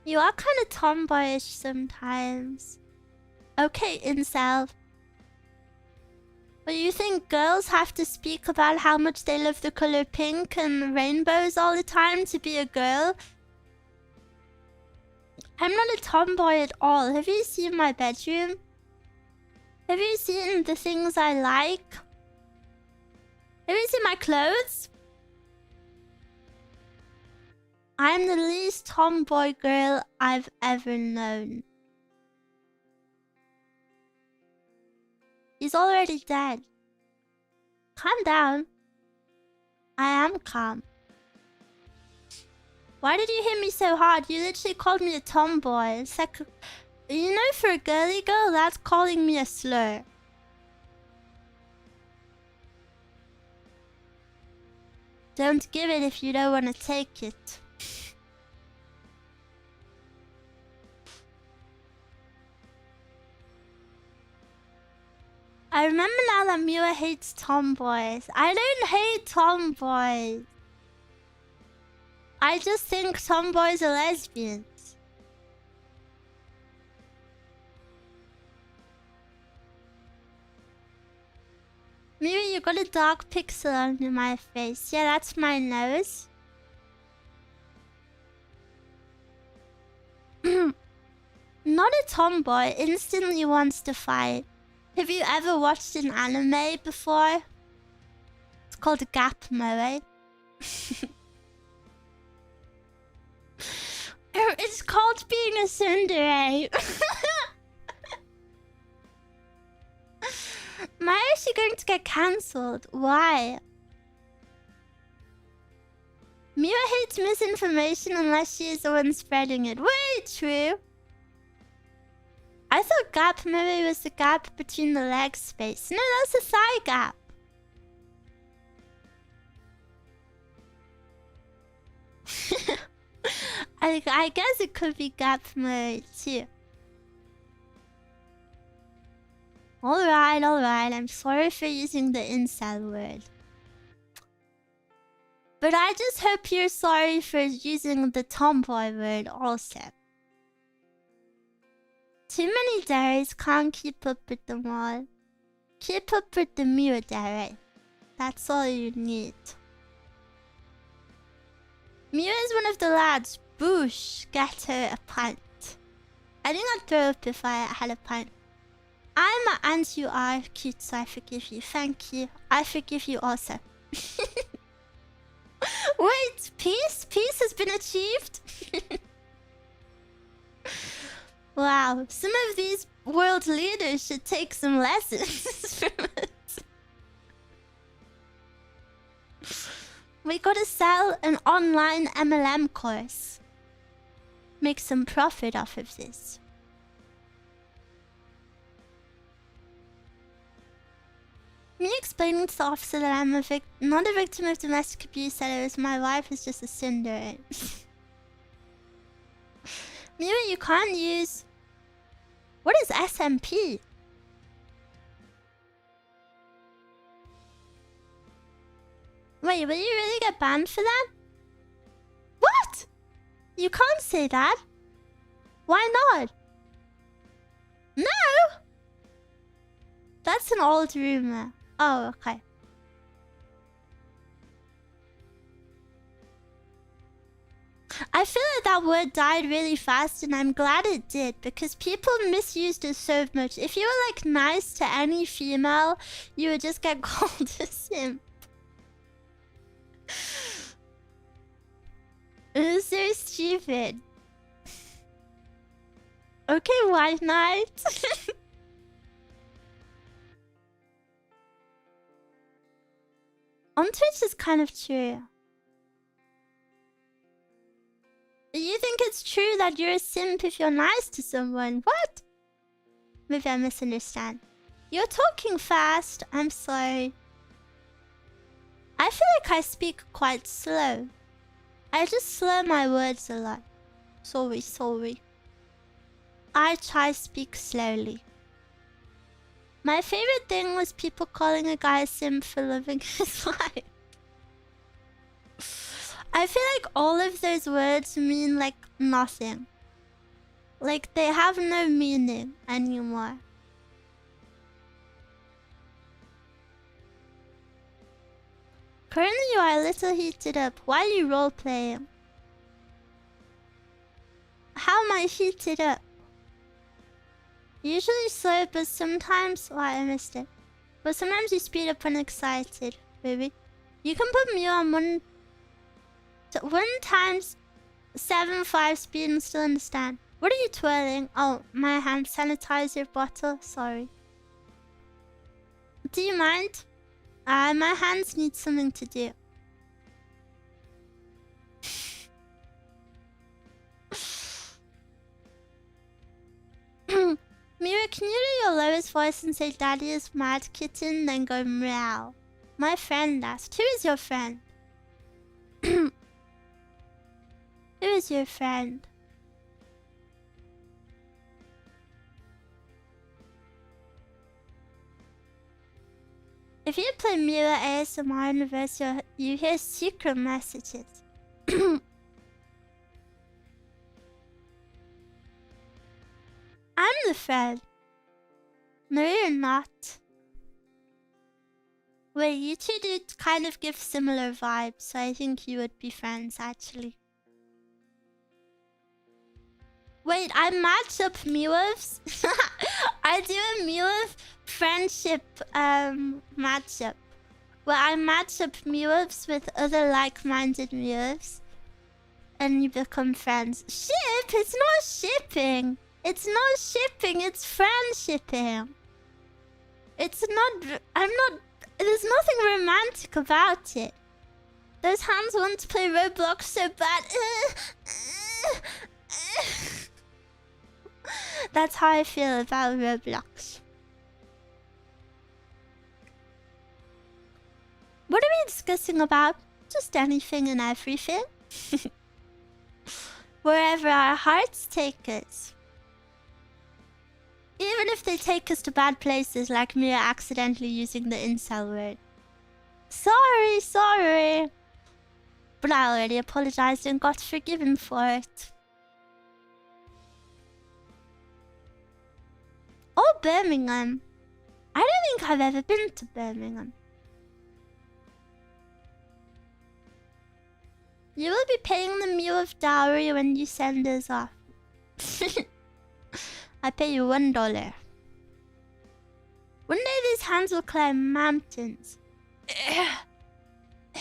You are kind of tomboyish sometimes. Okay, incel. But you think girls have to speak about how much they love the color pink and rainbows all the time to be a girl? I'm not a tomboy at all. Have you seen my bedroom? Have you seen the things I like? Have you seen my clothes? I'm the least tomboy girl I've ever known. He's already dead. Calm down. I am calm. Why did you hit me so hard? You literally called me a tomboy. It's like, you know, for a girly girl, that's calling me a slur. Don't give it if you don't want to take it. I remember now that Miwa hates tomboys. I don't hate tomboys. I just think tomboys are lesbians. Miwa, you got a dark pixel under my face. Yeah, that's my nose. Not a tomboy, instantly wants to fight. Have you ever watched an anime before? It's called Gap Moe. It's called being a tsundere. Why is she going to get cancelled? Why? Miwa hates misinformation unless she is the one spreading it. Very true. I thought gap maybe was the gap between the leg space. No, that's a thigh gap. I guess it could be gap mode too. Alright. I'm sorry for using the incel word. But I just hope you're sorry for using the tomboy word also. Too many dairies, can't keep up with them all. Keep up with the Miwa dairy. That's all you need. Miwa is one of the lads. Boosh, get her a pint. I think I'd throw up if I had a pint. And you are cute, so I forgive you. Thank you. I forgive you also. Wait, peace? Peace has been achieved? Wow, some of these world leaders should take some lessons from us. We gotta sell an online MLM course. Make some profit off of this. Me explaining to the officer that I'm not a victim of domestic abuse, that it was my wife is just a cinder. Miwa, you can't use... What is SMP? Wait, will you really get banned for that? What? You can't say that. Why not? No! That's an old rumor. Oh, okay. I feel like that word died really fast, and I'm glad it did, because people misused it so much. If you were like nice to any female, you would just get called a simp. It was so stupid. Okay, white knight. On Twitch is kind of true. You think it's true that you're a simp if you're nice to someone? What? Maybe I misunderstand. You're talking fast. I'm sorry. I feel like I speak quite slow. I just slur my words a lot. Sorry. I try speak slowly. My favorite thing was people calling a guy a simp for living his life. I feel like all of those words mean like nothing. Like they have no meaning anymore. Currently you are a little heated up. Why are you roleplaying? How am I heated up? Usually slow, but sometimes... Oh, I missed it. But sometimes you speed up when excited, baby. You can put me on 1 times 7.5 speed and still understand. What are you twirling? Oh, my hand sanitizer bottle. Sorry. Do you mind? My hands need something to do. Miwa, can you do your lowest voice and say Daddy is mad kitten, then go meow? My friend asked. Who is your friend? Who is your friend? If you play Miwa ASMR in reverse, you hear secret messages. I'm the friend. No, you're not. Wait, you two do kind of give similar vibes, so I think you would be friends, actually. Wait, I match up Miwas? I do a Miwa friendship matchup. Where I match up Miwas with other like-minded Miwas. And you become friends. Ship? It's not shipping. It's not shipping, it's friendshipping. It's not... I'm not... There's nothing romantic about it. Those hands want to play Roblox so bad. That's how I feel about Roblox. What are we discussing about? Just anything and everything. Wherever our hearts take us. Even if they take us to bad places, like me accidentally using the incel word. Sorry. But I already apologized and got forgiven for it. Oh, Birmingham. I don't think I've ever been to Birmingham. You will be paying the Miwa of dowry when you send us off. I pay you $1. One day these hands will climb mountains.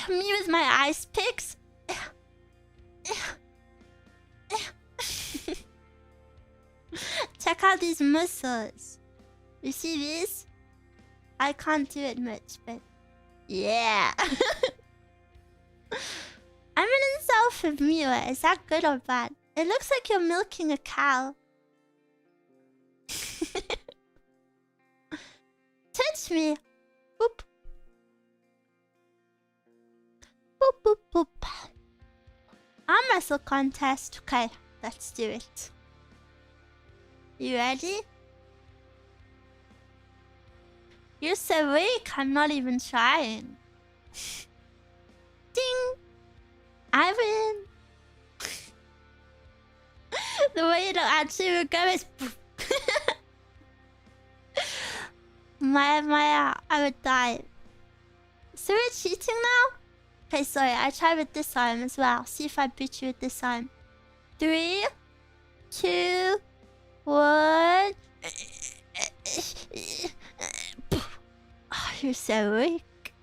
Me with my ice picks. Check out these muscles. You see these? I can't do it much, but yeah. I'm an incel for Miwa. Is that good or bad? It looks like you're milking a cow. Touch me. Boop. Boop, boop, boop. Arm wrestle contest. Okay, let's do it. You ready? You're so weak, I'm not even trying. Ding! I win! The way it'll actually would go is... I would die. So we're cheating now? Okay, sorry, I try with this arm as well. See if I beat you with this arm. 3, 2, 1. Oh, you're so weak.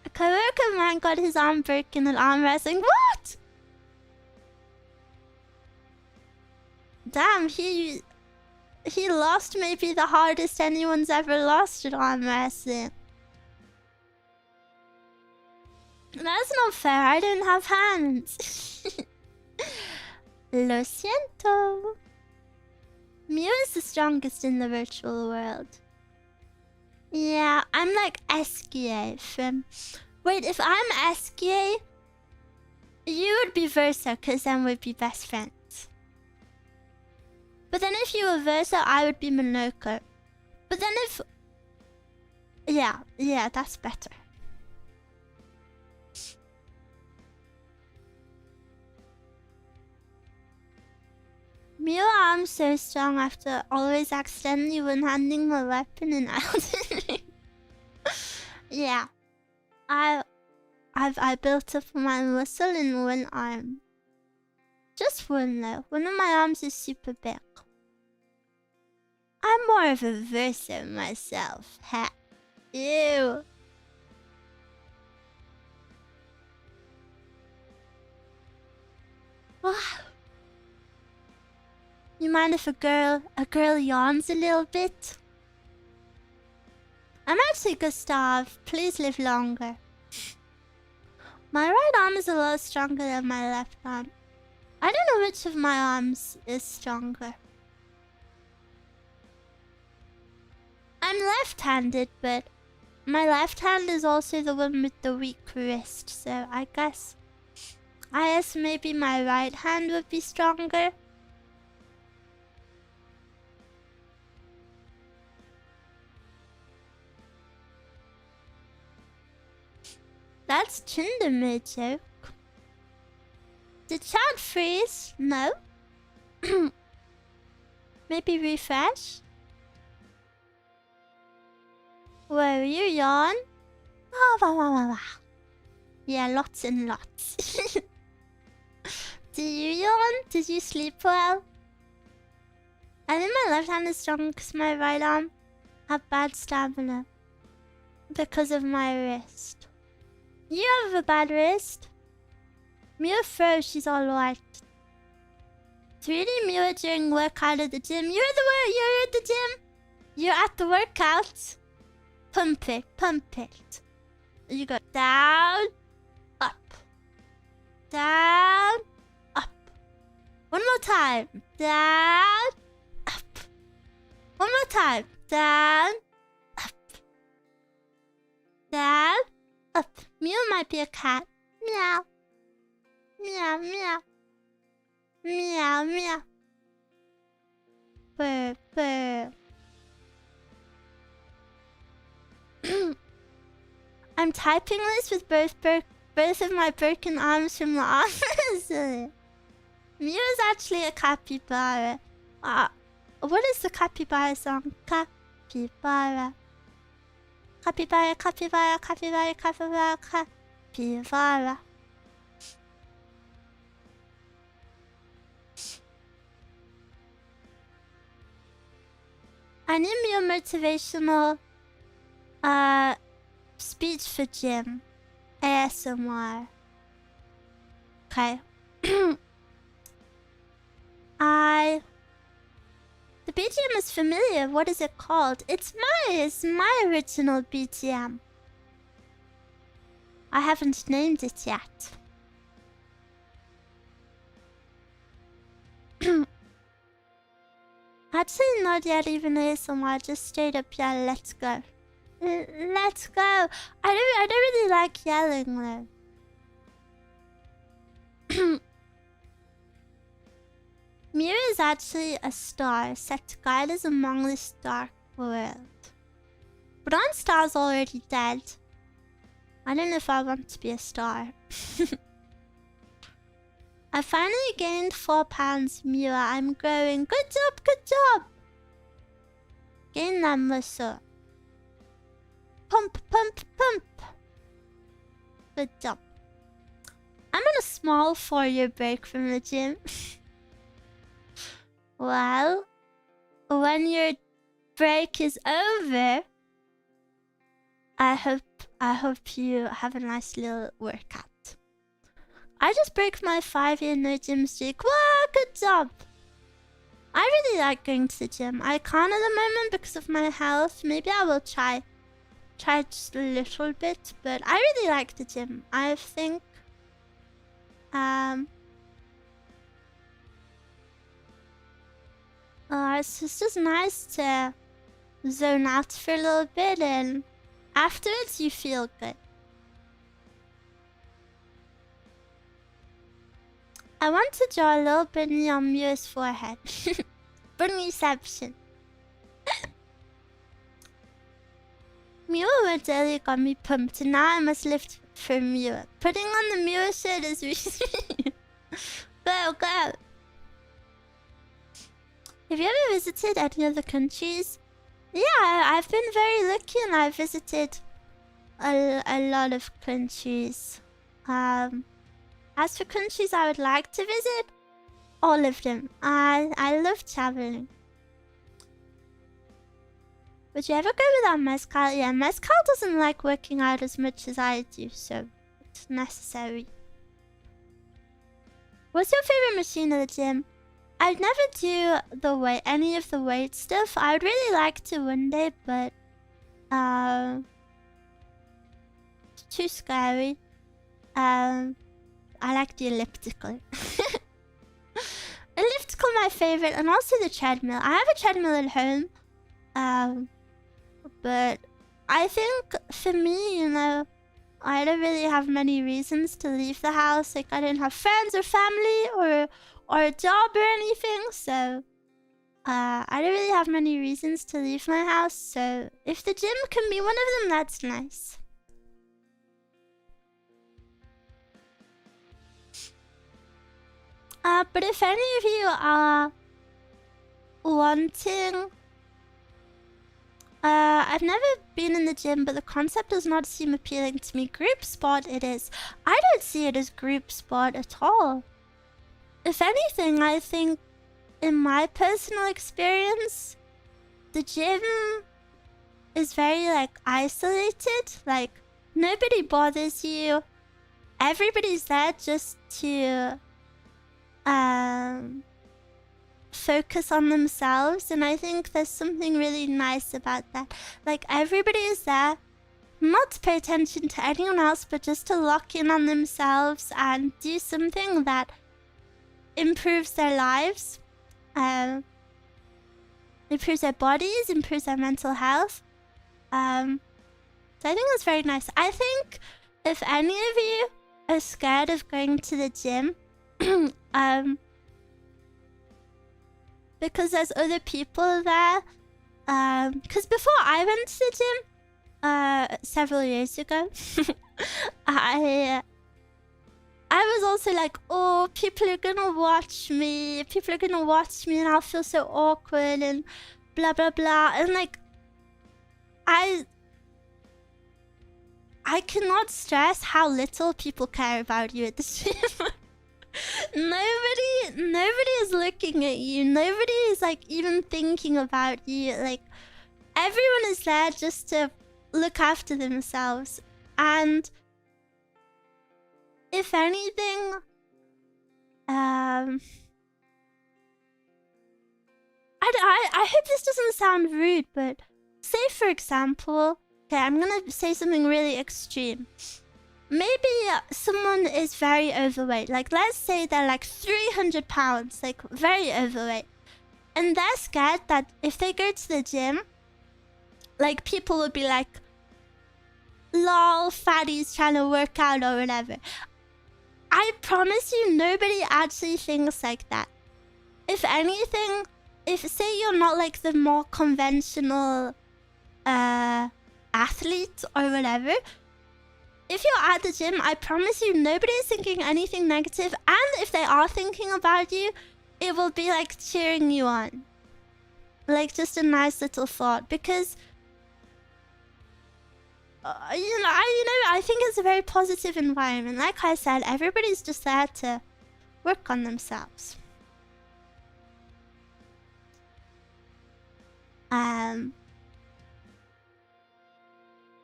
A coworker of mine got his arm broken in arm wrestling. What? Damn, he lost maybe the hardest anyone's ever lost at arm wrestling. That's not fair, I don't have hands. Lo siento. Miwa is the strongest in the virtual world. Yeah, I'm like SKA from... Wait, if I'm SKA, you would be Versa, because then we'd be best friends. But then if you were Versa, I would be Monoko. But then if... Yeah, that's better. Miwa, I'm so strong after always accidentally one-handing my weapon in Elden Ring. Yeah. I built up my muscle in one arm. Just one though. One of my arms is super big. I'm more of a versa myself. Ha. Ew. You mind if a girl yawns a little bit? I'm actually Gustav. Please live longer. My right arm is a lot stronger than my left arm. I don't know which of my arms is stronger. I'm left-handed, but my left hand is also the one with the weak wrist, so I guess maybe my right hand would be stronger. That's Tinder joke. Did chat freeze? No. Maybe refresh? Whoa, you yawn? Yeah, lots and lots. Do you yawn? Did you sleep well? I think my left hand is strong because my right arm have bad stamina. Because of my wrist. You have a bad wrist? Miwa froze, she's alright. It's really Miwa during workout at the gym. You're at the gym. You're at the workout. Pump it, pump it. You go down, up, down, up. One more time. Down, up. One more time. Down, up. Down, up. Miwa might be a cat. Meow. Meow, meow. Meow, meow. Purr, purr. I'm typing this with both of my broken arms from the office. Miwa's actually a capybara. What is the capybara song? Capybara. Capybara, capybara, capybara, capybara, capybara. I need Miwa motivational speech for gym. ASMR. Okay. The BGM is familiar. What is it called? It's my original BGM. I haven't named it yet. Actually, not yet even ASMR. Just straight up, yeah, let's go. Let's go. I don't really like yelling though. Miwa is actually a star set to guide us among this dark world. But aren't stars already dead? I don't know if I want to be a star. I finally gained 4 pounds, Miwa. I'm growing. Good job, good job. Gain that muscle. Pump, pump, pump. Good job. I'm on a small 4-year break from the gym. Well, when your break is over, I hope you have a nice little workout. I just broke my 5-year no gym streak. Wow, good job. I really like going to the gym. I can't at the moment because of my health. Maybe I will try just a little bit, but I really like the gym. I think it's just nice to zone out for a little bit, and afterwards you feel good. I want to draw a little bunny on Miwa's forehead. Bunnyception. Miwa went earlier got me pumped, and now I must lift for Miwa. Putting on the Miwa shirt is really... Go, go! Have you ever visited any other countries? Yeah, I've been very lucky and I've visited a lot of countries. As for countries I would like to visit, all of them. I love traveling. Would you ever go without mezcal? Yeah, mezcal doesn't like working out as much as I do, so it's necessary. What's your favorite machine at the gym? I'd never do any of the weight stuff. I would really like to one day, but it's too scary. I like the elliptical. Elliptical my favorite, and also the treadmill. I have a treadmill at home. But I think for me, you know, I don't really have many reasons to leave the house. Like, I don't have friends or family or a job or anything, so I don't really have many reasons to leave my house. So if the gym can be one of them, that's nice. But if any of you are wanting... I've never been in the gym, but the concept does not seem appealing to me. Group sport it is. I don't see it as group sport at all. If anything, I think, in my personal experience, the gym is very, like, isolated. Like, nobody bothers you. Everybody's there just to focus on themselves, and I think there's something really nice about that. Like, everybody is there not to pay attention to anyone else, but just to lock in on themselves and do something that improves their lives, improves their bodies, improves their mental health. So I think that's very nice. I think if any of you are scared of going to the gym, because there's other people there. Because before I went to the gym, several years ago, I was also like, oh, people are gonna watch me. People are gonna watch me and I'll feel so awkward and blah, blah, blah. And like, I cannot stress how little people care about you at the gym. Nobody is looking at you. Nobody is like even thinking about you. Like, everyone is there just to look after themselves. And if anything, I hope this doesn't sound rude, but say for example, okay, I'm gonna say something really extreme. Maybe someone is very overweight. Like, let's say they're like 300 pounds, like very overweight. And they're scared that if they go to the gym, like, people would be like, lol, fatty's trying to work out or whatever. I promise you, nobody actually thinks like that. If anything, if say you're not like the more conventional athlete or whatever, if you're at the gym, I promise you, nobody is thinking anything negative. And if they are thinking about you, it will be like cheering you on. Like, just a nice little thought. Because, I think it's a very positive environment. Like I said, everybody's just there to work on themselves.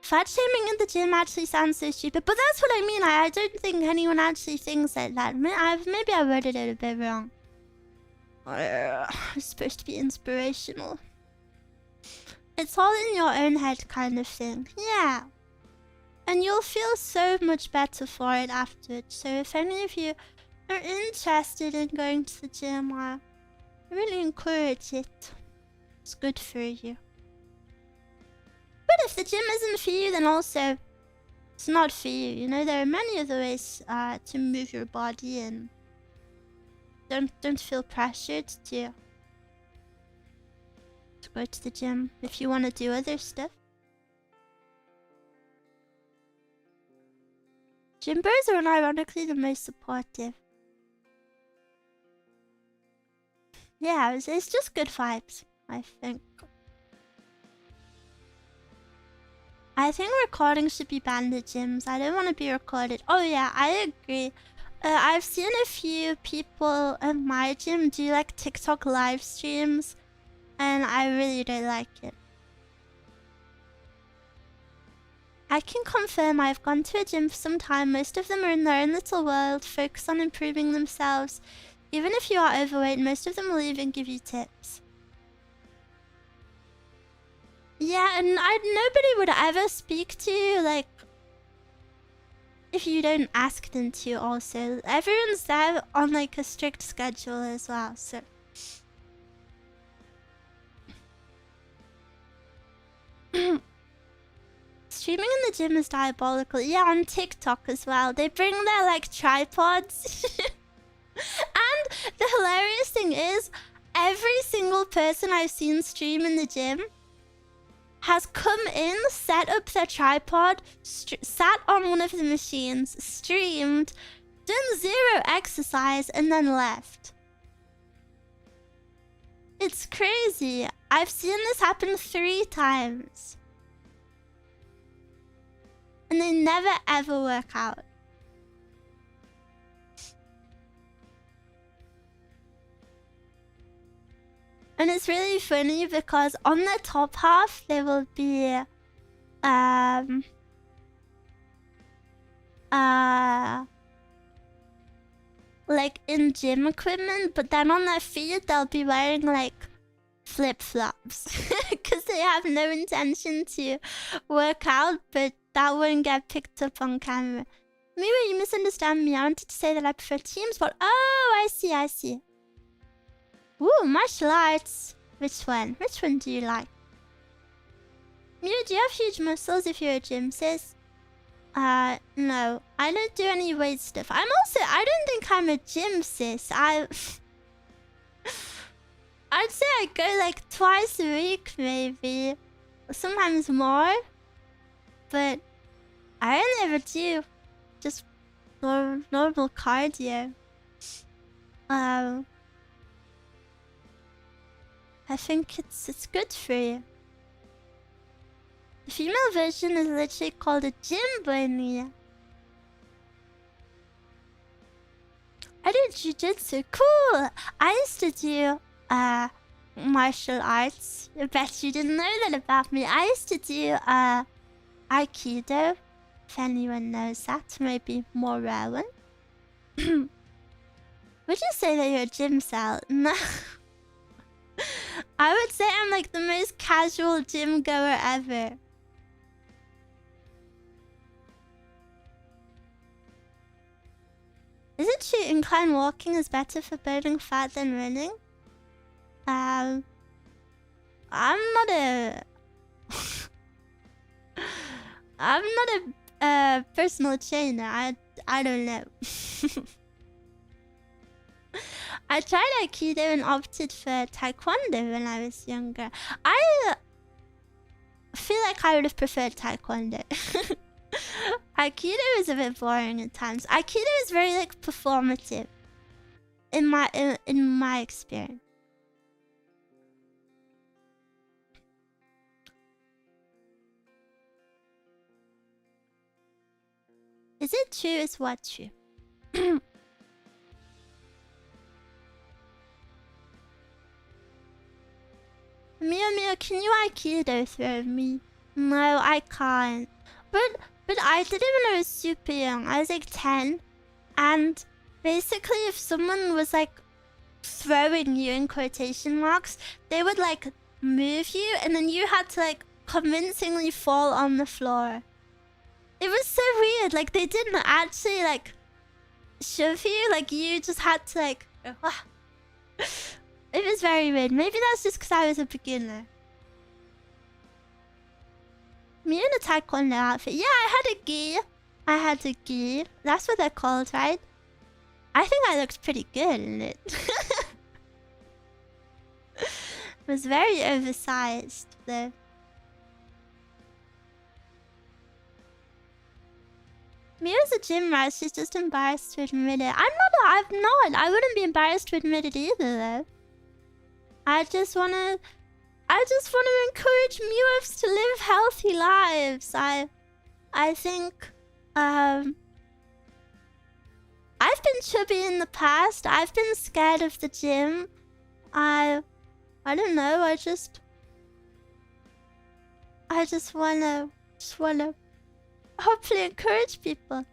Fat shaming in the gym actually sounds so stupid, but that's what I mean. I don't think anyone actually thinks like that. Maybe I worded it a bit wrong. It's supposed to be inspirational. It's all in your own head kind of thing. Yeah. And you'll feel so much better for it afterwards. So if any of you are interested in going to the gym, I really encourage it. It's good for you. But if the gym isn't for you, then also it's not for you. You know, there are many other ways to move your body, and don't feel pressured to go to the gym if you want to do other stuff. Gym bros are ironically the most supportive. Yeah, it's just good vibes, I think. I think recording should be banned at gyms. I don't want to be recorded. Oh yeah, I agree. I've seen a few people at my gym do like TikTok live streams, and I really don't like it. I can confirm I've gone to a gym for some time. Most of them are in their own little world, focus on improving themselves. Even if you are overweight, most of them will even give you tips. Yeah, and nobody would ever speak to you, like, if you don't ask them to also. Everyone's there on, like, a strict schedule as well, so... Streaming in the gym is diabolical. Yeah, on TikTok as well. They bring their, like, tripods. And the hilarious thing is, every single person I've seen stream in the gym has come in, set up their tripod, sat on one of the machines, streamed, done 0 exercise, and then left. It's crazy. I've seen this happen 3 times. And they never ever work out. And it's really funny because on the top half there will be like in gym equipment, but then on their feet they'll be wearing like flip-flops because they have no intention to work out, but that wouldn't get picked up on camera. Miwa, you misunderstand me. I wanted to say that I prefer team sport. Oh, I see. Ooh, martial arts. Which one? Which one do you like? Miwa, do you have huge muscles if you're a gym sis? No. I don't do any weight stuff. I don't think I'm a gym sis. I'd say I go like twice a week maybe. Sometimes more. But I don't ever do. Just normal cardio. I think it's good for you. The female version is literally called a gym bunny. I do jiu-jitsu. Cool! I used to do martial arts. I bet you didn't know that about me. I used to do Aikido. If anyone knows that, maybe more rare one. Would you say that you're a gym cell? No. I would say I'm like the most casual gym goer ever. Is it true incline walking is better for burning fat than running? I'm not a... I'm not a personal trainer. I don't know. I tried Aikido and opted for Taekwondo when I was younger. I feel like I would have preferred Taekwondo. Aikido is a bit boring at times. Aikido is very like performative in my experience. Is it true? Is what true? Mio, can you Aikido throw me? No, I can't. But I did it when I was super young. I was like 10. And basically if someone was like throwing you in quotation marks, they would like move you and then you had to like convincingly fall on the floor. It was so weird. Like they didn't actually like shove you. Like you just had to like... It was very weird. Maybe that's just because I was a beginner. Me in a taekwondo outfit. Yeah, I had a gi. That's what they're called, right? I think I looked pretty good in it. It was very oversized, though. Mia's a gym rat. She's just embarrassed to admit it. I'm not. I wouldn't be embarrassed to admit it either, though. I I just want to encourage Miwas to live healthy lives. I think I've been chubby in the past. I've been scared of the gym. I don't know. I just wanna hopefully encourage people.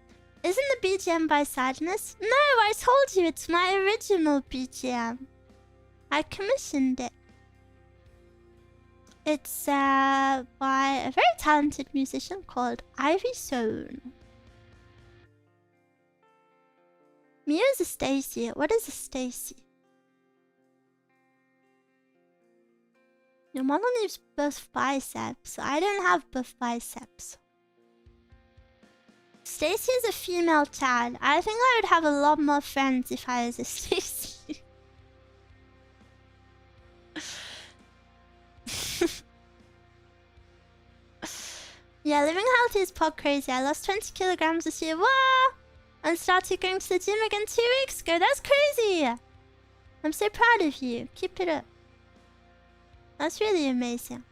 Isn't the BGM by Sadness? No, I told you it's my original BGM. I commissioned it. It's by a very talented musician called Ivy Sohn. Mia's a Stacy. What is a Stacy? Your model needs both biceps. I don't have both biceps. Stacy is a female child. I think I would have a lot more friends if I was a Stacy. Yeah, living healthy is pod crazy. I lost 20 kilograms this year. Wow! And started going to the gym again 2 weeks ago. That's crazy! I'm so proud of you. Keep it up. That's really amazing.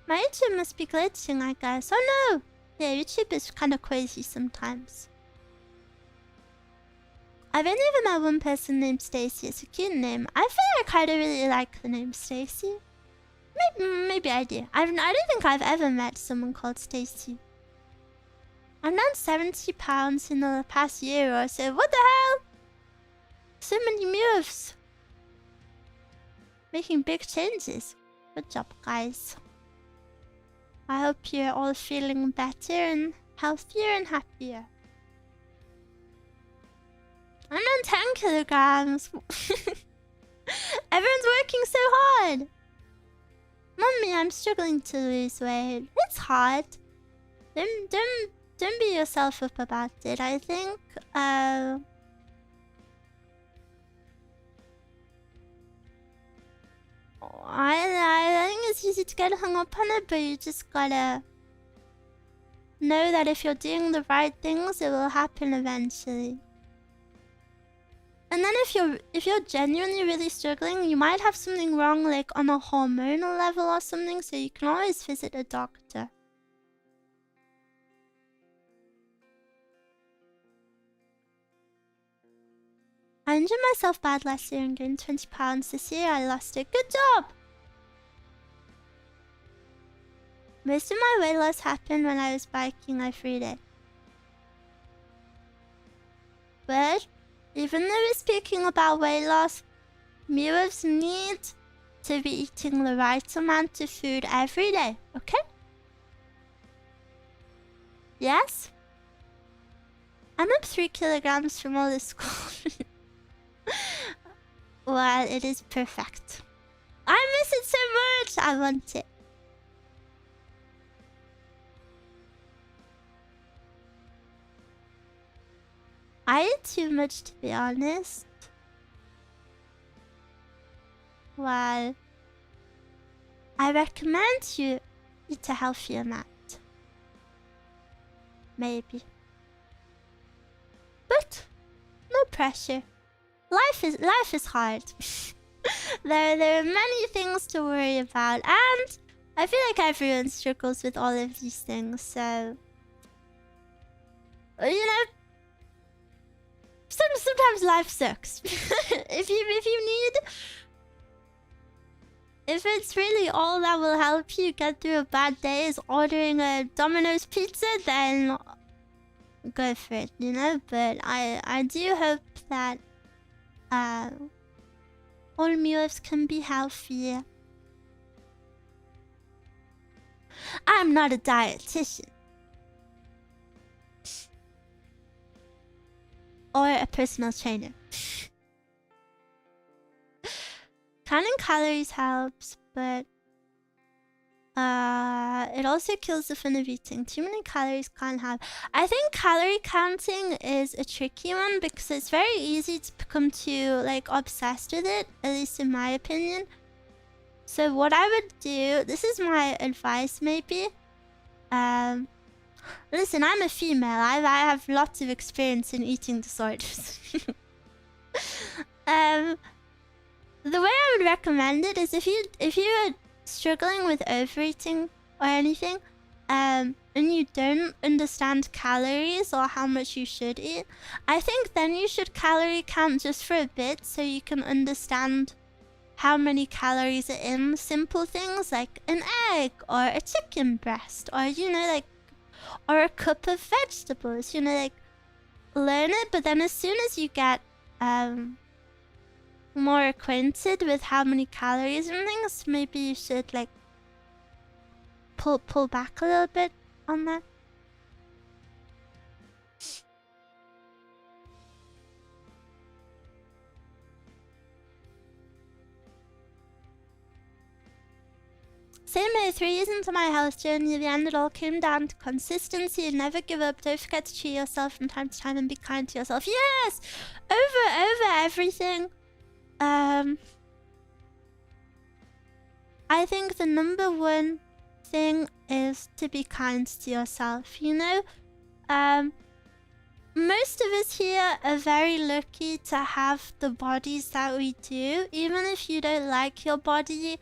My YouTube must be glitching, I guess. Oh no! Yeah, YouTube is kind of crazy sometimes. I've only ever met one person named Stacy. It's a cute name. I feel like I don't really like the name Stacy. Maybe I do. I don't think I've ever met someone called Stacy. I'm down 70 pounds in the past year or so. What the hell? So many moves. Making big changes. Good job, guys. I hope you're all feeling better and healthier and happier. I'm on 10 kilograms. Everyone's working so hard. Mommy, I'm struggling to lose weight. It's hard. Don't beat yourself up about it. I think I think it's easy to get hung up on it, but you just gotta know that if you're doing the right things, it will happen eventually. And then if you're genuinely really struggling, you might have something wrong, like on a hormonal level or something, so you can always visit a doctor. I injured myself bad last year and gained 20 pounds. This year I lost it. Good job! Most of my weight loss happened when I was biking every day. But even though we're speaking about weight loss, Miwas need to be eating the right amount of food every day, okay? Yes? I'm up 3 kilograms from all this school. Well, it is perfect. I miss it so much! I want it. I eat too much, to be honest. Well, I recommend you eat a healthy amount. Maybe. But no pressure. Life is hard. There are many things to worry about, and I feel like everyone struggles with all of these things, so you know, sometimes life sucks. If it's really all that will help you get through a bad day is ordering a Domino's pizza, then go for it, you know? But I do hope that all Miwas can be healthy. I'm not a dietitian. Or a personal trainer. Counting calories helps, but it also kills the fun of eating. Too many calories can't have. I think calorie counting is a tricky one because it's very easy to become too like obsessed with it, at least in my opinion. So what I would do, this is my advice maybe. Listen, I'm a female. I have lots of experience in eating disorders. The way I would recommend it is if you are struggling with overeating or anything, and you don't understand calories or how much you should eat, I think then you should calorie count just for a bit so you can understand how many calories are in simple things like an egg or a chicken breast or, you know, like, or a cup of vegetables, you know, like, learn it. But then as soon as you get more acquainted with how many calories and things, maybe you should like pull back a little bit on that. Same way, 3 years into my health journey, the end it all came down to consistency and never give up. Don't forget to treat yourself from time to time and be kind to yourself. Yes! Over everything. I think the number one thing is to be kind to yourself, you know? Most of us here are very lucky to have the bodies that we do. Even if you don't like your body,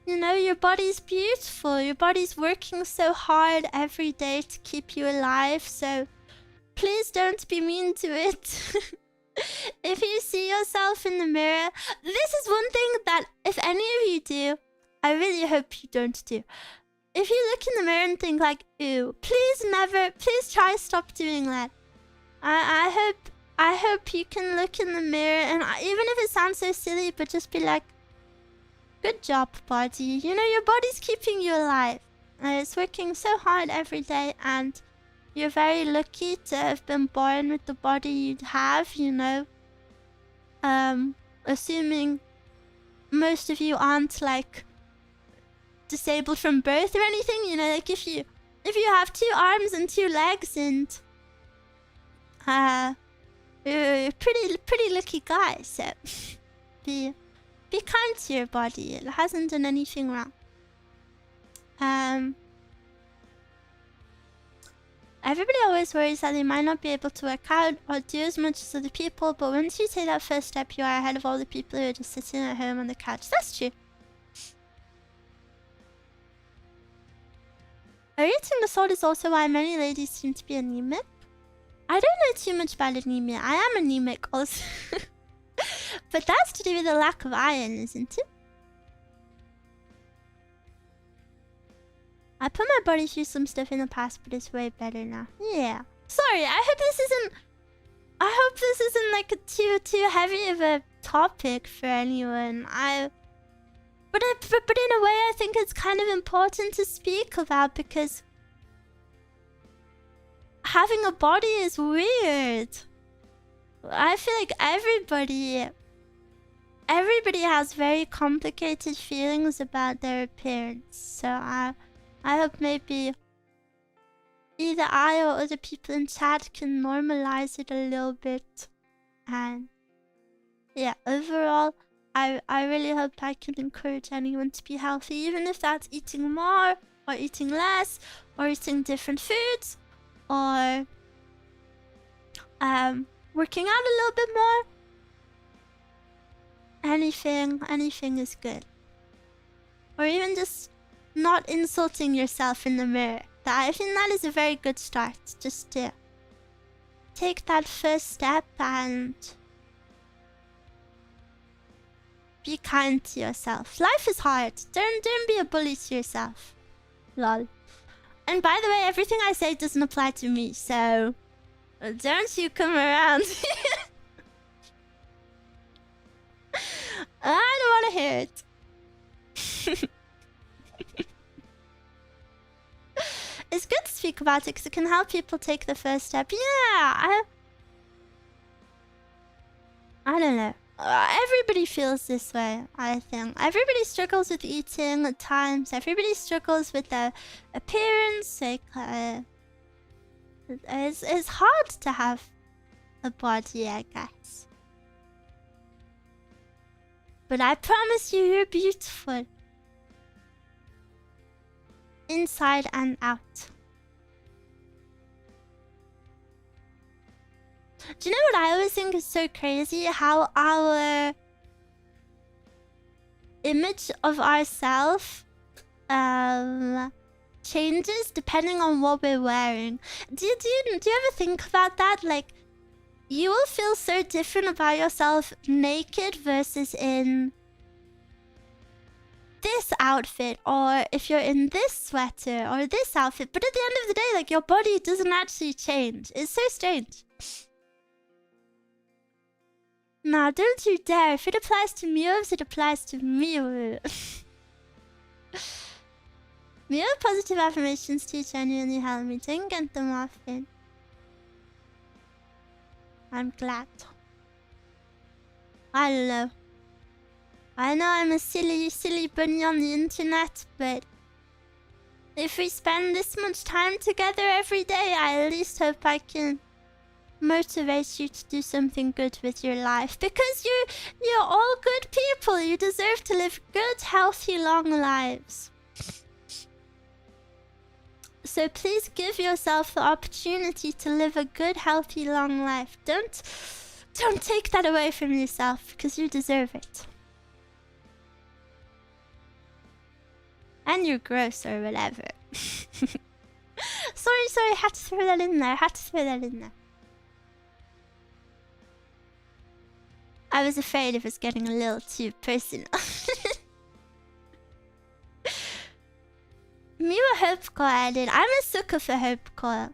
you know, your body's beautiful. Your body's working so hard every day to keep you alive. So please don't be mean to it. If you see yourself in the mirror, this is one thing that if any of you do, I really hope you don't do. If you look in the mirror and think like, ew, please try stop doing that. I hope you can look in the mirror and even if it sounds so silly, but just be like, good job, body. You know, your body's keeping you alive. It's working so hard every day and you're very lucky to have been born with the body you have, you know. Assuming most of you aren't like disabled from birth or anything, you know, like if you have 2 arms and 2 legs and you're a pretty lucky guy, so be kind to your body. It hasn't done anything wrong. Everybody always worries that they might not be able to work out or do as much as other people, but once you take that first step, you are ahead of all the people who are just sitting at home on the couch. That's true. Our eating disorder is also why many ladies seem to be anemic. I don't know too much about anemia. I am anemic also. But that's to do with the lack of iron, isn't it? I put my body through some stuff in the past, but it's way better now. Yeah. Sorry, I hope this isn't like a too heavy of a topic for anyone. But in a way, I think it's kind of important to speak about because having a body is weird. I feel like everybody has very complicated feelings about their appearance. So I hope maybe either I or other people in chat can normalize it a little bit. And yeah, overall, I really hope I can encourage anyone to be healthy, even if that's eating more or eating less or eating different foods or working out a little bit more. Anything is good. Or even just not insulting yourself in the mirror. I think that is a very good start. Just to take that first step and be kind to yourself. Life is hard. Don't be a bully to yourself. Lol. And by the way, everything I say doesn't apply to me, so don't you come around. I don't want to hear it. It's good to speak about it because it can help people take the first step. Yeah, I don't know. Everybody feels this way, I think. Everybody struggles with eating at times. Everybody struggles with their appearance. Like, it's hard to have a body, I guess. But I promise you, you're beautiful. Inside and out. Do you know what I always think is so crazy? How our image of ourselves changes depending on what we're wearing. Do you ever think about that? Like, you will feel so different about yourself naked versus in this outfit, or if you're in this sweater or this outfit. But at the end of the day, like, your body doesn't actually change. It's so strange. Nah, don't you dare. If it applies to Miwa, it applies to Miwa. Miwa positive affirmations do genuinely help me. Don't get them often. I'm glad. I don't know. I know I'm a silly bunny on the internet, but if we spend this much time together every day, I at least hope I can motivate you to do something good with your life. Because you're all good people. You deserve to live good, healthy, long lives. So please give yourself the opportunity to live a good, healthy, long life. Don't take that away from yourself, because you deserve it. And you're gross or whatever. Sorry, had to throw that in there. I was afraid it was getting a little too personal. Miwa Hopecore edit. I'm a sucker for Hopecore.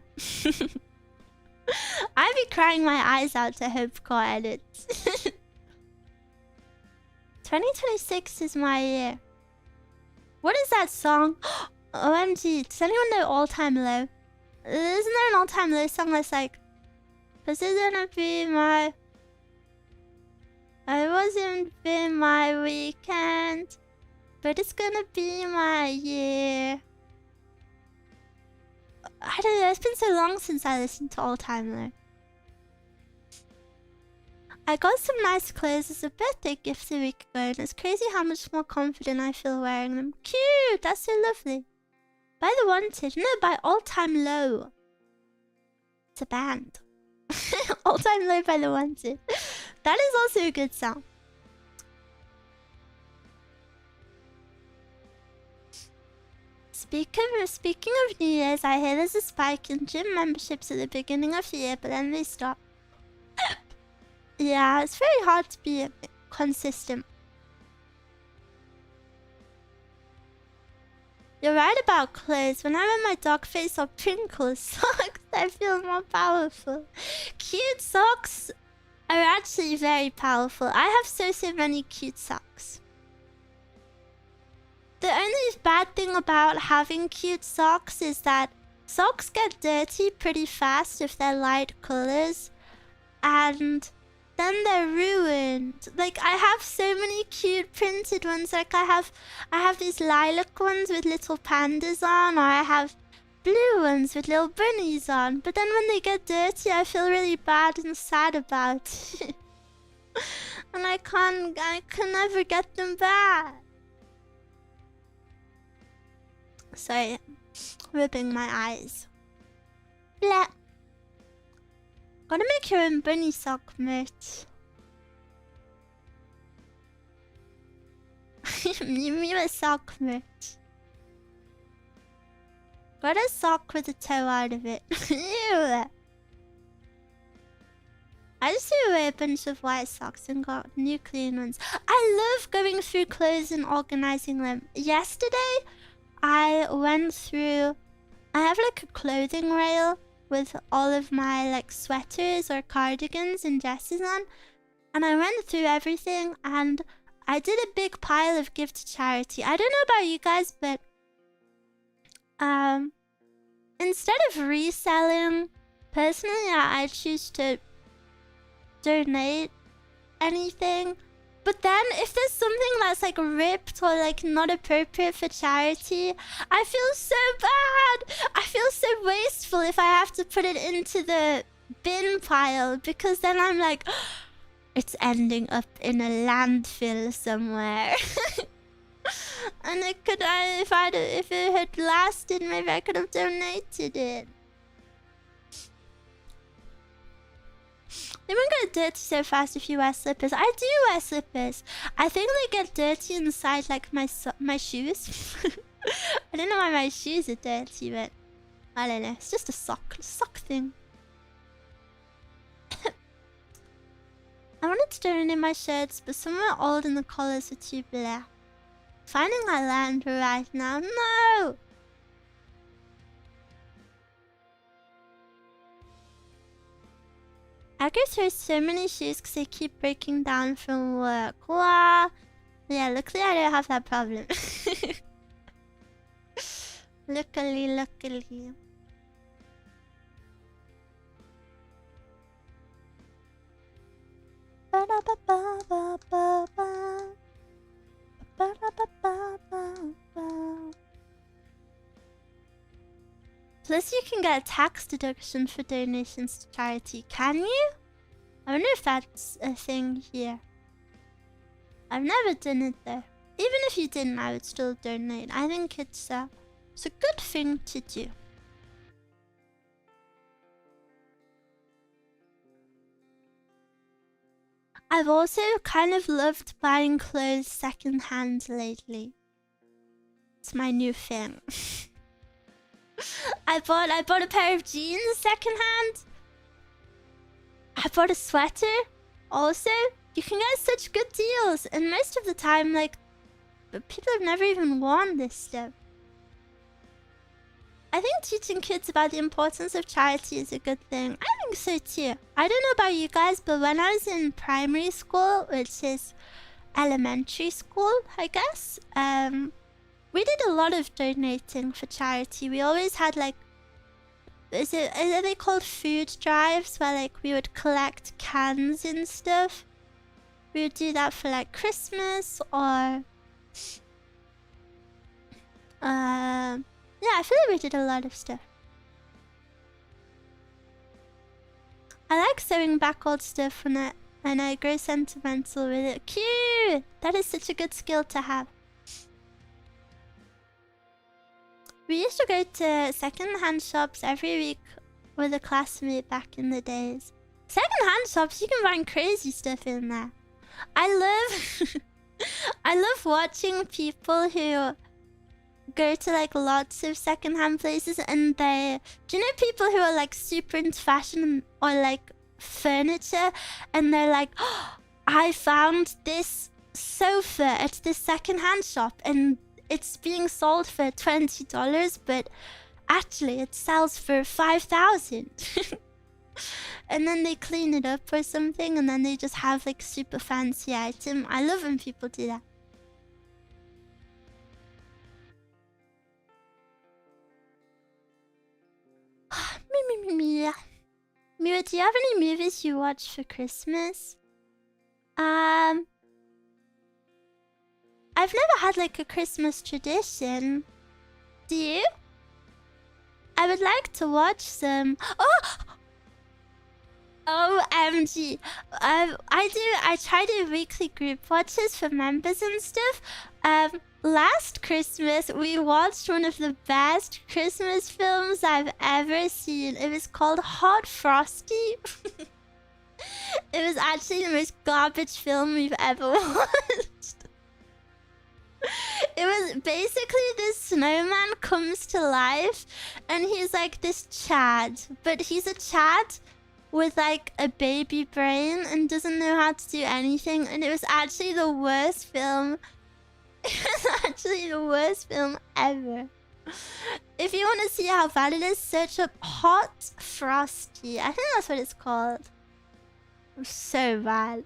I be crying my eyes out to Hopecore edits. 2026 is my year. What is that song? OMG, does anyone know All Time Low? Isn't there an All Time Low song that's like, "Cause it's gonna be my... It wasn't been my weekend, but it's gonna be my year." I don't know, it's been so long since I listened to All Time Low. I got some nice clothes as a birthday gift a week ago, and it's crazy how much more confident I feel wearing them. Cute! That's so lovely. By The Wanted. No, by All Time Low. It's a band. All Time Low by The Wanted. That is also a good song. Speaking of New Year's, I hear there's a spike in gym memberships at the beginning of the year, but then they stop. Yeah, it's very hard to be consistent. You're right about clothes. When I wear my dog face or Pringles socks, I feel more powerful. Cute socks are actually very powerful. I have so many cute socks. The only bad thing about having cute socks is that socks get dirty pretty fast if they're light colors, and then they're ruined. Like, I have so many cute printed ones. Like, I have these lilac ones with little pandas on, or I have blue ones with little bunnies on. But then when they get dirty, I feel really bad and sad about it. And I can never get them back. Sorry, rubbing my eyes. Blah. Gotta make your own bunny sock merch. Miwa sock merch. Got a sock with a toe out of it. Ew. I just threw away a bunch of white socks and got new clean ones. I love going through clothes and organizing them. Yesterday, I went through... I have like a clothing rail with all of my like sweaters or cardigans and dresses on, and I went through everything and I did a big pile of give to charity. I don't know about you guys, but instead of reselling, personally I choose to donate anything. But then if there's something that's like ripped or like not appropriate for charity, I feel so bad. I feel so wasteful if I have to put it into the bin pile, because then I'm like, oh, it's ending up in a landfill somewhere. And it could, if it had lasted, maybe I could have donated it. They won't get dirty so fast if you wear slippers. I do wear slippers. I think they get dirty inside, like my shoes. I don't know why my shoes are dirty, but I don't know. It's just a sock thing. I wanted to donate my shirts, but some are old and the collars are too black. Finding my land right now. No! I go through so many shoes because they keep breaking down from work. Wow. Yeah, luckily I don't have that problem. Luckily. Plus you can get a tax deduction for donations to charity. Can you? I wonder if that's a thing here. I've never done it though. Even if you didn't, I would still donate. I think it's a good thing to do. I've also kind of loved buying clothes secondhand lately. It's my new thing. I bought a pair of jeans secondhand. I bought a sweater. Also, you can get such good deals, and most of the time, like, people have never even worn this stuff. I think teaching kids about the importance of charity is a good thing. I think so too. I don't know about you guys, but when I was in primary school, which is elementary school, I guess, we did a lot of donating for charity. We always had like, are they called food drives, where like we would collect cans and stuff. We would do that for like Christmas or yeah, I feel like we did a lot of stuff. I like sewing back old stuff when I grow sentimental with it. Cute! That is such a good skill to have. We used to go to second-hand shops every week with a classmate back in the days. Second-hand shops, you can find crazy stuff in there. I love watching people who go to like lots of secondhand places, and do you know people who are like super into fashion or like furniture, and they're like, oh, I found this sofa at this secondhand shop and it's being sold for $20, but actually it sells for $5,000. And then they clean it up or something, and then they just have like super fancy item. I love when people do that. Miwa, do you have any movies you watch for Christmas? I've never had like a Christmas tradition. Do you? I would like to watch some. Oh! OMG. I try to do weekly group watches for members and stuff. Last Christmas, we watched one of the best Christmas films I've ever seen. It was called Hot Frosty. It was actually the most garbage film we've ever watched. It was basically this snowman comes to life, and he's like this Chad. But he's a Chad with like a baby brain and doesn't know how to do anything. And it was actually the worst film. It was actually the worst film ever. If you want to see how bad it is, search up Hot Frosty. I think that's what it's called. So bad.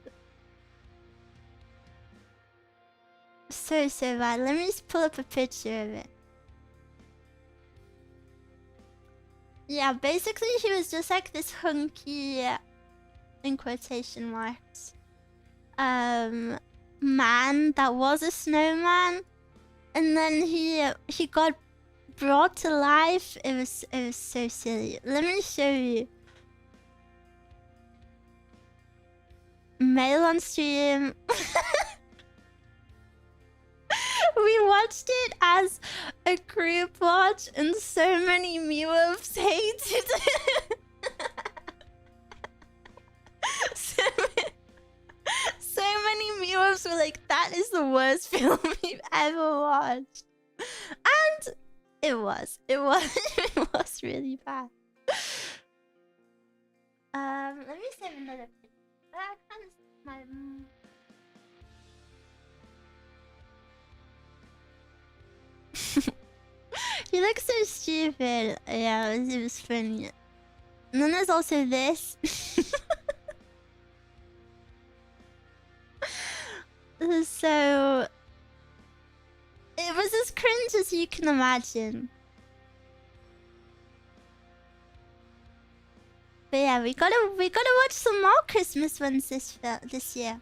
So bad. Let me just pull up a picture of it. Yeah, basically he was just like this hunky, in quotation marks, man that was a snowman, and then he got brought to life. It was so silly. Let me show you. Mail on stream. We watched it as a group watch, and so many Miwas hated it. viewers were like, that is the worst film we've ever watched. And it was it was really bad. Let me save another picture. I can't see my he looks so stupid. Yeah, it was funny. And then there's also this. So it was as cringe as you can imagine. But yeah, we gotta watch some more Christmas ones this year.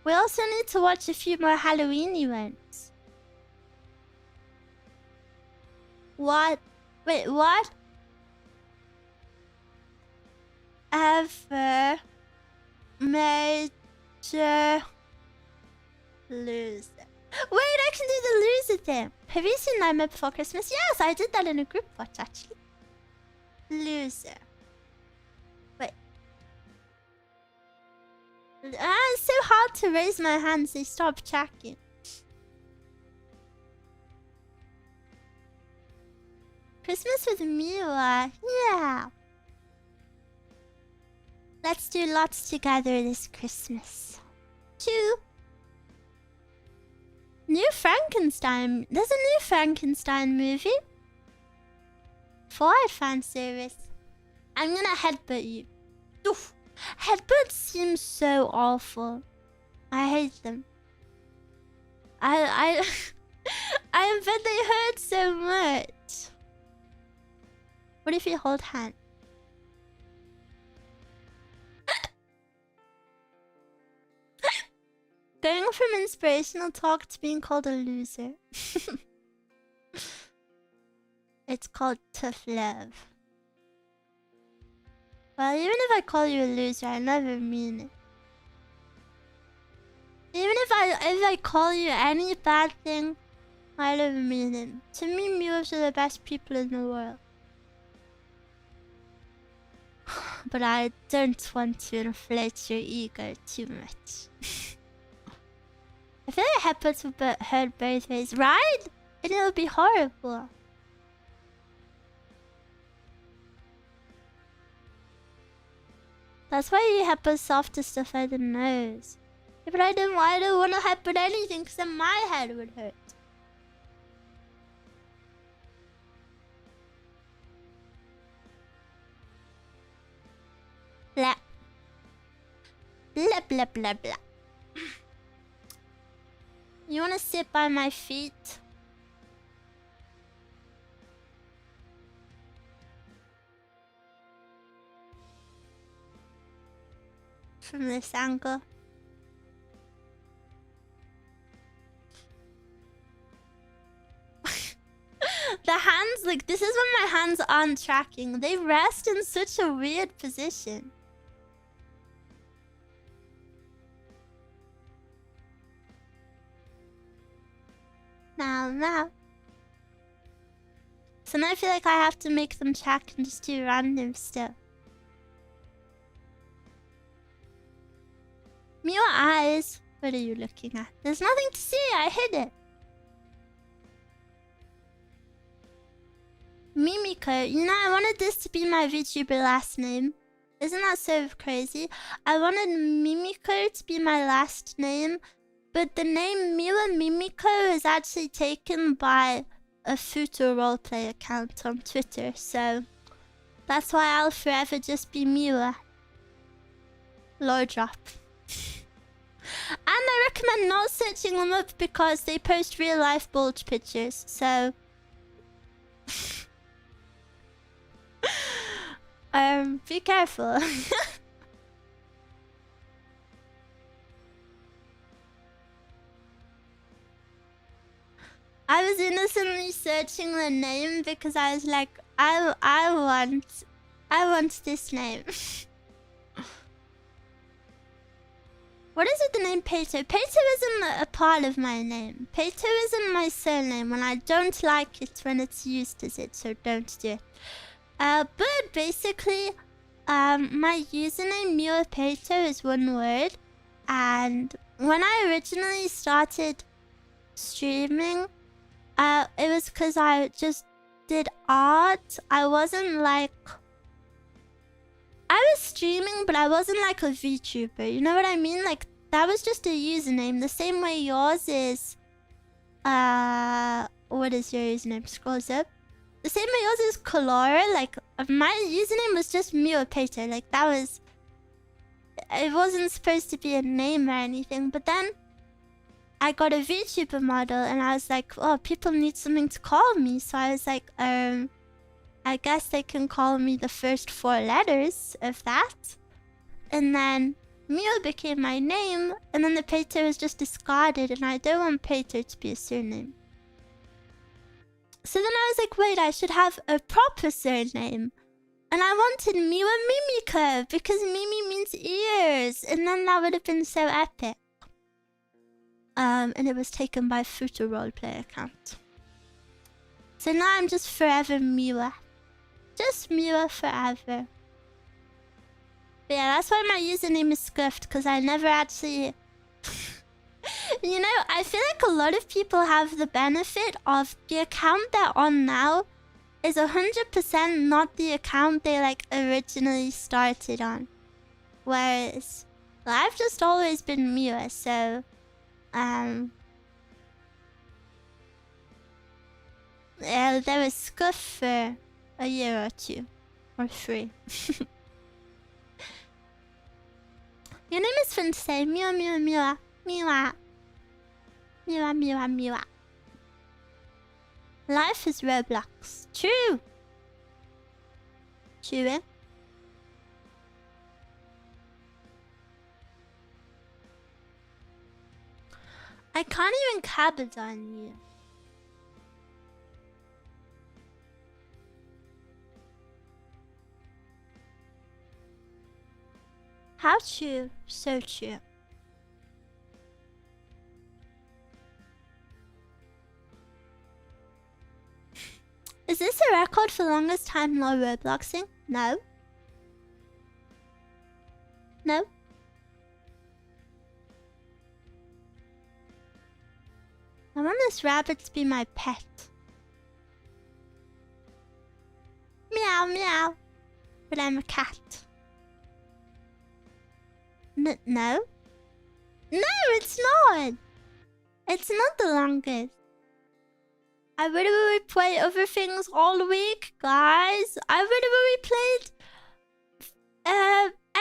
We also need to watch a few more Halloween ones. What? Wait, what? Ever major loser? Wait, I can do the loser thing. Have you seen Nightmare Before Christmas? Yes, I did that in a group watch actually. Loser. Wait. It's so hard to raise my hands, they stop tracking. Christmas with Miwa. Yeah. Let's do lots together this Christmas. 2. New Frankenstein. There's a new Frankenstein movie. 4 fan service. I'm gonna headbutt you. Oof. Headbutts seem so awful. I hate them. I bet they hurt so much. What if you hold hands? Going from inspirational talk to being called a loser. It's called tough love. Well, even if I call you a loser, I never mean it. Even if I call you any bad thing, I never mean it. To me, Miwas are the best people in the world. But I don't want to inflate your ego too much. I feel like headbutts would hurt both ways, right? And it would be horrible. That's why you headbutt softer stuff like the nose. Yeah, but I don't want to headbutt anything because then my head would hurt. Blah. Blah, blah, blah, blah. You wanna sit by my feet? From this angle. The hands, like, this is when my hands aren't tracking. They rest in such a weird position. Now. So now I feel like I have to make them track and just do random stuff. Miwa eyes. What are you looking at? There's nothing to see. I hid it. Mimiko. You know, I wanted this to be my VTuber last name. Isn't that so crazy? I wanted Mimiko to be my last name. But the name Miwa Mimiko is actually taken by a Futo roleplay account on Twitter. So that's why I'll forever just be Miwa. Low drop. And I recommend not searching them up because they post real life bulge pictures. So be careful. I was innocently searching the name because I was like, I want this name. What is it, the name Peito? Peito isn't a part of my name. Peito isn't my surname, and I don't like it when it's used as it, so don't do it. But basically, my username Miwa Peito is one word, And when I originally started streaming, it was because I just did art. I wasn't like... I was streaming, but I wasn't like a VTuber. You know what I mean? Like, that was just a username. The same way yours is... What is your username? Scrolls up. The same way yours is Colora. Like, my username was just Miwa Pater. Like, that was... It wasn't supposed to be a name or anything. But then... I got a VTuber model and I was like, oh, people need something to call me. So I was like, I guess they can call me the first 4 letters of that. And then Miwa became my name, and then the Pater was just discarded, and I don't want Pater to be a surname. So then I was like, wait, I should have a proper surname. And I wanted Miwa Mimika, because Mimi means ears, and then that would have been so epic. And it was taken by Futo Roleplay account. So now I'm just forever Miwa. Just Miwa forever. But yeah, that's why my username is Scuffed, because I never actually... You know, I feel like a lot of people have the benefit of the account they're on now is 100% not the account they like originally started on. Whereas, well, I've just always been Miwa, so... Yeah, there was Scuff for a year or 2. Or 3. Your name is fun to say. Miwa, Miwa, Miwa. Miwa. Miwa, Miwa, Miwa. Life is Roblox. True. True, eh? I can't even cabbage on you. How true? So true. Is this a record for longest time while Robloxing? No. No. I want this rabbit to be my pet. Meow, meow. But I'm a cat. No? No, it's not. It's not the longest. I really play other things all week, guys. I really played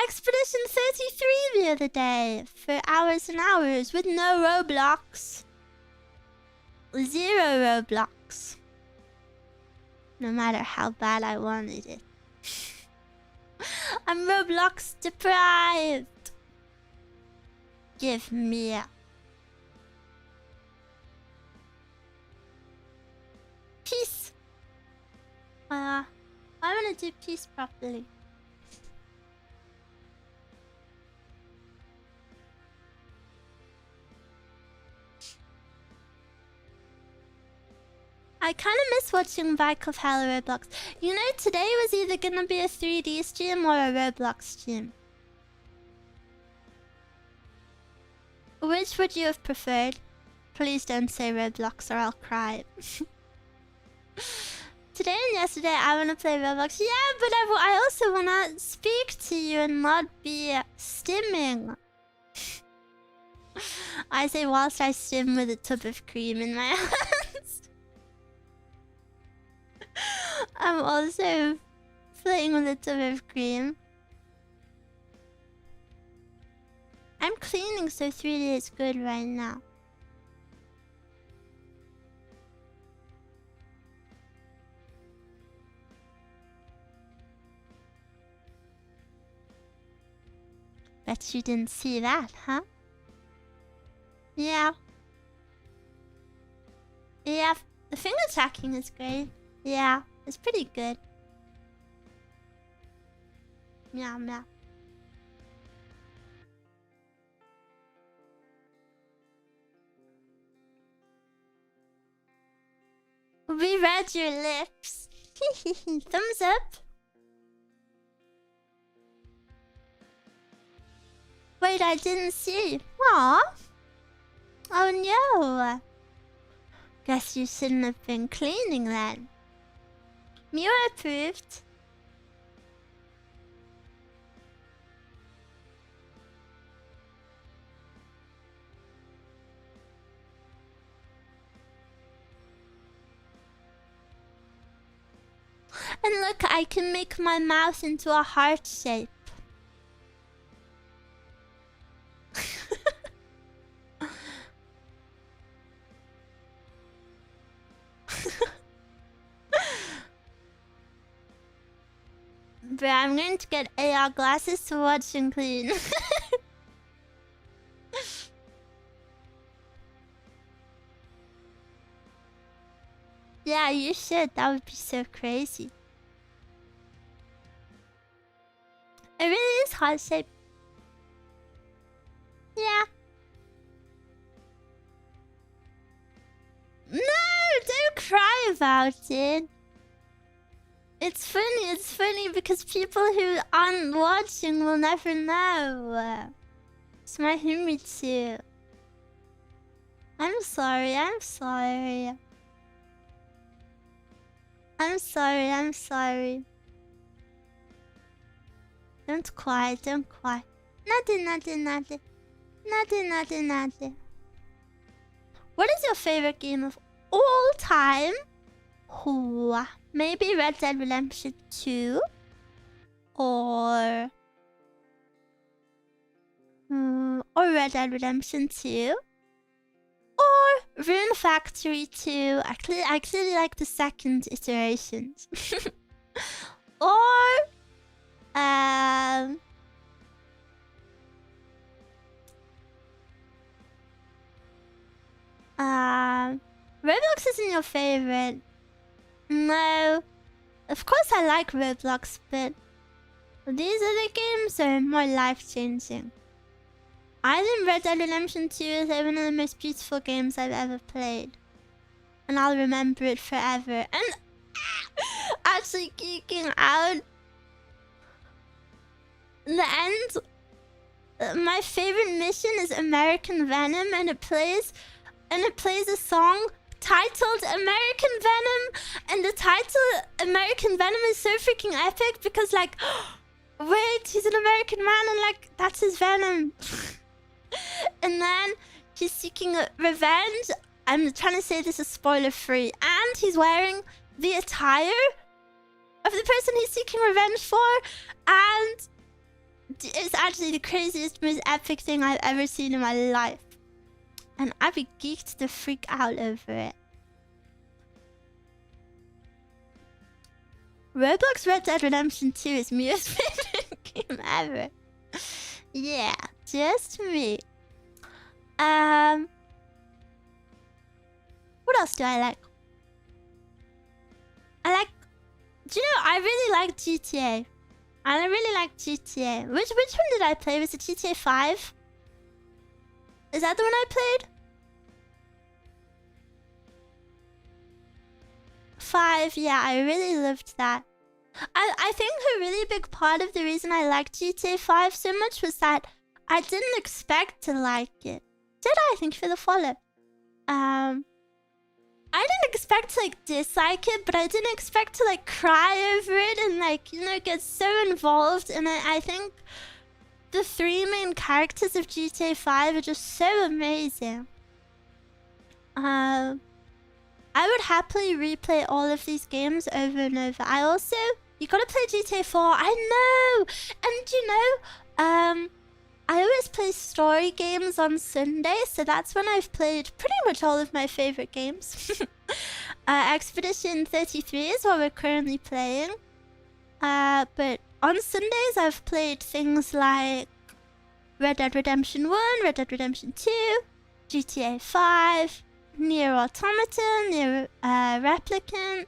Expedition 33 the other day for hours and hours with no Roblox. 0 Roblox. No matter how bad I wanted it. I'm Roblox deprived. Give me a peace. I want to do peace properly. I kind of miss watching Bike of Hell Roblox. You know, today was either gonna be a 3D stream or a Roblox stream. Which would you have preferred? Please don't say Roblox or I'll cry. Today and yesterday I want to play Roblox. Yeah, but I also want to speak to you and not be stimming. I say whilst I stim with a tub of cream in my hands. I'm also playing with a tub of cream. I'm cleaning, so 3D is good right now. Bet you didn't see that, huh? Yeah. Yeah, the finger tracking is great. Yeah, it's pretty good. Meow, meow. Reread your lips. Thumbs up. Wait, I didn't see. Aw. Oh no. Guess you shouldn't have been cleaning then. Miwa approved. And look, I can make my mouth into a heart shape. But I'm going to get AR glasses to watch and clean. Yeah, you should. That would be so crazy. It really is heart shape. Yeah. No, don't cry about it. It's funny because people who aren't watching will never know. It's my humor too. I'm sorry. I'm sorry. Don't cry. Nothing. What is your favorite game of all time? Ooh, maybe Red Dead Redemption 2? Or Red Dead Redemption 2? Or Rune Factory 2? I clearly like the second iterations. Or Roblox isn't your favorite. No. Of course I like Roblox, but these other games are more life-changing. I think Red Dead Redemption 2 is one of the most beautiful games I've ever played. And I'll remember it forever. And actually geeking out. The end, my favorite mission is American Venom, and it plays a song titled American Venom, and the title American Venom is so freaking epic because, like, wait, he's an American man and, like, that's his venom. And then he's seeking revenge. I'm trying to say this is spoiler free, and he's wearing the attire of the person he's seeking revenge for, and it's actually the craziest, most epic thing I've ever seen in my life. And I'd be geeked the freak out over it. Roblox Red Dead Redemption 2 is Mia's favorite game ever. Yeah, just me. What else do I like? Do you know, I really like GTA. I really like GTA. Which one did I play? Was it GTA 5? Is that the one I played? 5, yeah, I really loved that. I think a really big part of the reason I liked GTA 5 so much was that I didn't expect to like it. Did I? Thank you for the follow. I didn't expect to, like, dislike it, but I didn't expect to, like, cry over it and, like, you know, get so involved in it. I think the 3 main characters of GTA 5 are just so amazing. I would happily replay all of these games over and over. You gotta play GTA 4. I know! And, you know, I always play story games on Sunday, so that's when I've played pretty much all of my favorite games. Expedition 33 is what we're currently playing. But on Sundays, I've played things like Red Dead Redemption 1, Red Dead Redemption 2, GTA 5, Nier Automata, Nier Replicant,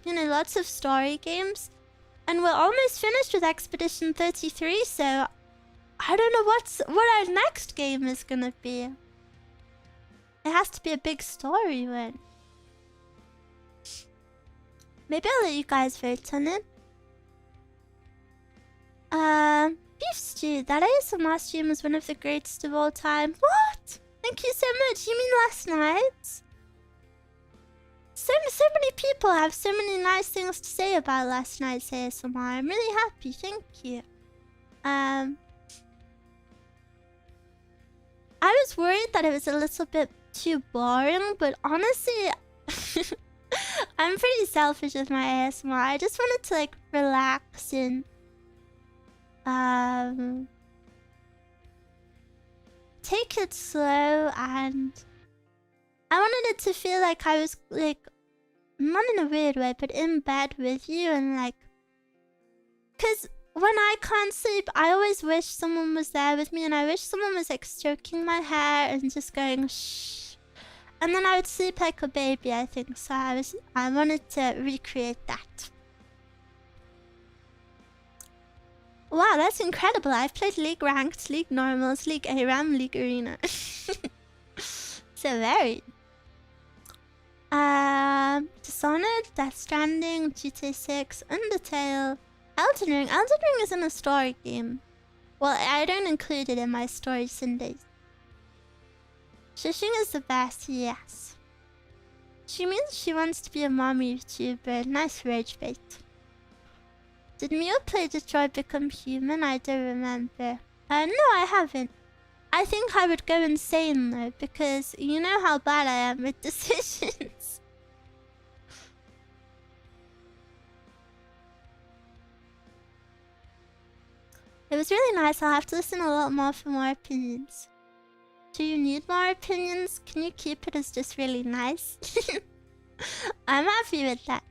you know, lots of story games. And we're almost finished with Expedition 33, so I don't know what our next game is gonna be. It has to be a big story one. Maybe I'll let you guys vote on it. Beef stew. That ASMR stream was one of the greatest of all time. What? Thank you so much. You mean last night? So many people have so many nice things to say about last night's ASMR. I'm really happy. Thank you. I was worried that it was a little bit too boring, but honestly, I'm pretty selfish with my ASMR. I just wanted to like relax and take it slow, and I wanted it to feel like I was like not in a weird way, but in bed with you, and like, cause when I can't sleep, I always wish someone was there with me, and I wish someone was like stroking my hair and just going shh, and then I would sleep like a baby, I think. So I wanted to recreate that. Wow, that's incredible. I've played League Ranked, League Normals, League ARAM, League Arena. So varied. Dishonored, Death Stranding, GTA 6, Undertale, Elden Ring. Elden Ring isn't a story game. Well, I don't include it in my story Sundays. Shushing is the best, yes. She means she wants to be a mom YouTuber. Nice rage bait. Did Miwa play Detroit Become Human? I don't remember. No, I haven't. I think I would go insane though, because you know how bad I am with decisions. It was really nice. I'll have to listen a lot more for more opinions. Do you need more opinions? Can you keep it as just really nice? I'm happy with that.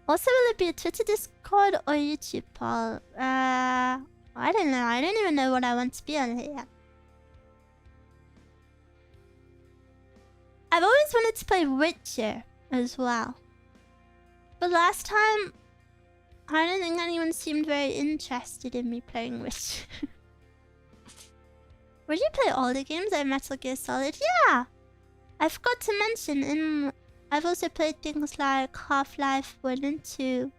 Also, will it be a Twitter, Discord, or YouTube poll? I don't know. I don't even know what I want to be on here yet. I've always wanted to play Witcher as well. But last time, I don't think anyone seemed very interested in me playing Witcher. Would you play all the games like Metal Gear Solid? Yeah! I forgot to mention, I've also played things like Half-Life 1 and 2.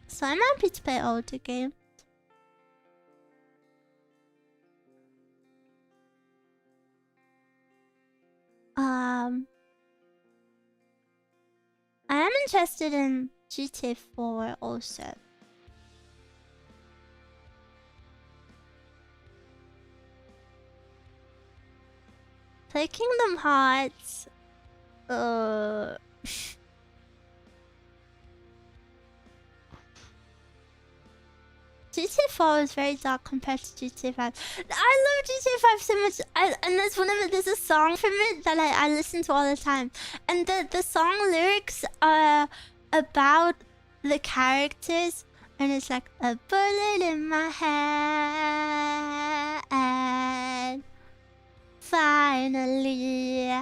So I'm happy to play older games. I am interested in GTA 4 also. Play Kingdom Hearts. GTA 4 is very dark compared to GTA 5. I love GTA 5 so much. And there's a song from it that I listen to all the time. And the song lyrics are about the characters. And it's like, a bullet in my hand. Finally.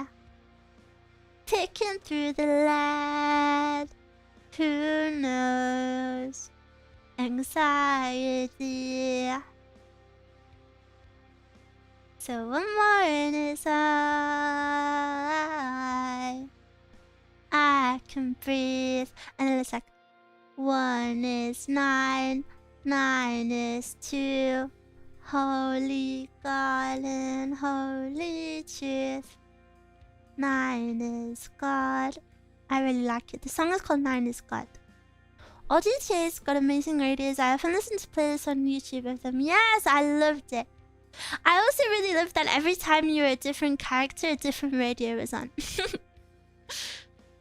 Picking through the land. Who knows? Anxiety. So one more in his eye, I can breathe. And then it's like, 1 is 9, 9 is 2. Holy God and holy truth. 9 is God. I really like it. The song is called 9 is God. All GTA's got amazing radios. I often listen to playlists on YouTube of them. Yes, I loved it. I also really loved that every time you were a different character, a different radio was on.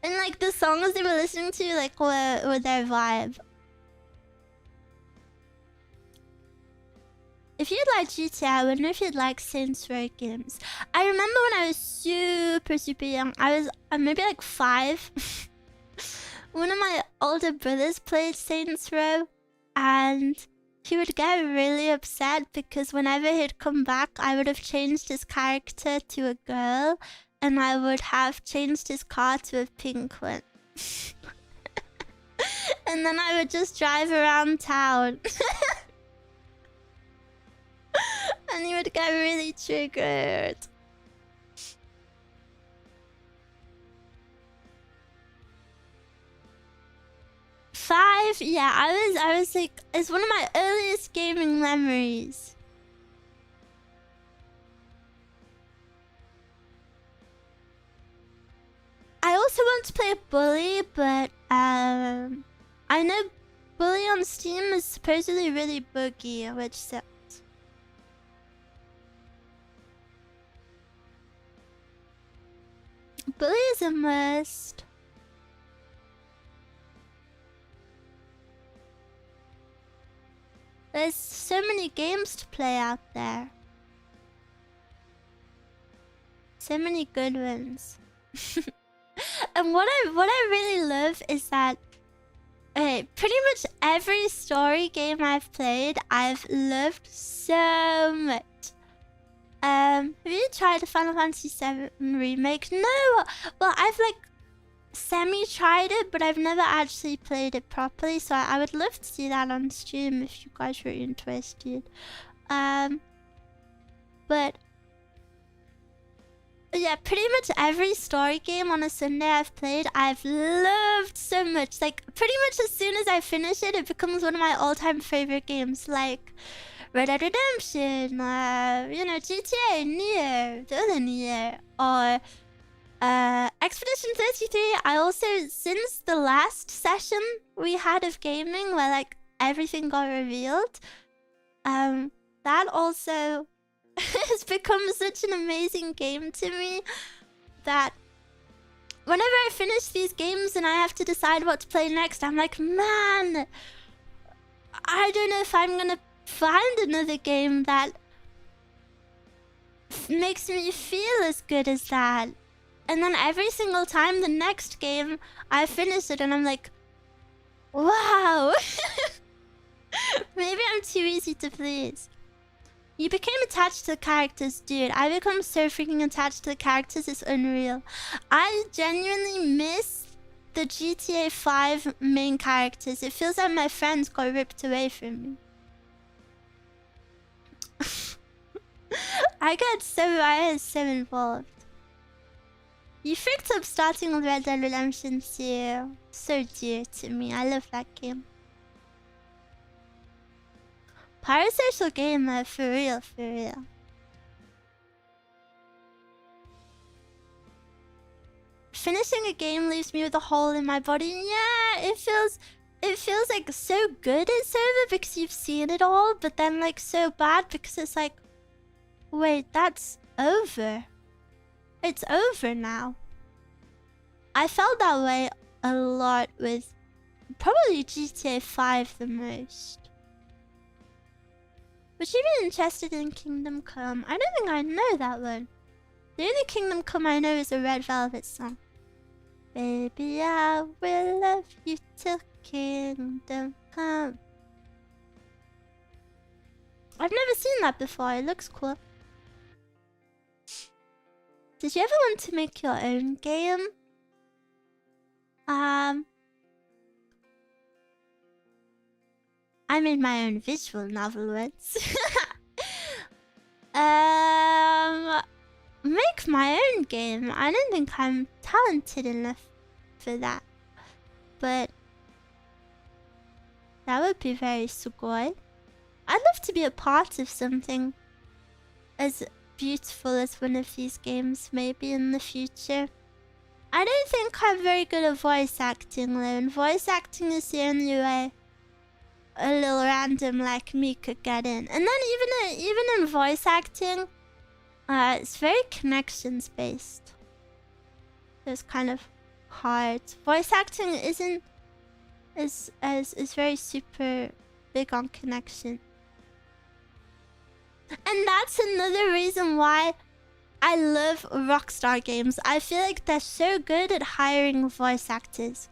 And like the songs they were listening to, like were their vibe. If you'd like GTA, I wonder if you'd like Saints Row games. I remember when I was super young. I was maybe like 5. One of my older brothers played Saints Row, and he would get really upset because whenever he'd come back, I would have changed his character to a girl, and I would have changed his car to a pink one. And then I would just drive around town. And he would get really triggered. Yeah, I was like, it's one of my earliest gaming memories. I also want to play Bully, but I know Bully on Steam is supposedly really buggy, which sucks. Bully is a must. There's so many games to play out there. So many good ones. And what I really love is that pretty much every story game I've played, I've loved so much. Have you tried the Final Fantasy VII Remake? No! Well, I've like semi-tried it, but I've never actually played it properly, so I would love to see that on stream if you guys were interested. But yeah, pretty much every story game on a Sunday I've played, I've loved so much. Like, pretty much as soon as I finish it, it becomes one of my all-time favorite games. Like, Red Dead Redemption, you know, GTA, Nier, the other Nier, or Expedition 33. I also, since the last session we had of gaming where, like, everything got revealed, that also has become such an amazing game to me that whenever I finish these games and I have to decide what to play next, I'm like, man, I don't know if I'm gonna find another game that makes me feel as good as that. And then every single time the next game, I finish it and I'm like, wow. Maybe I'm too easy to please. You became attached to the characters, dude. I become so freaking attached to the characters, it's unreal. I genuinely miss the GTA 5 main characters. It feels like my friends got ripped away from me. I get so involved. You freaked up starting with Red Dead Redemption 2. So dear to me. I love that game. Parasocial gamer, for real, for real. Finishing a game leaves me with a hole in my body. Yeah, it feels like so good it's over because you've seen it all, but then like so bad because it's like, wait, that's over. It's over now. I felt that way a lot with probably GTA 5 the most. Would you be interested in Kingdom Come? I don't think I know that one. The only Kingdom Come I know is a Red Velvet song. Baby, I will love you till Kingdom Come. I've never seen that before. It looks cool. Did you ever want to make your own game? I made my own visual novel once. Make my own game. I don't think I'm talented enough for that. But that would be very sugoi. I'd love to be a part of something as beautiful as one of these games maybe in the future. I don't think I'm very good at voice acting though, and voice acting is the only way a little random like me could get in. And then even in voice acting, it's very connections based. So it's kind of hard. Voice acting is very super big on connection. And that's another reason why I love Rockstar games. I feel like they're so good at hiring voice actors.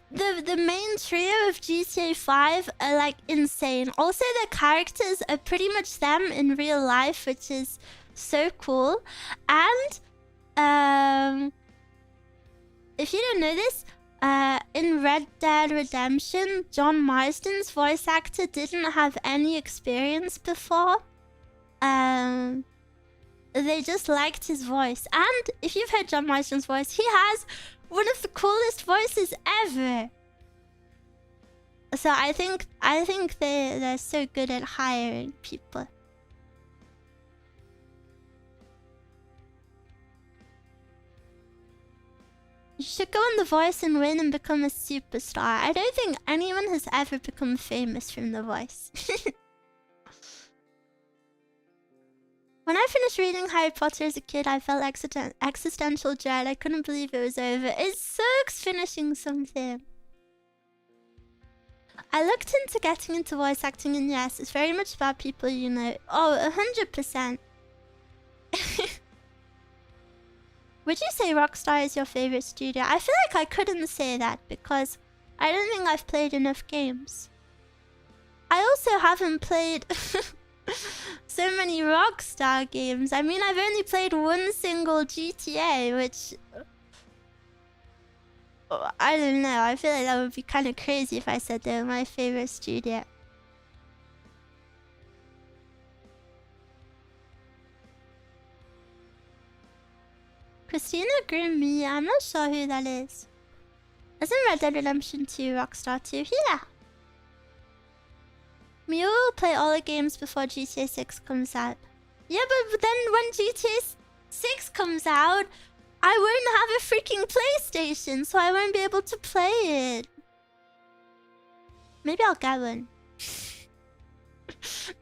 The main trio of GTA 5 are like insane. Also, the characters are pretty much them in real life, which is so cool. And if you don't know this, in Red Dead Redemption, John Marsden's voice actor didn't have any experience before. They just liked his voice. And if you've heard John Marsden's voice, he has one of the coolest voices ever. So I think they're so good at hiring people. You should go on The Voice and win and become a superstar. I don't think anyone has ever become famous from The Voice. When I finished reading Harry Potter as a kid, I felt existential dread. I couldn't believe it was over. It sucks finishing something. I looked into getting into voice acting, and yes, it's very much about people you know. Oh, 100%. Would you say Rockstar is your favorite studio? I feel like I couldn't say that because I don't think I've played enough games. I also haven't played so many Rockstar games. I mean, I've only played one single GTA, which... I don't know. I feel like that would be kind of crazy if I said they were my favorite studio. Christina Grimmie, I'm not sure who that is. Isn't Red Dead Redemption 2 Rockstar 2? Yeah. Miwa will play all the games before GTA 6 comes out. Yeah, but then when GTA 6 comes out, I won't have a freaking PlayStation, so I won't be able to play it. Maybe I'll get one.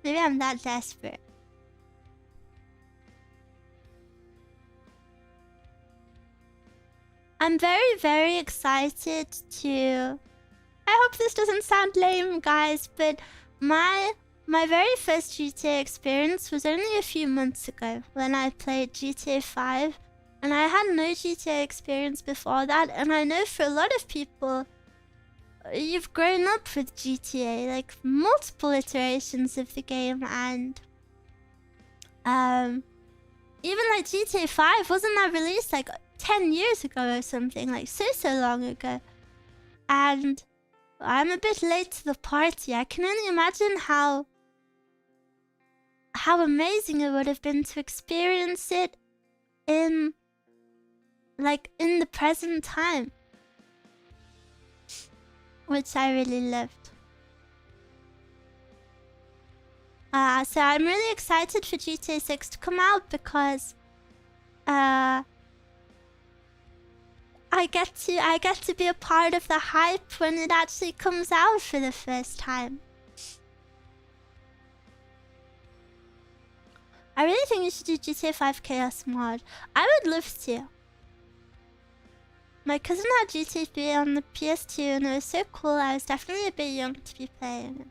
Maybe I'm that desperate. I'm very, very excited to... I hope this doesn't sound lame, guys, but my very first GTA experience was only a few months ago when I played GTA 5. And I had no GTA experience before that. And I know for a lot of people, you've grown up with GTA, like multiple iterations of the game. And even like GTA 5, wasn't that released like 10 years ago or something? Like so long ago. And I'm a bit late to the party. I can only imagine how amazing it would have been to experience it in the present time, which I really loved. So I'm really excited for GTA 6 to come out because I get to be a part of the hype when it actually comes out for the first time. I really think you should do GTA 5 Chaos mod. I would love to. My cousin had GTA 3 on the PS2 and it was so cool. I was definitely a bit young to be playing it.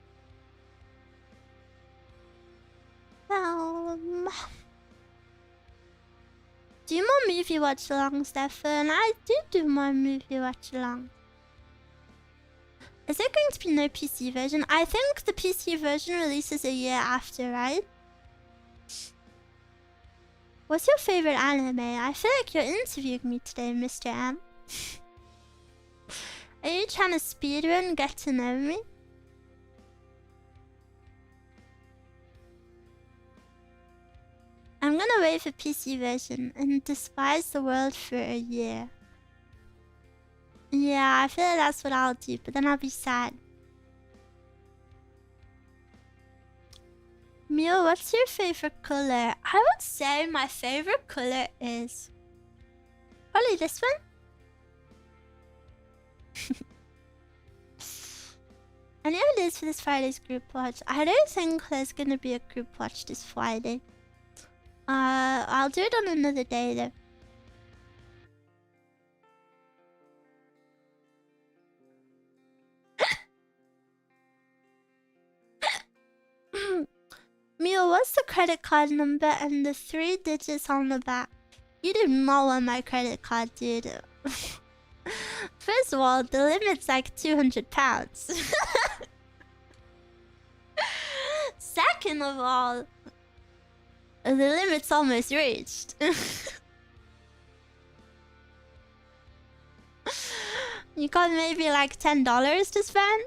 Do more movie watch-alongs, Stefan? I do more movie watch-alongs. Is there going to be no PC version? I think the PC version releases a year after, right? What's your favorite anime? I feel like you're interviewing me today, Mr. M. Are you trying to speedrun get to know me? I'm gonna wait for PC version and despise the world for a year. Yeah, I feel like that's what I'll do, but then I'll be sad. Mio, what's your favorite color? I would say my favorite color is probably this one. Any ideas for this Friday's group watch? I don't think there's gonna be a group watch this Friday. I'll do it on another day though. Mio, what's the credit card number and the 3 digits on the back? You do not want my credit card, dude. First of all, the limit's like £200. Second of all, the limit's almost reached. You got maybe like $10 to spend?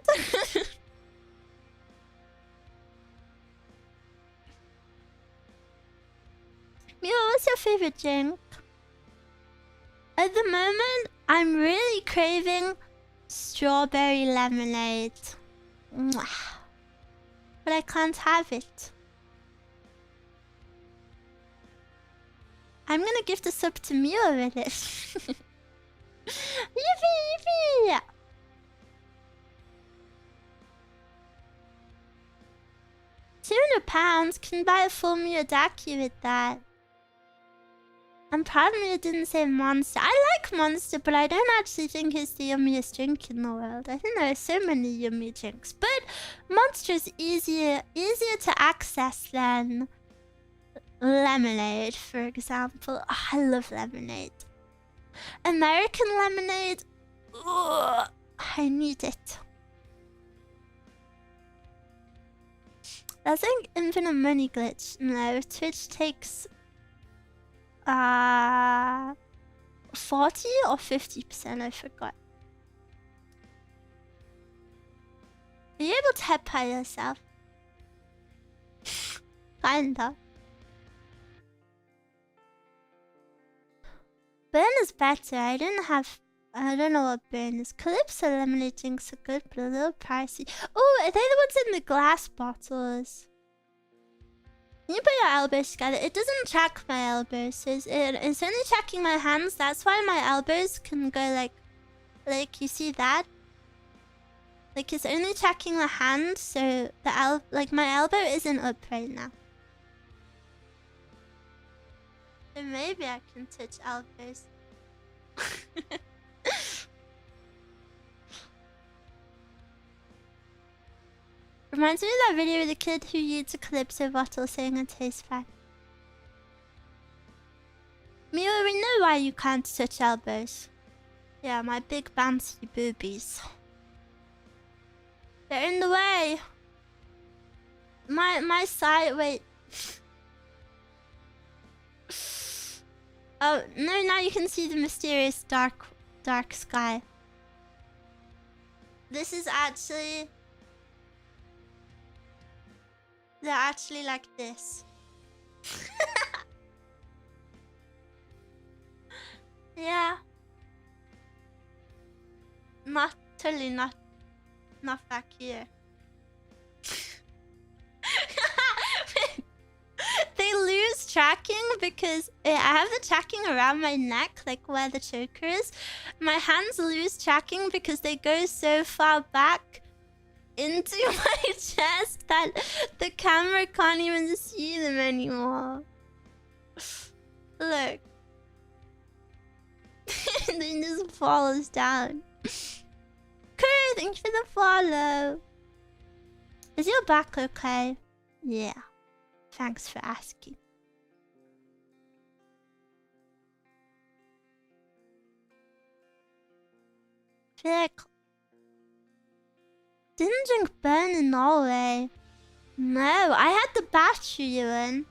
Mio, what's your favorite drink? At the moment, I'm really craving strawberry lemonade. Mwah. But I can't have it. I'm gonna give the sub to Miwa with it. Yippee, yippee! £200 can buy a full Miyazaki with that. I'm proud Miwa didn't say Monster. I like Monster, but I don't actually think it's the yummiest drink in the world. I think there are so many yummy drinks, but Monster is easier to access than lemonade, for example. Oh, I love lemonade. American lemonade. Ugh, I need it. That's like infinite money glitch. No, Twitch takes 40 or 50%, I forgot. Are you able to head by yourself? Kinda. Burn is better. I don't know what burn is. Calypso lemonade drinks are good, but a little pricey. Oh, are they the ones in the glass bottles? Can you put your elbows together? It doesn't track my elbows. It's only tracking my hands. That's why my elbows can go like you see that? Like it's only tracking the hand, so like my elbow isn't up right now. So maybe I can touch elbows. Reminds me of that video of the kid who used a Calypso bottle saying it tastes fine. Miwa, we know why you can't touch elbows. Yeah, my big bouncy boobies. They're in the way. My side, wait. Oh, no, now you can see the mysterious dark sky. This is actually... They're actually like this. Yeah. Totally not back here. They lose tracking because I have the tracking around my neck, like where the choker is. My hands lose tracking because they go so far back into my chest that the camera can't even see them anymore. Look. Then just falls down. Cool, thanks for the follow. Is your back okay? Yeah. Thanks for asking. I feel like... Didn't drink burn in Norway. No, I had the battery, Ewan.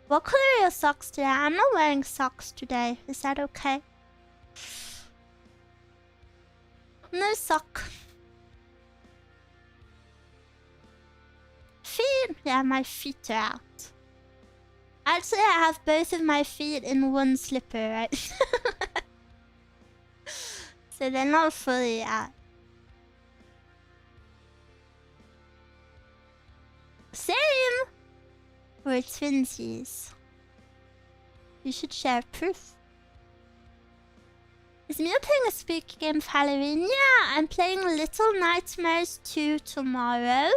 What color are your socks today? I'm not wearing socks today. Is that okay? No sock. Feet? Yeah, my feet are out. Actually, I have both of my feet in one slipper, right? So they're not fully out. Same! We're twinsies. You should share proof. Is Mia playing a spooky game for Halloween? Yeah, I'm playing Little Nightmares 2 tomorrow.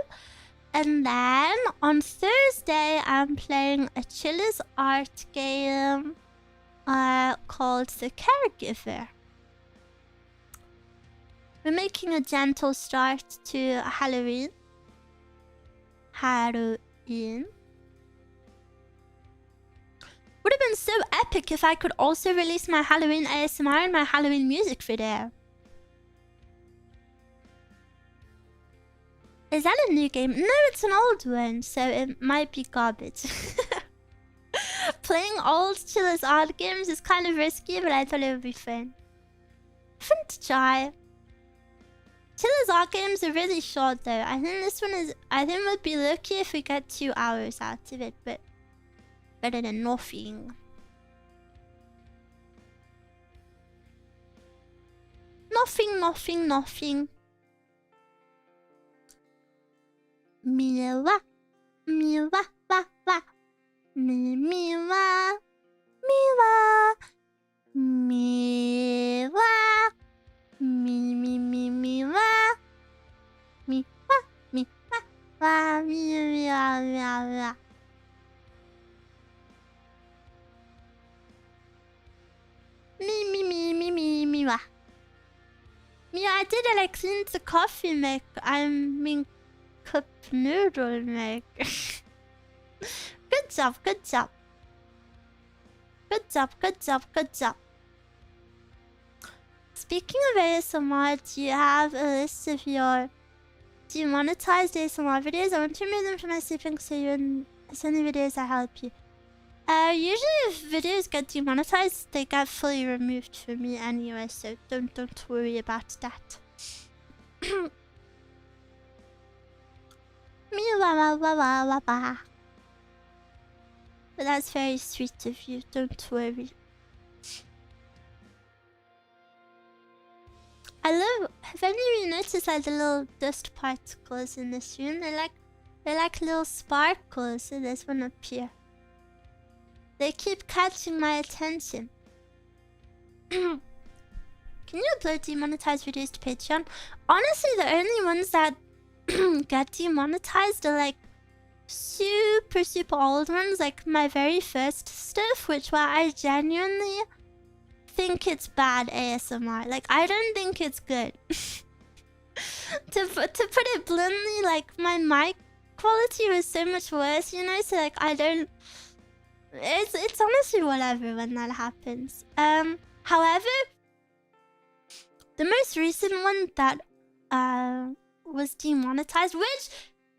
And then on Thursday, I'm playing a Chiller's Art game called The Caregiver. We're making a gentle start to Halloween. Would have been so epic if I could also release my Halloween ASMR and my Halloween music video. Is that a new game? No, it's an old one, so it might be garbage. Playing old Chiller's Art games is kind of risky, but I thought it would be fun. Fun to try. Chiller's Art games are really short though. I think this one is... I think we'd be lucky if we get 2 hours out of it, but... better than nothing. Nothing. Miwa. Miwa, wa, wa. Miwa. Miwa. Miwa. Miwa. Miwa. Miwa. Wa, miwa. Miwa. Miwa, I did it like clean the coffee make. I mean cup noodle make. Good job, good job. Good job, good job, good job. Speaking of ASMR, do you have a list of your demonetized ASMR videos? I want to remove them from my sleeping so you send the videos that help you. Usually if videos get demonetized, they get fully removed for me anyway, so don't worry about that. But that's very sweet of you, don't worry. I love, have any of you noticed like the little dust particles in this room? They're like little sparkles, so there's one up here. They keep catching my attention. Can you upload demonetized videos to Patreon? Honestly, the only ones that get demonetized are like super old ones, like my very first stuff, which where I genuinely think it's bad ASMR. Like, I don't think it's good. to put it bluntly, like my mic quality was so much worse, you know, so like I don't... It's honestly whatever when that happens. However, the most recent one that was demonetized, which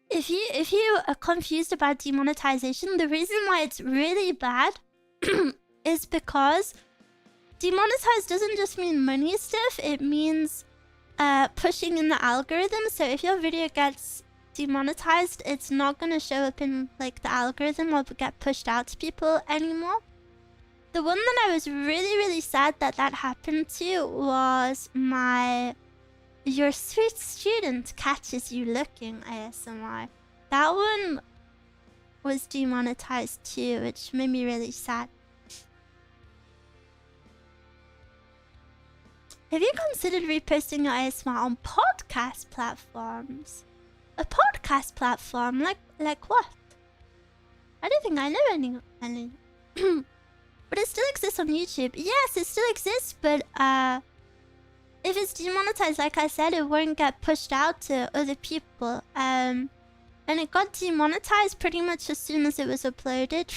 if you are confused about demonetization, the reason why it's really bad is because demonetized doesn't just mean money stuff, it means pushing in the algorithm. So if your video gets demonetized, it's not gonna show up in like the algorithm or get pushed out to people anymore. The one that I was really sad that happened to was my Your Sweet Student Catches You Looking ASMR. That one was demonetized too, which made me really sad. Have you considered reposting your ASMR on podcast platforms? A podcast platform? Like what? I don't think I know any. But it still exists on YouTube. Yes, it still exists, but if it's demonetized, like I said, it won't get pushed out to other people. And it got demonetized pretty much as soon as it was uploaded.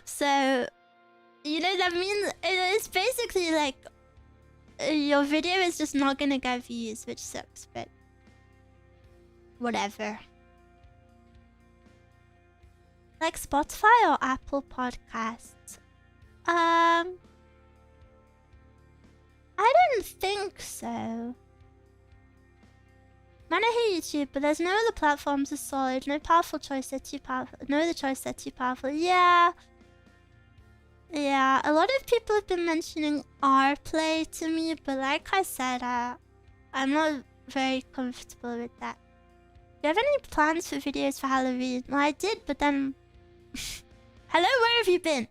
So, you know, that means it's basically like your video is just not gonna get views, which sucks, but whatever. Like Spotify or Apple Podcasts? I don't think so. Man, I hate YouTube, but there's no other platforms as solid. No powerful choice, they're too powerful. No other choice, they're too powerful. Yeah, a lot of people have been mentioning RPlay to me, but like I said, I'm not very comfortable with that. Do you have any plans for videos for Halloween? Well, I did, but then... Hello, where have you been?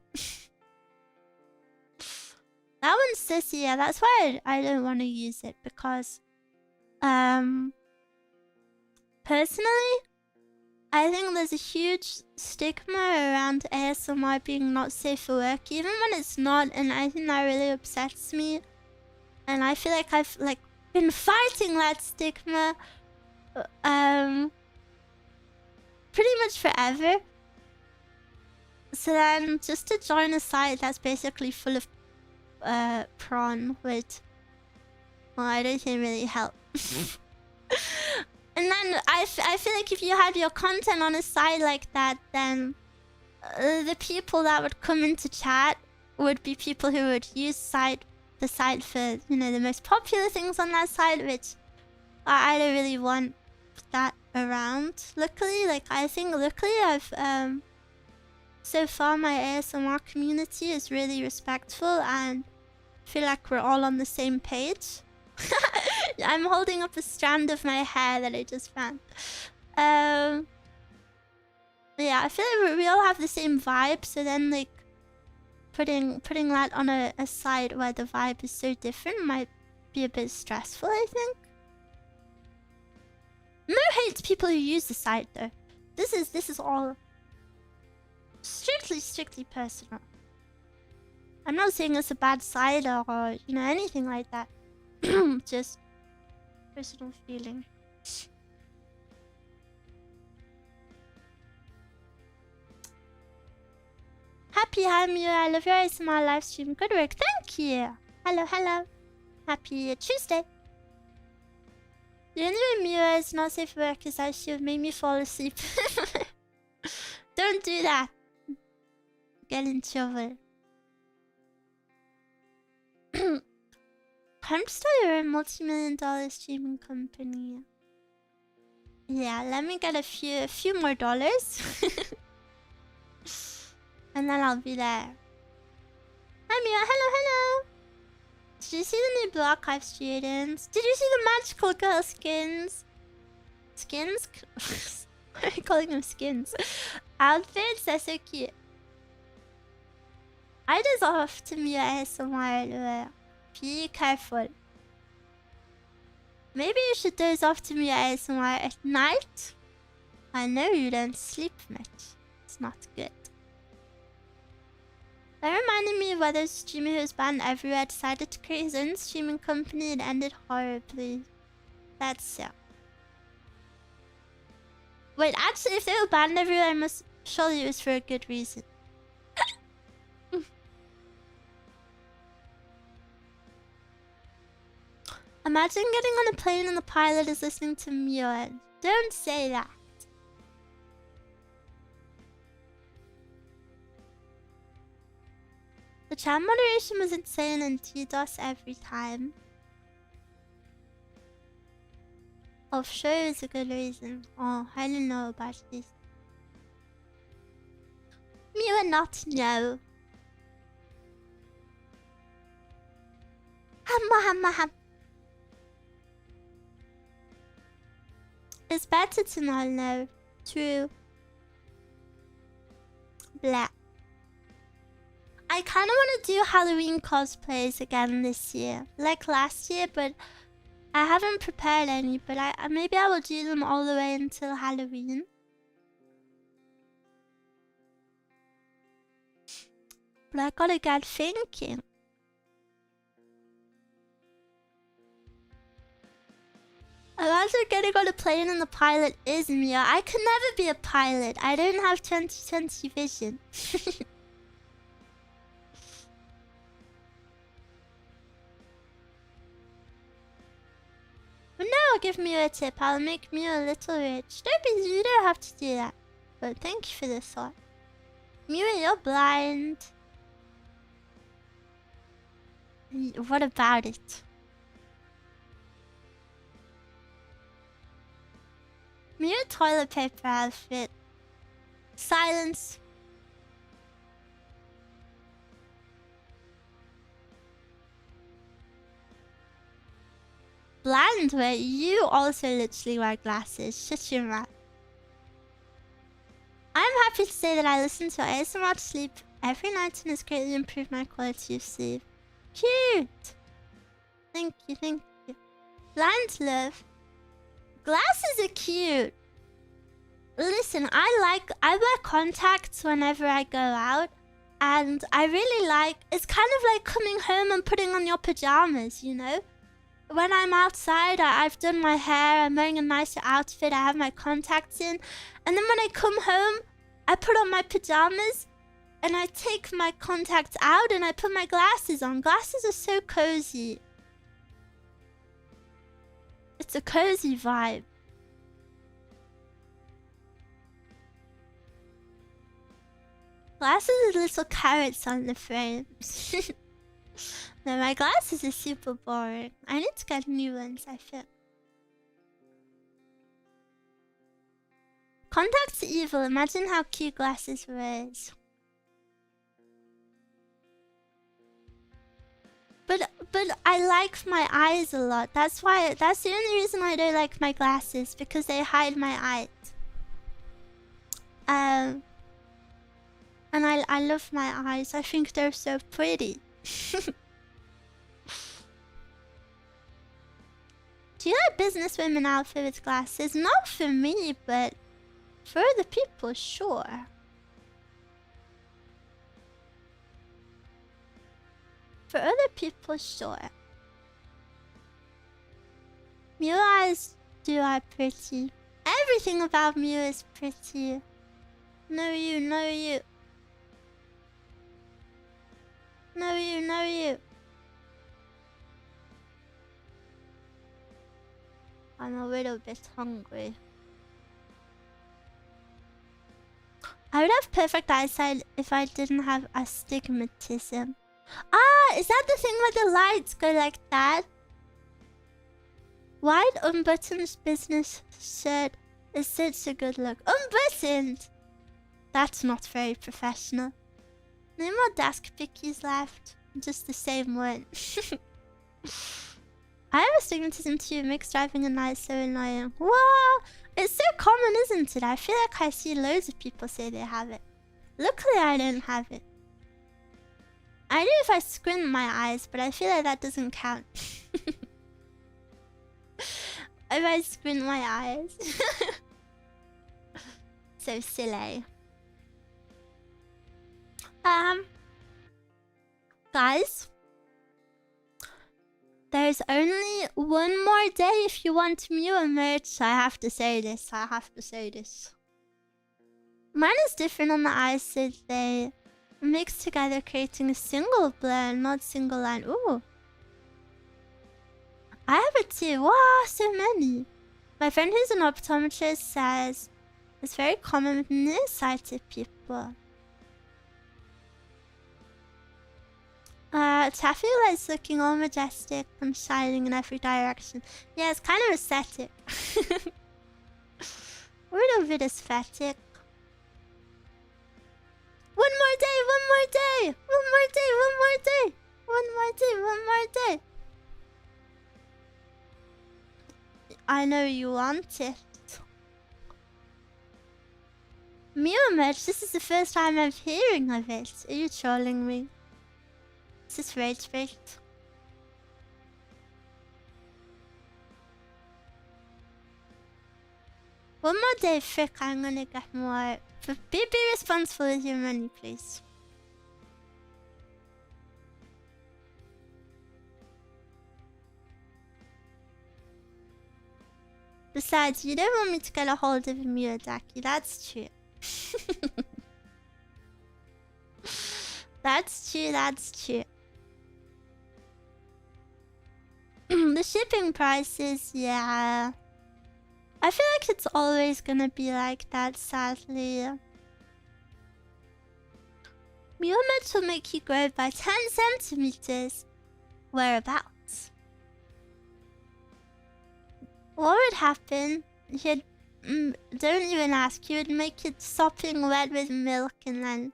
That one's sissy, yeah, that's why I don't want to use it, because... Personally, I think there's a huge stigma around ASMR being not safe for work, even when it's not, and I think that really upsets me. And I feel like I've been fighting that stigma pretty much forever. So then just to join a site that's basically full of prawn would, well, I don't think really help. And then I feel like if you had your content on a site like that, then the people that would come into chat would be people who would use the site for, you know, the most popular things on that site, which I don't really want that around. Luckily, I've so far my ASMR community is really respectful and I feel like we're all on the same page. I'm holding up a strand of my hair that I just found. Yeah, I feel like we all have the same vibe, so then like putting that on a site where the vibe is so different might be a bit stressful, I think. No hate people who use the site though. This is all strictly personal. I'm not saying it's a bad site or you know anything like that. Just personal feeling. Happy Miwa, I love your ASMR live stream. Good work, thank you. Hello. Happy Tuesday. The only way Miwa is not safe for work is that she would make me fall asleep. Don't do that. Get in trouble. Time to start your own multi-million-dollar streaming company. Yeah, let me get a few more dollars. And then I'll be there. Hi Mia, hello. Did you see the new Blue Archive students? Did you see the magical girl skins? Skins? Why are you calling them skins? Outfits? They're so cute. I just off to Mia ASMR. Be careful. Maybe you should doze off to Mia ASMR at night. I know you don't sleep much. It's not good. That reminded me of whether a streamer who was banned everywhere decided to create his own streaming company and ended horribly. That's so. Wait, actually, if they were banned everywhere, surely it was for a good reason. Imagine getting on a plane and the pilot is listening to Miwa. Don't say that. The chat moderation was insane and DDoS every time. Oh, sure is a good reason. Oh, I didn't know about this. Miwa not know. Ham. It's better to not know. True. Blah. I kind of want to do Halloween cosplays again this year. Like last year, but I haven't prepared any. But maybe I will do them all the way until Halloween. But I gotta get thinking. Imagine getting on a plane and the pilot is Mia. I could never be a pilot. I don't have 20/20 vision. But now I'll give Mia a tip. I'll make Mia a little rich. You don't have to do that. But thank you for the thought. Mia, you're blind. What about it? Mia toilet paper outfit. Silence. Blind where you also literally wear glasses. Shut your mouth. I'm happy to say that I listen to ASMR to sleep every night and has greatly improved my quality of sleep. Cute! Thank you. Blind love. Glasses are cute. Listen, I wear contacts whenever I go out. And I really like... It's kind of like coming home and putting on your pajamas, you know? When I'm outside, I've done my hair, I'm wearing a nicer outfit, I have my contacts in. And then when I come home, I put on my pajamas and I take my contacts out and I put my glasses on. Glasses are so cozy. It's a cozy vibe. Glasses with little carrots on the frames. No, my glasses are super boring. I need to get new ones, I feel. Contacts are evil. Imagine how cute glasses was. But I like my eyes a lot. That's the only reason I don't like my glasses, because they hide my eyes. And I love my eyes. I think they're so pretty. Do you like businesswomen outfit with glasses? Not for me, but for other people, sure. For other people, sure. Miwa eyes are pretty. Everything about Miwa is pretty. No you, no you. No you, no you. I'm a little bit hungry. I would have perfect eyesight if I didn't have astigmatism. Ah, is that the thing where the lights go like that? Wide unbuttoned business shirt is such a good look. Unbuttoned! That's not very professional. No more desk pickies left. Just the same one. I have astigmatism too. Mixed driving at night is so annoying. Wow! It's so common, isn't it? I feel like I see loads of people say they have it. Luckily, I don't have it. I do if I squint my eyes, but I feel like that doesn't count. If I squint my eyes. So silly. Guys. There's only one more day if you want Miwa merch. I have to say this. Mine is different on the eyes, so they mix together, creating a single blur, not single line. Ooh. I have it too. Wow, so many. My friend who's an optometrist says it's very common with nearsighted people. Taffy is looking all majestic and shining in every direction. Yeah, it's kind of aesthetic. A little bit aesthetic. One more day, one more day, one more day, one more day, one more day, one more day. I know you want it. Miwa merch, this is the first time I'm hearing of it. Are you trolling me? Is this rage bait? One more day, frick, I'm gonna get more. Be responsible with your money, please. Besides, you don't want me to get a hold of a Miyazaki, that's true. That's true, that's true. The shipping prices, yeah. I feel like it's always gonna be like that, sadly. Miwa merch will make you grow by 10 centimeters. Whereabouts? What would happen? He'd... don't even ask. He would make it sopping wet with milk and then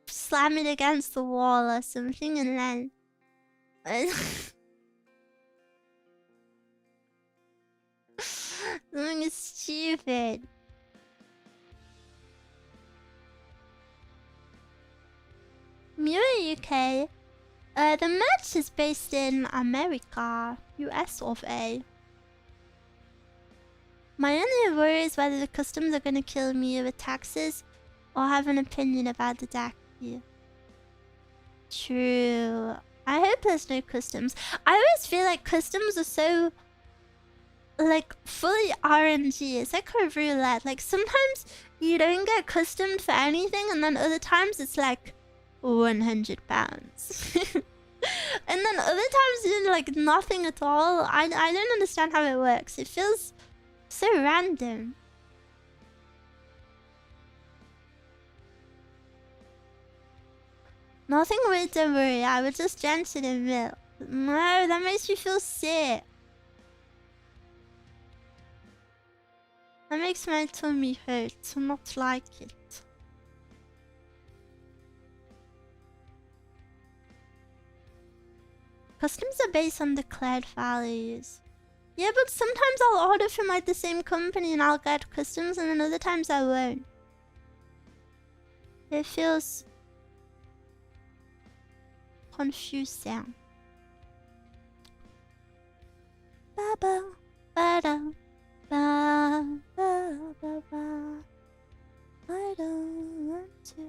slam it against the wall or something and then... something stupid. Miwa UK. The match is based in America, US of A. My only worry is whether the customs are gonna kill me with taxes or have an opinion about the DAC. True. I hope there's no customs. I always feel like customs are so... like, fully RNG. It's like a roulette. Like, sometimes you don't get customed for anything, and then other times it's like 100 pounds. And then other times it's like nothing at all. I don't understand how it works. It feels so random. Nothing weird, don't worry. I would just drench it in milk. No, that makes me feel sick. That makes my tummy hurt. So not like it. Customs are based on declared values. Yeah, but sometimes I'll order from like the same company and I'll get customs, and then other times I won't. It feels confusing. Ba ba ba da ba ba ba ba. I don't want to.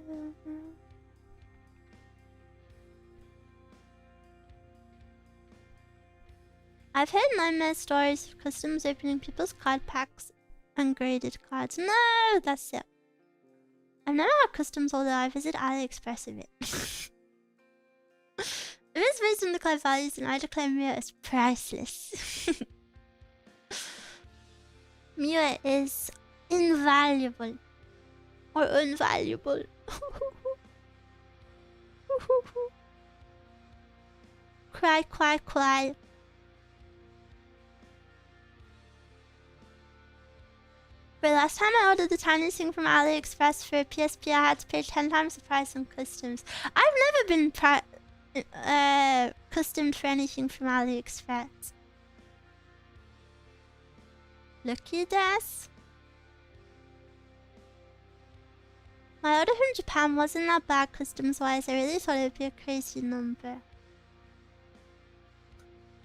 I've heard nightmare stories of customs opening people's card packs and graded cards. No, that's it. I've never had customs, although I visit AliExpress a bit. If it's based on the card values, then I declare Miwa as priceless. Miwa is invaluable. Or invaluable. Cry, cry, cry. For the last time I ordered the tiniest thing from AliExpress for a PSP, I had to pay 10 times the price on customs. I've never been customed for anything from AliExpress. Lucky this. My order from Japan wasn't that bad customs-wise. I really thought it would be a crazy number.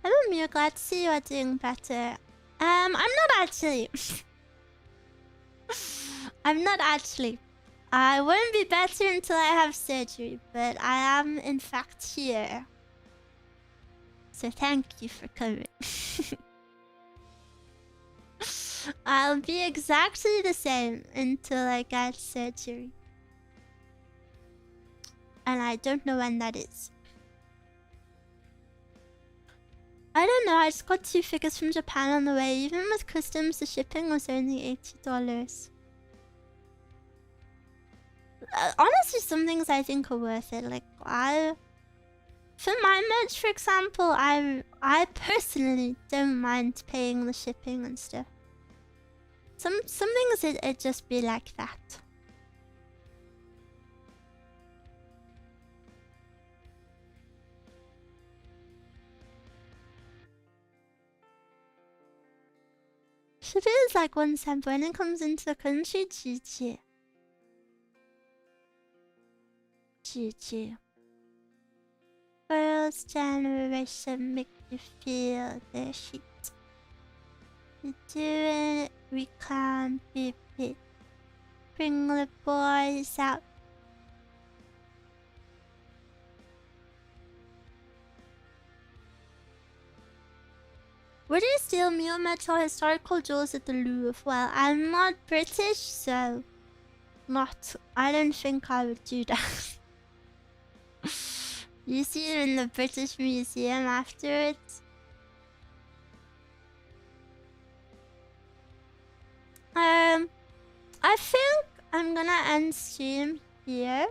Hello, Miwa. Glad to see you are doing better. I'm not actually. I'm not actually. I won't be better until I have surgery, but I am in fact here. So thank you for coming. I'll be exactly the same until I get surgery. And I don't know when that is. I don't know, I just got 2 figures from Japan on the way. Even with customs, the shipping was only $80. Honestly, some things I think are worth it. Like, for my merch, for example, I personally don't mind paying the shipping and stuff. Some things it just be like that. Shipping is like 1 cent when it comes into the country. GG. GG. First generation make you feel the heat. You doing it, we can't be beat. Bring the boys out. Where do you steal Miwa metal historical jewels at the Louvre? Well, I'm not British, so I don't think I would do that. You see it in the British Museum afterwards. I think I'm gonna end stream here.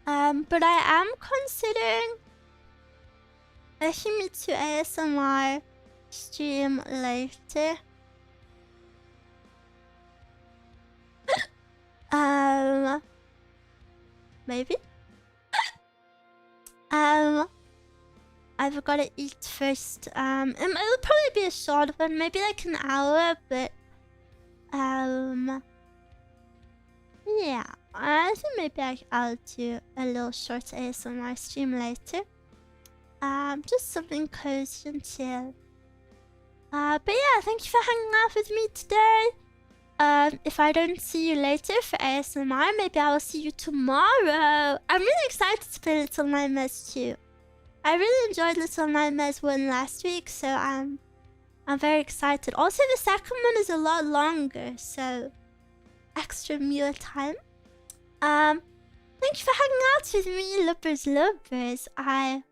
But I am considering a Himitsu ASMR stream later. Maybe. I've gotta eat first. It'll probably be a short one, maybe like an hour, but yeah, I think maybe I'll do a little short ASMR stream later. Just something cozy and chill. But yeah, thank you for hanging out with me today. If I don't see you later for ASMR, maybe I will see you tomorrow. I'm really excited to play Little Nightmares 2. I really enjoyed Little Nightmares 1 last week, so I'm very excited. Also, the second one is a lot longer, so extra Miwa time. Thank you for hanging out with me, lovers. I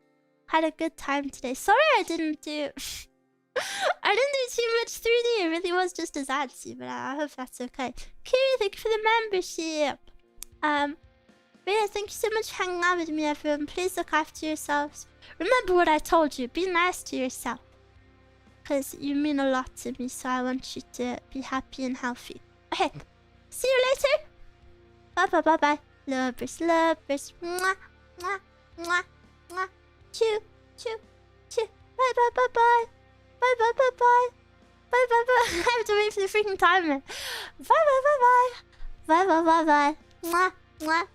had a good time today. Sorry I didn't do too much 3D. It really was just a ZATSU, but I hope that's okay. Kiri, thank you for the membership. But yeah, thank you so much for hanging out with me, everyone. Please look after yourselves. Remember what I told you. Be nice to yourself. Because you mean a lot to me, so I want you to be happy and healthy. Okay, see you later. Bye. Lovers. Mwah, mwah, mwah, mwah. Choo. Bye. Bye. I have to wait for the freaking timer. Bye. Bye bye bye bye. Mwah mwah.